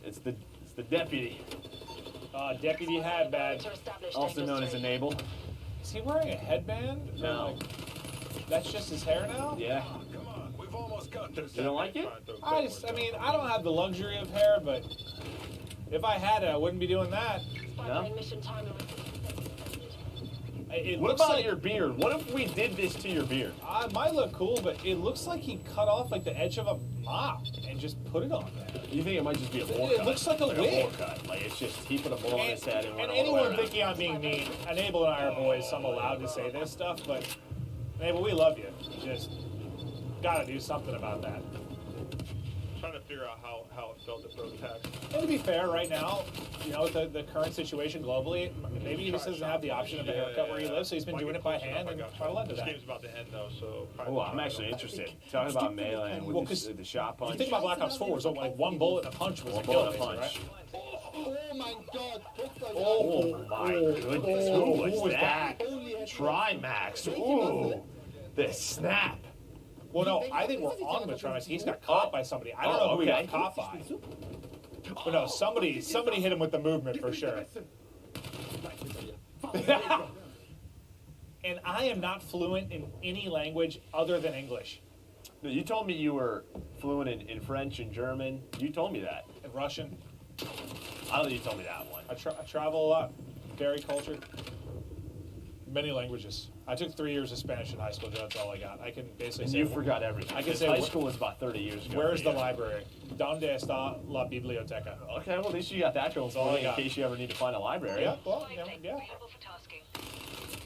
It's the deputy. Deputy Hadbad. Also known as Enable. Is he wearing a headband? No. That's just his hair now? Yeah. Come on, we've almost got this. You don't like it? I mean, I don't have the luxury of hair, but if I had it, I wouldn't be doing that. No? It What looks about like your beard? What if we did this to your beard? It might look cool, but it looks like he cut off like the edge of a mop and just put it on there. You think it might just be a bowl It cut? looks like a wig. bowl cut. Like it's just he put a bowl on his head and went And all the way anyone around. thinking I'm being mean, Enable and I are boys, so I'm allowed to say this stuff, but Enable, we love you. Just gotta do something about that. Trying to figure out how it felt to protest. And to be fair, right now, you know, with the current situation globally, maybe he just doesn't have the option of a haircut where he lives, so he's been doing it by hand and trying to lend to This that. game's about to end though, so. Oh, I'm actually interested. Talking about melee and with the shot punch. You think about Black Ops 4, so like one bullet and a punch was a kill, basically, right? Oh my God! Oh my goodness! Who was that? Trimax. Ooh, the snap. Well, no, I think we're on with Travis. He's got caught by somebody. I don't know who he got caught by. But no, somebody hit him with the movement for sure. And I am not fluent in any language other than English. No, you told me you were fluent in French and German. You told me that. And Russian. I don't think you told me that one. I travel a lot. Very cultured. Many languages. I took 3 years of Spanish in high school. That's all I got. I can basically And say. you forgot everything. I can say high school was about 30 years ago. Where's the library? ¿Dónde está la biblioteca? Okay, well at least you got that going all for I you in got. case you ever need to find a library. Yeah, well, yeah.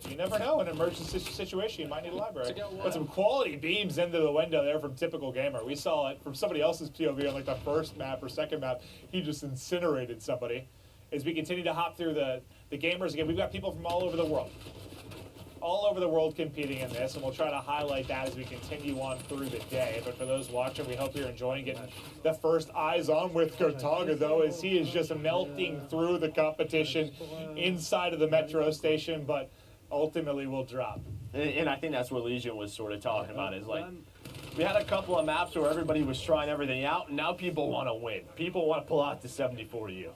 You never know. In an emergency situation, you might need a library. Put some quality beams into the window there from Typical Gamer. We saw it from somebody else's POV on like the first map or second map. He just incinerated somebody. As we continue to hop through the gamers again, we've got people from all over the world. All over the world competing in this, and we'll try to highlight that as we continue on through the day. But for those watching, we hope you're enjoying getting the first eyes on with Gotaga, though, as he is just melting through the competition inside of the metro station, but ultimately will drop. And I think that's what Legion was sort of talking about, is like, we had a couple of maps where everybody was trying everything out, and now people want to win. People want to pull out the 74U.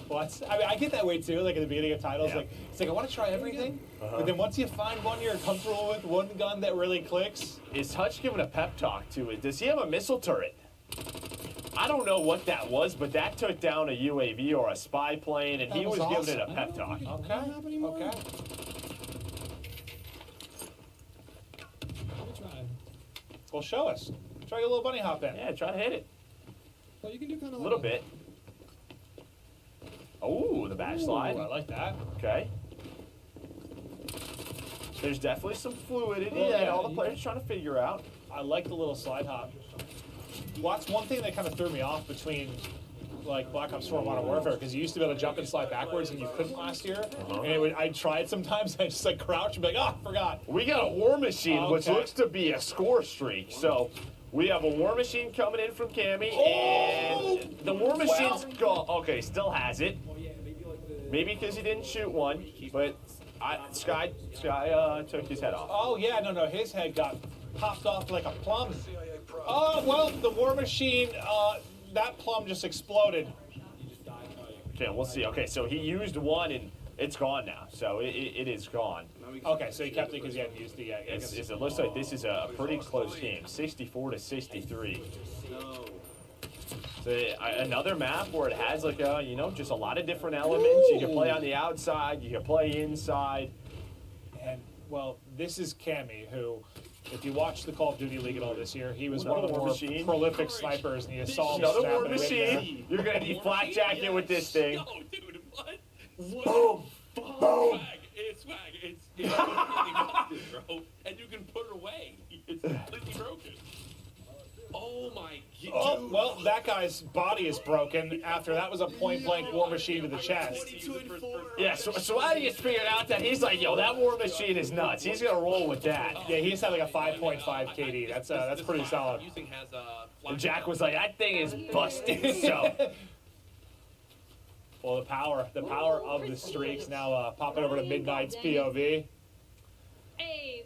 Well, I mean, I get that way too. Like at the beginning of titles, Yeah. like it's like I want to try everything, Uh-huh. but then once you find one you're comfortable with, one gun that really clicks. Is Hutch giving a pep talk to it? Does he have a missile turret? I don't know what that was, but that took down a UAV or a spy plane, and he That was was giving it a awesome. pep talk. Okay. Well, show us. Try your little bunny hop in. Yeah, try to hit it. Well, you can do kind of A little bit. Oh, the back slide. I like that. Okay. There's definitely some fluidity Well, that yeah, all the players trying to figure out. I like the little slide hop. Well, that's one thing that kind of threw me off between like Black Ops 4 and Modern Warfare, because you used to be able to jump and slide backwards and you couldn't last year. And I tried sometimes, I just like crouch and be like, oh, forgot. We got a War Machine, which Okay. looks to be a score streak. So we have a War Machine coming in from Cammy, and the War Machine's gone. Okay, still has it. Maybe because he didn't shoot one, but Sky took his head off. Oh, yeah, no, his head got popped off like a plum. Oh, well, the War Machine, that plum just exploded. Okay, we'll see. Okay, so he used one, and it's gone now. So it is gone. Okay, so he kept it because he hadn't used it yet. It looks like this is a pretty close game, 64-63. So another map where it has like just a lot of different elements. You can play on the outside, you can play inside. And well, this is Cammy, who If you watch the Call of Duty League at all this year, he was Another one of the War more Machine. prolific snipers, and you saw him Another snapping War it in Machine. You're going to need flak jacket with this thing. No, dude, what? Boom. Boom. It's swag. It's completely busted, bro. And you can put it away. It's completely broken. Oh my god. Oh, well, that guy's body is broken after that was a point-blank War Machine to the chest. Yeah, so Swaggy has figured out that he's like, yo, that War Machine is nuts. He's going to roll with that. Yeah, he's had like a 5.5 KD. That's pretty solid. And Jack was like, that thing is busted. So. Well, the power of the streaks now popping over to Midnight's POV. Hey,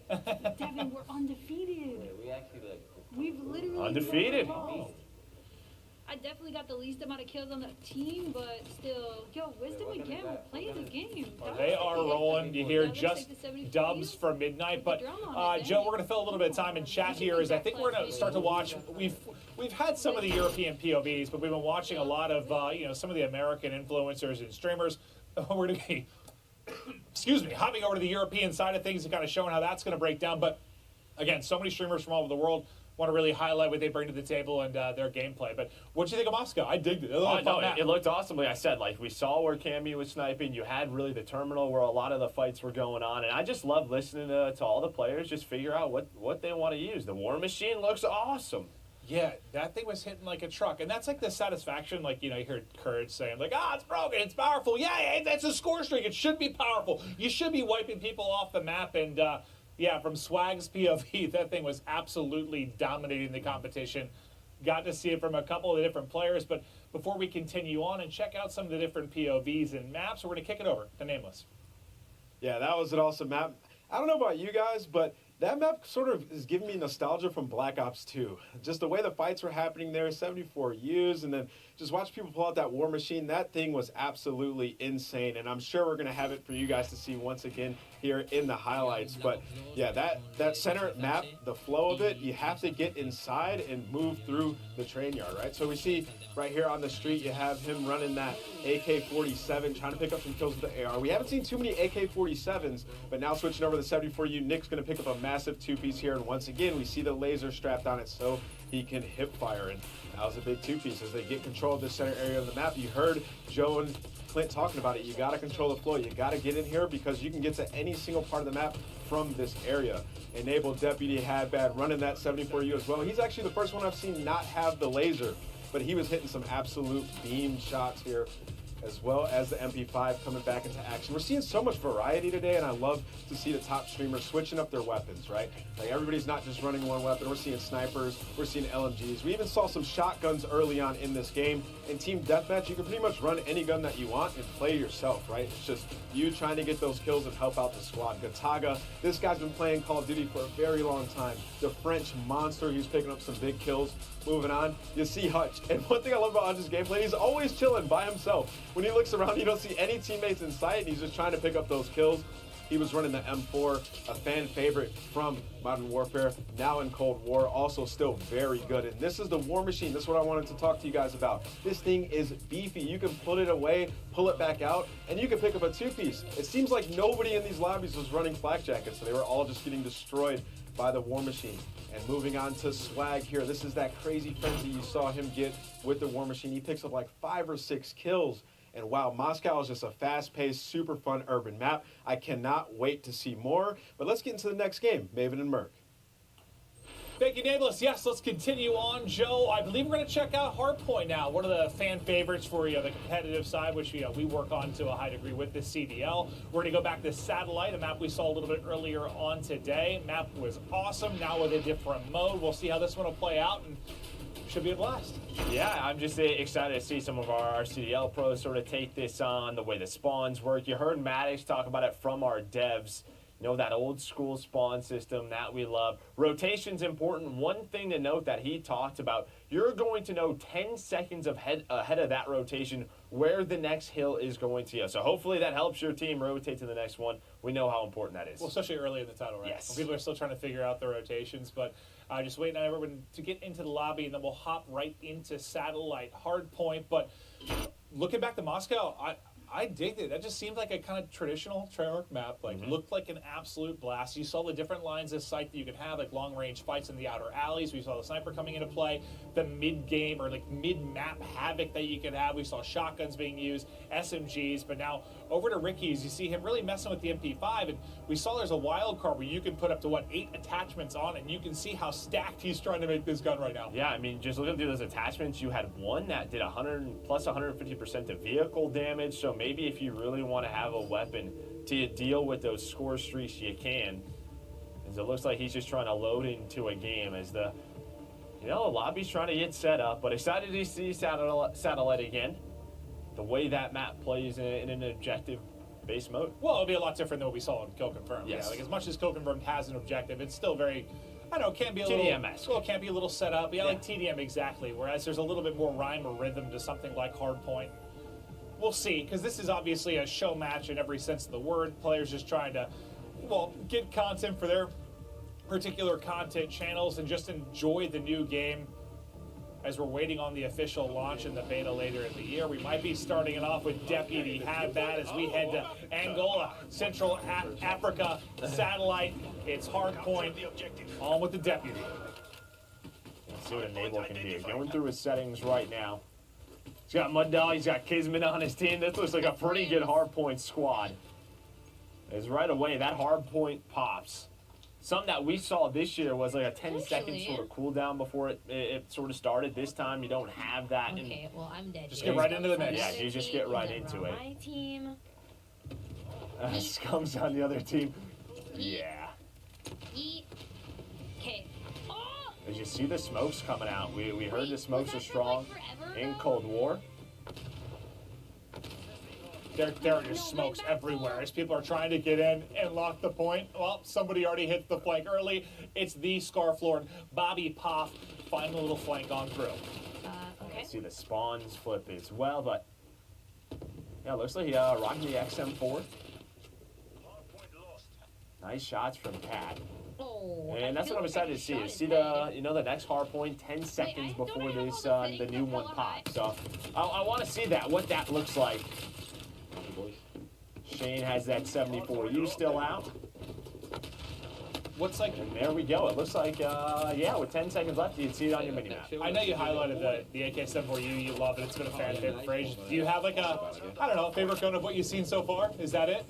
Devin, we're undefeated. We actually We've literally undefeated. I definitely got the least amount of kills on the team, but still, yo, Wisdom again. We're playing the game. They are rolling. You hear just dubs for Midnight, but Joe, we're going to fill a little bit of time in chat here. As I think we're going to start to watch. We've had some of the European POVs, but we've been watching a lot of some of the American influencers and streamers. We're going to be hopping over to the European side of things and kind of showing how that's going to break down. But again, so many streamers from all over the world want to really highlight what they bring to the table and their gameplay. But what do you think of Moscow? I digged it. It looked awesome. Like I said, like we saw where Cammy was sniping. You had really the terminal where a lot of the fights were going on. And I just love listening to all the players just figure out what they want to use. The War Machine looks awesome. Yeah, that thing was hitting like a truck. And that's like the satisfaction, like, you heard Courage saying, like, it's broken, it's powerful. Yeah, that's a score streak. It should be powerful. You should be wiping people off the map. And, yeah, from Swag's POV, that thing was absolutely dominating the competition. Got to see it from a couple of the different players. But before we continue on and check out some of the different POVs and maps, we're going to kick it over to Nameless. Yeah, that was an awesome map. I don't know about you guys, but that map sort of is giving me nostalgia from Black Ops 2. Just the way the fights were happening there, 74 U's, and then just watch people pull out that War Machine. That thing was absolutely insane, and I'm sure we're going to have it for you guys to see once again here in the highlights. But yeah, that center map, the flow of it, you have to get inside and move through the train yard, right? So we see right here on the street, you have him running that AK-47, trying to pick up some kills with the AR. We haven't seen too many AK-47s, but now switching over to the 74U, Nick's going to pick up a massive two-piece here, and once again, we see the laser strapped on it so he can hip fire, and that was a big two-piece as they get control of the center area of the map. You heard Joe and Clint talking about it. You got to control the flow. You got to get in here because you can get to any single part of the map from this area. Enabled Deputy Hadbad running that 74U as well. He's actually the first one I've seen not have the laser, but he was hitting some absolute beam shots here, as well as the MP5 coming back into action. We're seeing so much variety today, and I love to see the top streamers switching up their weapons, right? Like, everybody's not just running one weapon. We're seeing snipers, we're seeing LMGs. We even saw some shotguns early on in this game. In Team Deathmatch, you can pretty much run any gun that you want and play yourself, right? It's just you trying to get those kills and help out the squad. Gataga, this guy's been playing Call of Duty for a very long time. The French monster, he's picking up some big kills. Moving on, you see Hutch. And one thing I love about Hutch's gameplay, he's always chilling by himself. When he looks around, you don't see any teammates in sight, and he's just trying to pick up those kills. He was running the M4, a fan favorite from Modern Warfare, now in Cold War, also still very good. And this is the War Machine. This is what I wanted to talk to you guys about. This thing is beefy. You can put it away, pull it back out, and you can pick up a two-piece. It seems like nobody in these lobbies was running flak jackets, so they were all just getting destroyed by the War Machine. And moving on to Swag here, this is that crazy frenzy you saw him get with the War Machine. He picks up like 5 or 6 kills. And wow, Moscow is just a fast-paced, super fun urban map. I cannot wait to see more. But let's get into the next game, Maven and Merc. Thank you, Nameless. Yes, let's continue on. Joe, I believe we're going to check out Hardpoint now, one of the fan favorites for the competitive side, which we work on to a high degree with the CDL. We're going to go back to Satellite, a map we saw a little bit earlier on today. Map was awesome, now with a different mode. We'll see how this one will play out, and should be a blast. Yeah, I'm just excited to see some of our CDL pros sort of take this on, the way the spawns work. You heard Maddox talk about it from our devs. You know, that old school spawn system that we love. Rotation's important. One thing to note that he talked about, you're going to know 10 seconds ahead of that rotation where the next hill is going to go. So hopefully that helps your team rotate to the next one. We know how important that is. Well, especially early in the title, right? Yes. When people are still trying to figure out the rotations, but just waiting on everyone to get into the lobby, and then we'll hop right into Satellite Hardpoint. But looking back to Moscow, I dig it. That just seemed like a kind of traditional Treyarch map. Like, looked like an absolute blast. You saw the different lines of sight that you could have, like long-range fights in the outer alleys. We saw the sniper coming into play. The mid-game or like mid-map havoc that you could have. We saw shotguns being used, SMGs. But now over to Ricky's, you see him really messing with the MP5, and we saw there's a wild card where you can put up to 8 attachments on it, and you can see how stacked he's trying to make this gun right now. Yeah, I mean, just looking through those attachments, you had one that did 100 plus 150% of vehicle damage. So maybe if you really want to have a weapon to deal with those score streaks, you can. As it looks like he's just trying to load into a game as the lobby's trying to get set up. But excited to see Satellite again. The way that map plays in an objective-based mode. Well, it'll be a lot different than what we saw in Kill Confirmed. Yes. Yeah, like as much as Kill Confirmed has an objective, it's still very, I don't know, can be a TDM-esque. little, can't be a little set up. Yeah, like TDM exactly. Whereas there's a little bit more rhyme or rhythm to something like Hardpoint. We'll see, because this is obviously a show match in every sense of the word. Players just trying to, get content for their particular content channels and just enjoy the new game as we're waiting on the official launch in the beta later in the year. We might be starting it off with Deputy Have That as we head to Angola, Central Africa, Satellite. It's Hardpoint, on with the Deputy. Let's see what Enable can do. Going through his settings right now. He's got Mud Dog, he's got Kismet on his team. This looks like a pretty good Hardpoint squad. As right away, that Hardpoint pops. Something that we saw this year was like a 10-second sort of cooldown before it sort of started. This time, you don't have that. Okay, well, I'm dead. Just get right into the mix. Yeah, you just get right into it. My team. Scum's on the other team. Yeah. Okay. Oh! As you see the smokes coming out, we heard the smokes are strong in Cold War. There are just smokes everywhere as people are trying to get in and lock the point. Well, somebody already hit the flank early. It's the Scarflord, Bobby Poff, finding a little flank on through. Okay. See the spawns flip as well, but yeah, it looks like rocking the XM4. Nice shots from Cat. Oh, and that's what I'm excited to see. Is see the the next Hardpoint 10 seconds before this the new one pops. So I want to see what that looks like. Shane has that 74U still out. And there we go. It looks like, with 10 seconds left, you can see it on your mini-map. I know you highlighted the AK-74U. You love it. It's been a fan favorite for ages. Do you have a favorite gun of what you've seen so far? Is that it?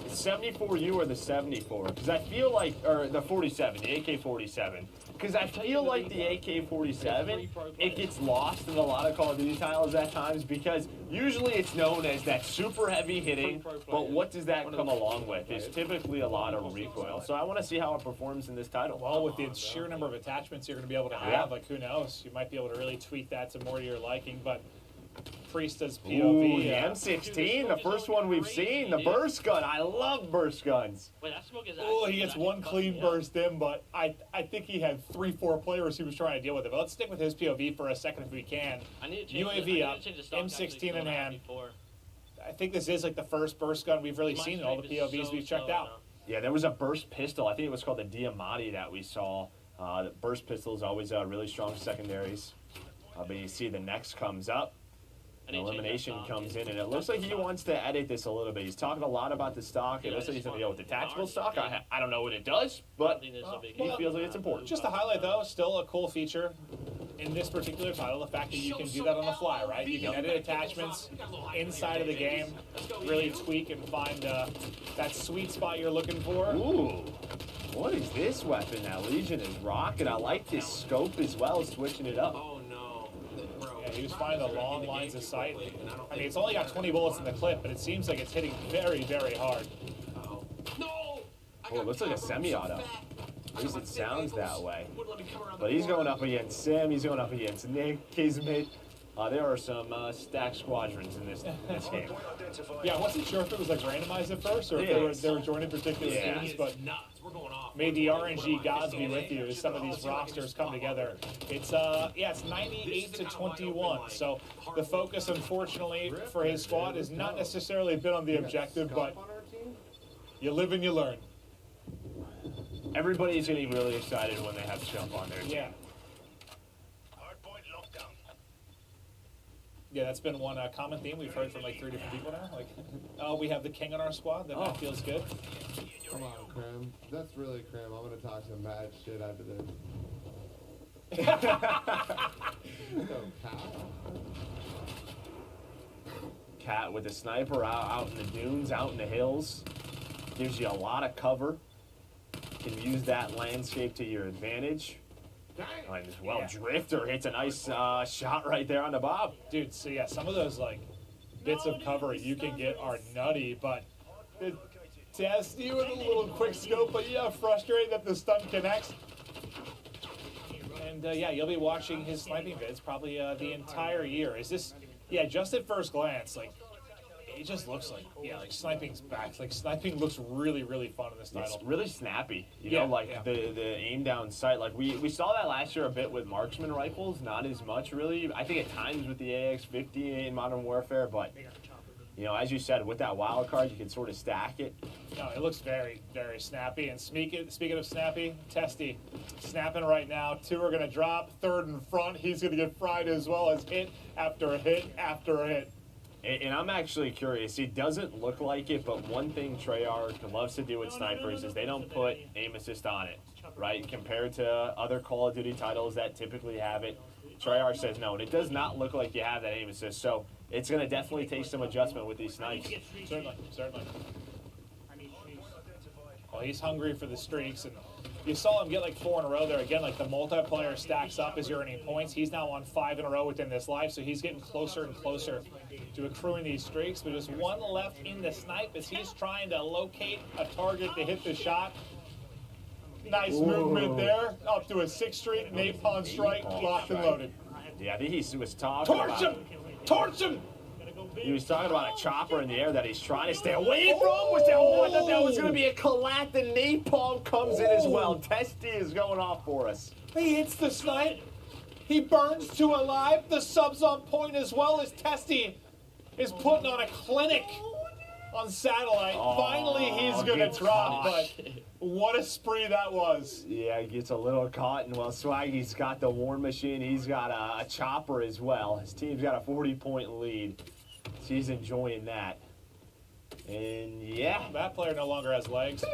The 74U or the 74? Because I feel like, or the 47, the AK-47. Because I feel like the AK-47, it gets lost in a lot of Call of Duty titles at times because usually it's known as that super heavy hitting, but what does that come along with? It's typically a lot of recoil. So I want to see how it performs in this title. Well, with the sheer number of attachments you're going to be able to have, who knows? You might be able to really tweak that to more to your liking, but Priesta's POV. Ooh, the M16, the first one we've seen, the burst gun. I love burst guns. Wait, that smoke is Oh, he gets one clean burst in, but I think he had 3-4 players he was trying to deal with it. But let's stick with his POV for a second if we can. UAV up, M16 in hand. I think this is like the first burst gun we've really seen in all the POVs we've checked out. Yeah, there was a burst pistol. I think it was called the Diamati that we saw. The burst pistol is always really strong secondaries. But you see the next comes up. An elimination comes in, and it looks like he wants to edit this a little bit. He's talking a lot about the stock. It looks like he's going to go with the tactical stock. I don't know what it does, but he feels like it's important. Just to highlight, though, still a cool feature in this particular title, the fact that you can do that on the fly, right? You can edit attachments inside of the game, really tweak and find that sweet spot you're looking for. Ooh. What is this weapon that Legion is rocking? I like this scope as well, switching it up. Yeah, he was finding the long lines of sight. I mean, it's only got 20 bullets in the clip, but it seems like it's hitting very, very hard. Oh, it looks like a semi-auto. At least it sounds that way. But he's going up against Sam, he's going up against Nick, Kismet. There are some stacked squadrons in this game. Yeah, I wasn't sure if it was like randomized at first or if they were joining particular teams, but may the RNG gods be with you as some of these rosters come together. It's it's 98 to 21. So the focus, unfortunately, for his squad has not necessarily been on the objective, but you live and you learn. Everybody's going to be really excited when they have Jump on their team. Yeah. Yeah, that's been one common theme we've heard from like 3 different people now. Like, oh, we have the king on our squad. That feels good. Come on, Crim. That's really Crim. I'm gonna talk some mad shit after this. Cat with a sniper out in the dunes, out in the hills. Gives you a lot of cover. Can use that landscape to your advantage. And as well, Drifter hits a nice shot right there on the bob. Dude, so yeah, some of those like bits of cover you can get are nutty, but test you with a little quick scope, but yeah, frustrating that the stun connects. And yeah, you'll be watching his sniping vids probably the entire year. Is this, yeah, just at first glance, like, it just looks like, yeah, like sniping's back. Like sniping looks really, really fun in this title. It's really snappy. You know, like the aim down sight. Like we saw that last year a bit with marksman rifles, not as much really. I think at times with the AX-50 in Modern Warfare, but you know, as you said, with that wild card, you can sort of stack it. No, it looks very, very snappy. And speaking of snappy, Testy snapping right now. 2 are going to drop. 3rd in front. He's going to get fried as well as hit after hit after hit. And I'm actually curious. It doesn't look like it, but one thing Treyarch loves to do with snipers is they don't put aim assist on it, right? Compared to other Call of Duty titles that typically have it, Treyarch says no, and it does not look like you have that aim assist. So it's going to definitely take some adjustment with these snipes. Certainly, certainly. Well, he's hungry for the streaks, and you saw him get like 4 in a row there. Again, like the multiplayer stacks up as you're earning points. He's now on 5 in a row within this life, so he's getting closer and closer to accruing these streaks. But just 1 left in the snipe as he's trying to locate a target to hit the shot. Nice movement there, up to a 6th streak, napalm strike, locked and loaded. Yeah, I think he was talking Torch him! Torch him! He was talking about a chopper in the air that he's trying to stay away from. I thought that was going to be a collat. The napalm comes in as well. Testy is going off for us. He hits the snipe. He burns to alive. The sub's on point as well as Testy is putting on a clinic on satellite. Finally, he's going to drop, but what a spree that was. Yeah, he gets a little caught, and well, Swaggy's got the War Machine. He's got a chopper as well. His team's got a 40-point lead. She's enjoying that. And yeah. That player no longer has legs.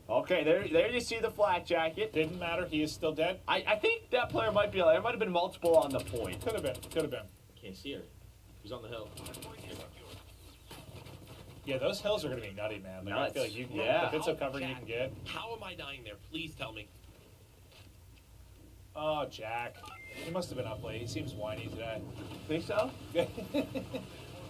Okay, there you see the flak jacket. Didn't matter, he is still dead. I think that player might be, there might have been multiple on the point. Could have been. Can't see her. She's on the hill. Yeah, those hills are going to be nutty, man. Like, I feel like you can get the bits of cover you can get. How am I dying there? Please tell me. Oh, Jack. He must have been up late. He seems whiny today. Think so?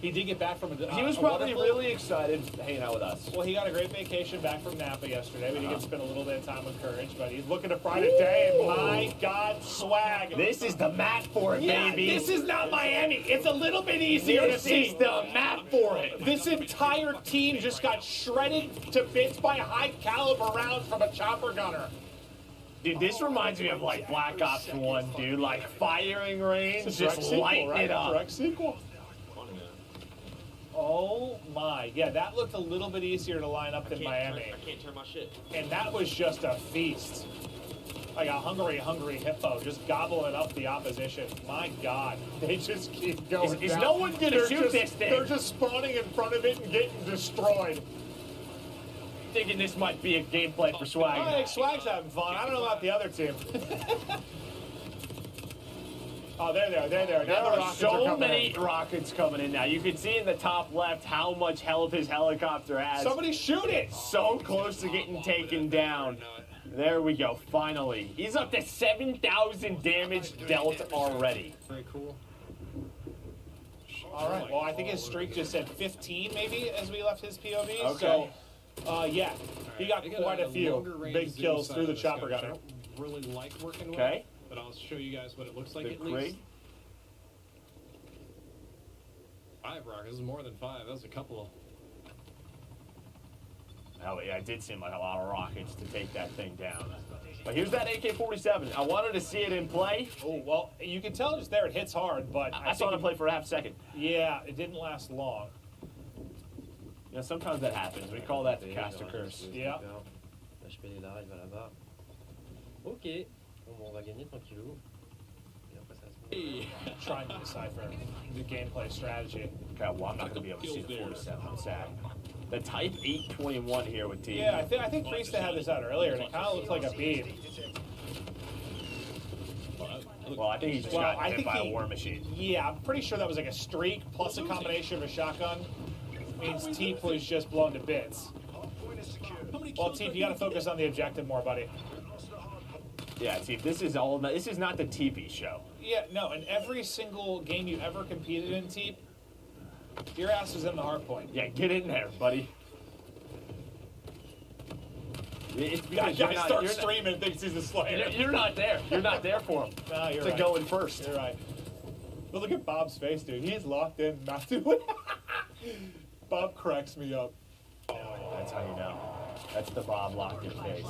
He did get back from a he was probably really excited hanging out with us. Well, he got a great vacation back from Napa yesterday, but he could spend a little bit of time with Courage. But he's looking to Friday day, and my God, swag! This is the map for it, baby. This is not Miami. It's a little bit easier to see. This is the map for it. This entire team just got shredded to bits by high caliber rounds from a chopper gunner. Dude, this reminds me of like Black Ops 1, dude. Like firing range, just lighting it up. Direct sequel. Oh my, yeah, that looked a little bit easier to line up than Miami. I can't turn my shit. And that was just a feast. Like a hungry hippo, just gobbling up the opposition. My God, they just keep going. Is no one gonna shoot this thing? They're just spawning in front of it and getting destroyed. Thinking this might be a gameplay for Swag. I think Swag's having fun. I don't know about the other team. Oh, there. Now there are so many rockets coming in now. You can see in the top left how much health his helicopter has. Somebody shoot it! So close to getting taken down. There we go, finally. He's up to 7,000 damage dealt already. Very cool. All right, well, I think his streak just said 15 maybe as we left his POV. Okay. So, yeah, he got quite a few big kills through the chopper gunner. I don't really like working with. Okay. But I'll show you guys what it looks like at Great. least. 5 rockets. This is more than 5. That was a couple. Oh, yeah, it did seem like a lot of rockets to take that thing down. But here's that AK-47. I wanted to see it in play. Oh, well, you can tell just there it hits hard, but I saw it play for a half second. Yeah, it didn't last long. Yeah, sometimes that happens. We call that the caster curse. Yeah. Je paye les live là-bas. Ok. Bon, on va gagner tranquillou. Et après ça se trying to decipher the gameplay strategy. Okay, well, I'm not going to be able to see the 47. I'm sad. The Type 821 here with T. Yeah, I think Priesta had this out earlier, and it kind of looks like a bead. Well, I think he just got hit by a war machine. Yeah, I'm pretty sure that was like a streak plus a combination of a shotgun. Means Teep was just blown to bits. Well, Teep, you got to focus on the objective more, buddy. Yeah, Teep, this is not the Teepee show. Yeah, no, in every single game you ever competed in, Teep, your ass was in the hard point. Yeah, get in there, buddy. It's Guy starts streaming and thinks he's a Slayer. You're not there. You're not there for him. No, you're to right. go in first. You're right. But look at Bob's face, dude. He's locked in, not doing. Bob cracks me up. That's how you know. That's the Bob locked in face.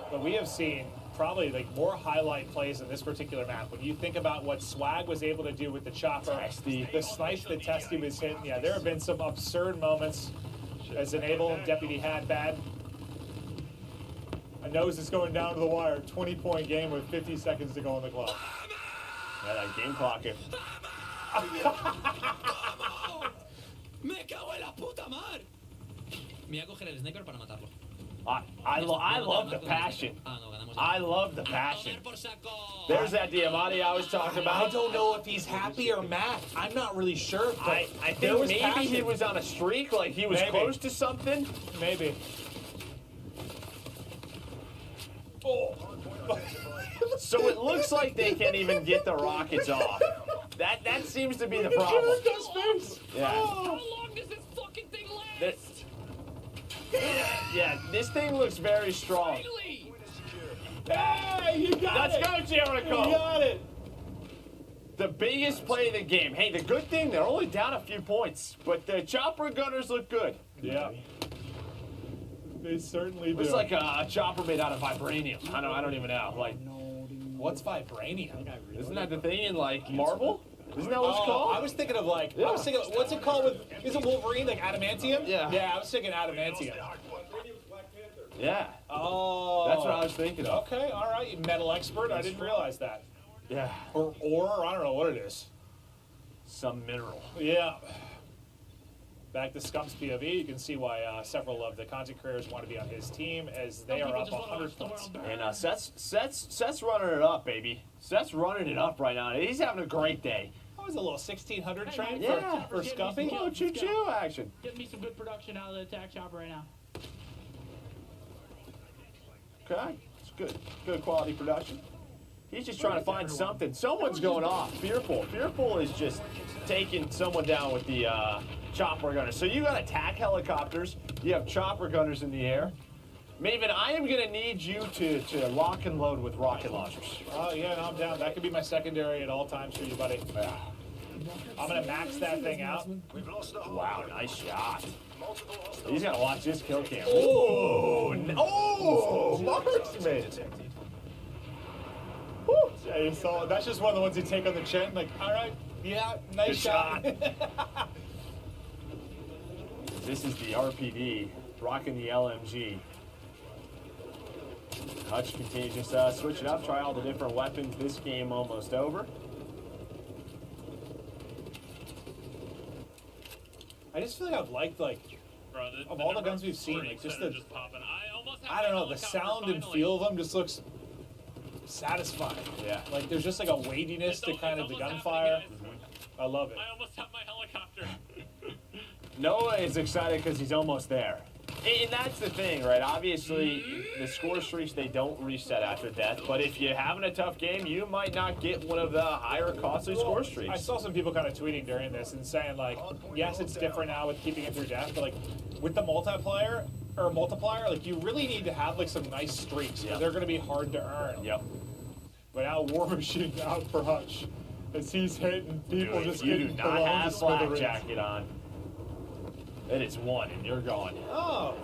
But we have seen probably like more highlight plays in this particular map. When you think about what Swag was able to do with the chopper, the snipes that Testy was hitting, yeah, there have been some absurd moments as Enable Deputy had bad. A nose is going down to the wire. 20-point game with 50 seconds to go on the clock. Yeah, that game clock. Me cago en la puta madre. Me voy a coger el sniper para matarlo. I love the passion. I love the passion. There's that Diamante I was talking about. I don't know if he's happy or mad. I'm not really sure. I think maybe he was on a streak, like he was close to something. Maybe. Oh. So it looks like they can't even get the rockets off. That seems to be the problem. Yeah. How long does this fucking thing last? Yeah, this thing looks very strong. Hey, you got it! Let's go, Jericho! You got it! The biggest play of the game. Hey, the good thing, they're only down a few points, but the chopper gunners look good. Yeah. They certainly do. It's like a chopper made out of vibranium. I don't even know. Like, what's vibranium? Isn't that the thing in like Marvel? Isn't that what it's called? I was thinking of like, I was thinking, what's it called with, is it Wolverine, like adamantium? Yeah. Yeah, I was thinking adamantium. Yeah. Oh. That's what I was thinking of. Okay, all right, you metal expert. I didn't realize that. Yeah. Or I don't know what it is. Some mineral. Yeah. Back to Scump's POV, you can see why several of the content creators want to be on his team, as they are up 100 points. And Seth's running it up, baby. Seth's running it up right now. He's having a great day. That was a little 1600 train for Get Scumpy. me some Oh, kills. choo-choo action. Get me some good production out of the attack chopper right now. Okay, it's good. Good quality production. He's just trying to find something. Someone's going off. Fearful. Fearful is just taking someone down with the chopper gunner. So you got attack helicopters. You have chopper gunners in the air. Maven, I am going to need you to lock and load with rocket launchers. Oh, yeah, no, I'm down. That could be my secondary at all times for you, buddy. Yeah. I'm going to max that thing out. Wow, nice shot. He's got to watch this kill cam. Oh, marksman. Yeah, you saw it. That's just one of the ones you take on the chin. Like, all right, yeah, nice Good shot. This is the RPD, rocking the LMG. Hutch continues to switch it up, try all the different weapons. This game almost over. I just feel like I've liked, like, of all the guns we've seen, like, just the, I don't know, the sound and feel of them just looks satisfying. Yeah. Like, there's just like a weightiness to kind of the gunfire. I love it. I almost have my helicopter. Noah is excited because he's almost there. And that's the thing, right? Obviously, the score streaks, they don't reset after death. But if you're having a tough game, you might not get one of the higher costly score streaks. I saw some people kind of tweeting during this and saying, like, yes, it's different now with keeping it through death, but, like, with the multiplier, like, you really need to have, like, some nice streaks, because they're going to be hard to earn. Yep. But now War Machine out for Hutch, as he's hitting people just you getting do not have the black rings. jacket on. It is one, and you're gone. Oh,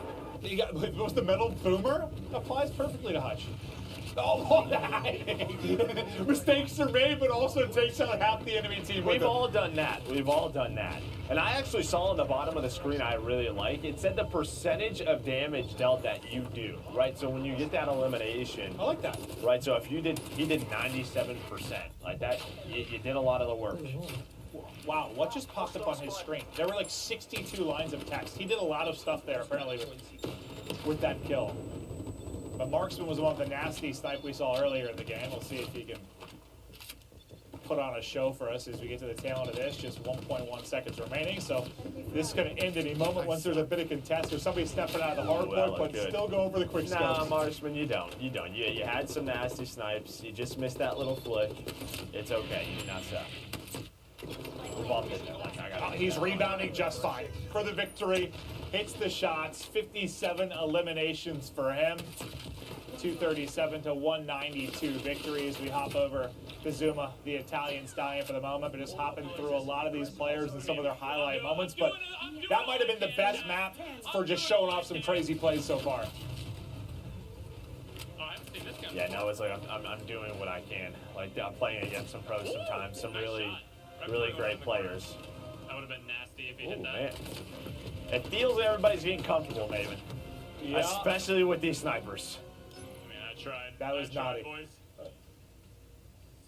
you got, was the metal boomer applies perfectly to Hutch. Oh, mistakes are made, but also takes out half the enemy team. We've all done that. We've all done that. And I actually saw on the bottom of the screen, I really like, it said the percentage of damage dealt that you do, right? So when you get that elimination. I like that. Right, so if he did 97%. Like that, you did a lot of the work. Wow, what just popped up on his screen? There were like 62 lines of text. He did a lot of stuff there, apparently, with that kill. But Marksman was one of the nasty snipe we saw earlier in the game. We'll see if he can put on a show for us as we get to the tail end of this. Just 1.1 seconds remaining, so this is going to end any moment once there's a bit of contest or somebody stepping out of the hard point, but still go over the quick scopes. Nah, Marksman, you don't. You had some nasty snipes. You just missed that little flick. It's okay. You did not suck. We've all been there. He's rebounding just fine for the victory. Hits the shots. 57 eliminations for him. 237 to 192 victory as we hop over to Zuma, the Italian stallion for the moment, but just hopping through a lot of these players and some of their highlight moments. But that might have been the best map for just showing off some crazy plays so far. Yeah, no, it's like I'm doing what I can. Like I'm playing against some pros sometimes, some really great players. That would have been nasty if he hit that. Man. It feels like everybody's getting comfortable, Maven. Yeah. Especially with these snipers. I mean, I tried. That was naughty. Boys.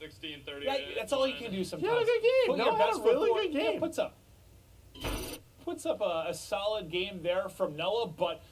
16-30. Yeah, that's all you can do sometimes. Yeah, good game. Put No, your had best a really foot good forward. game. Yeah, puts up a solid game there from Noah, but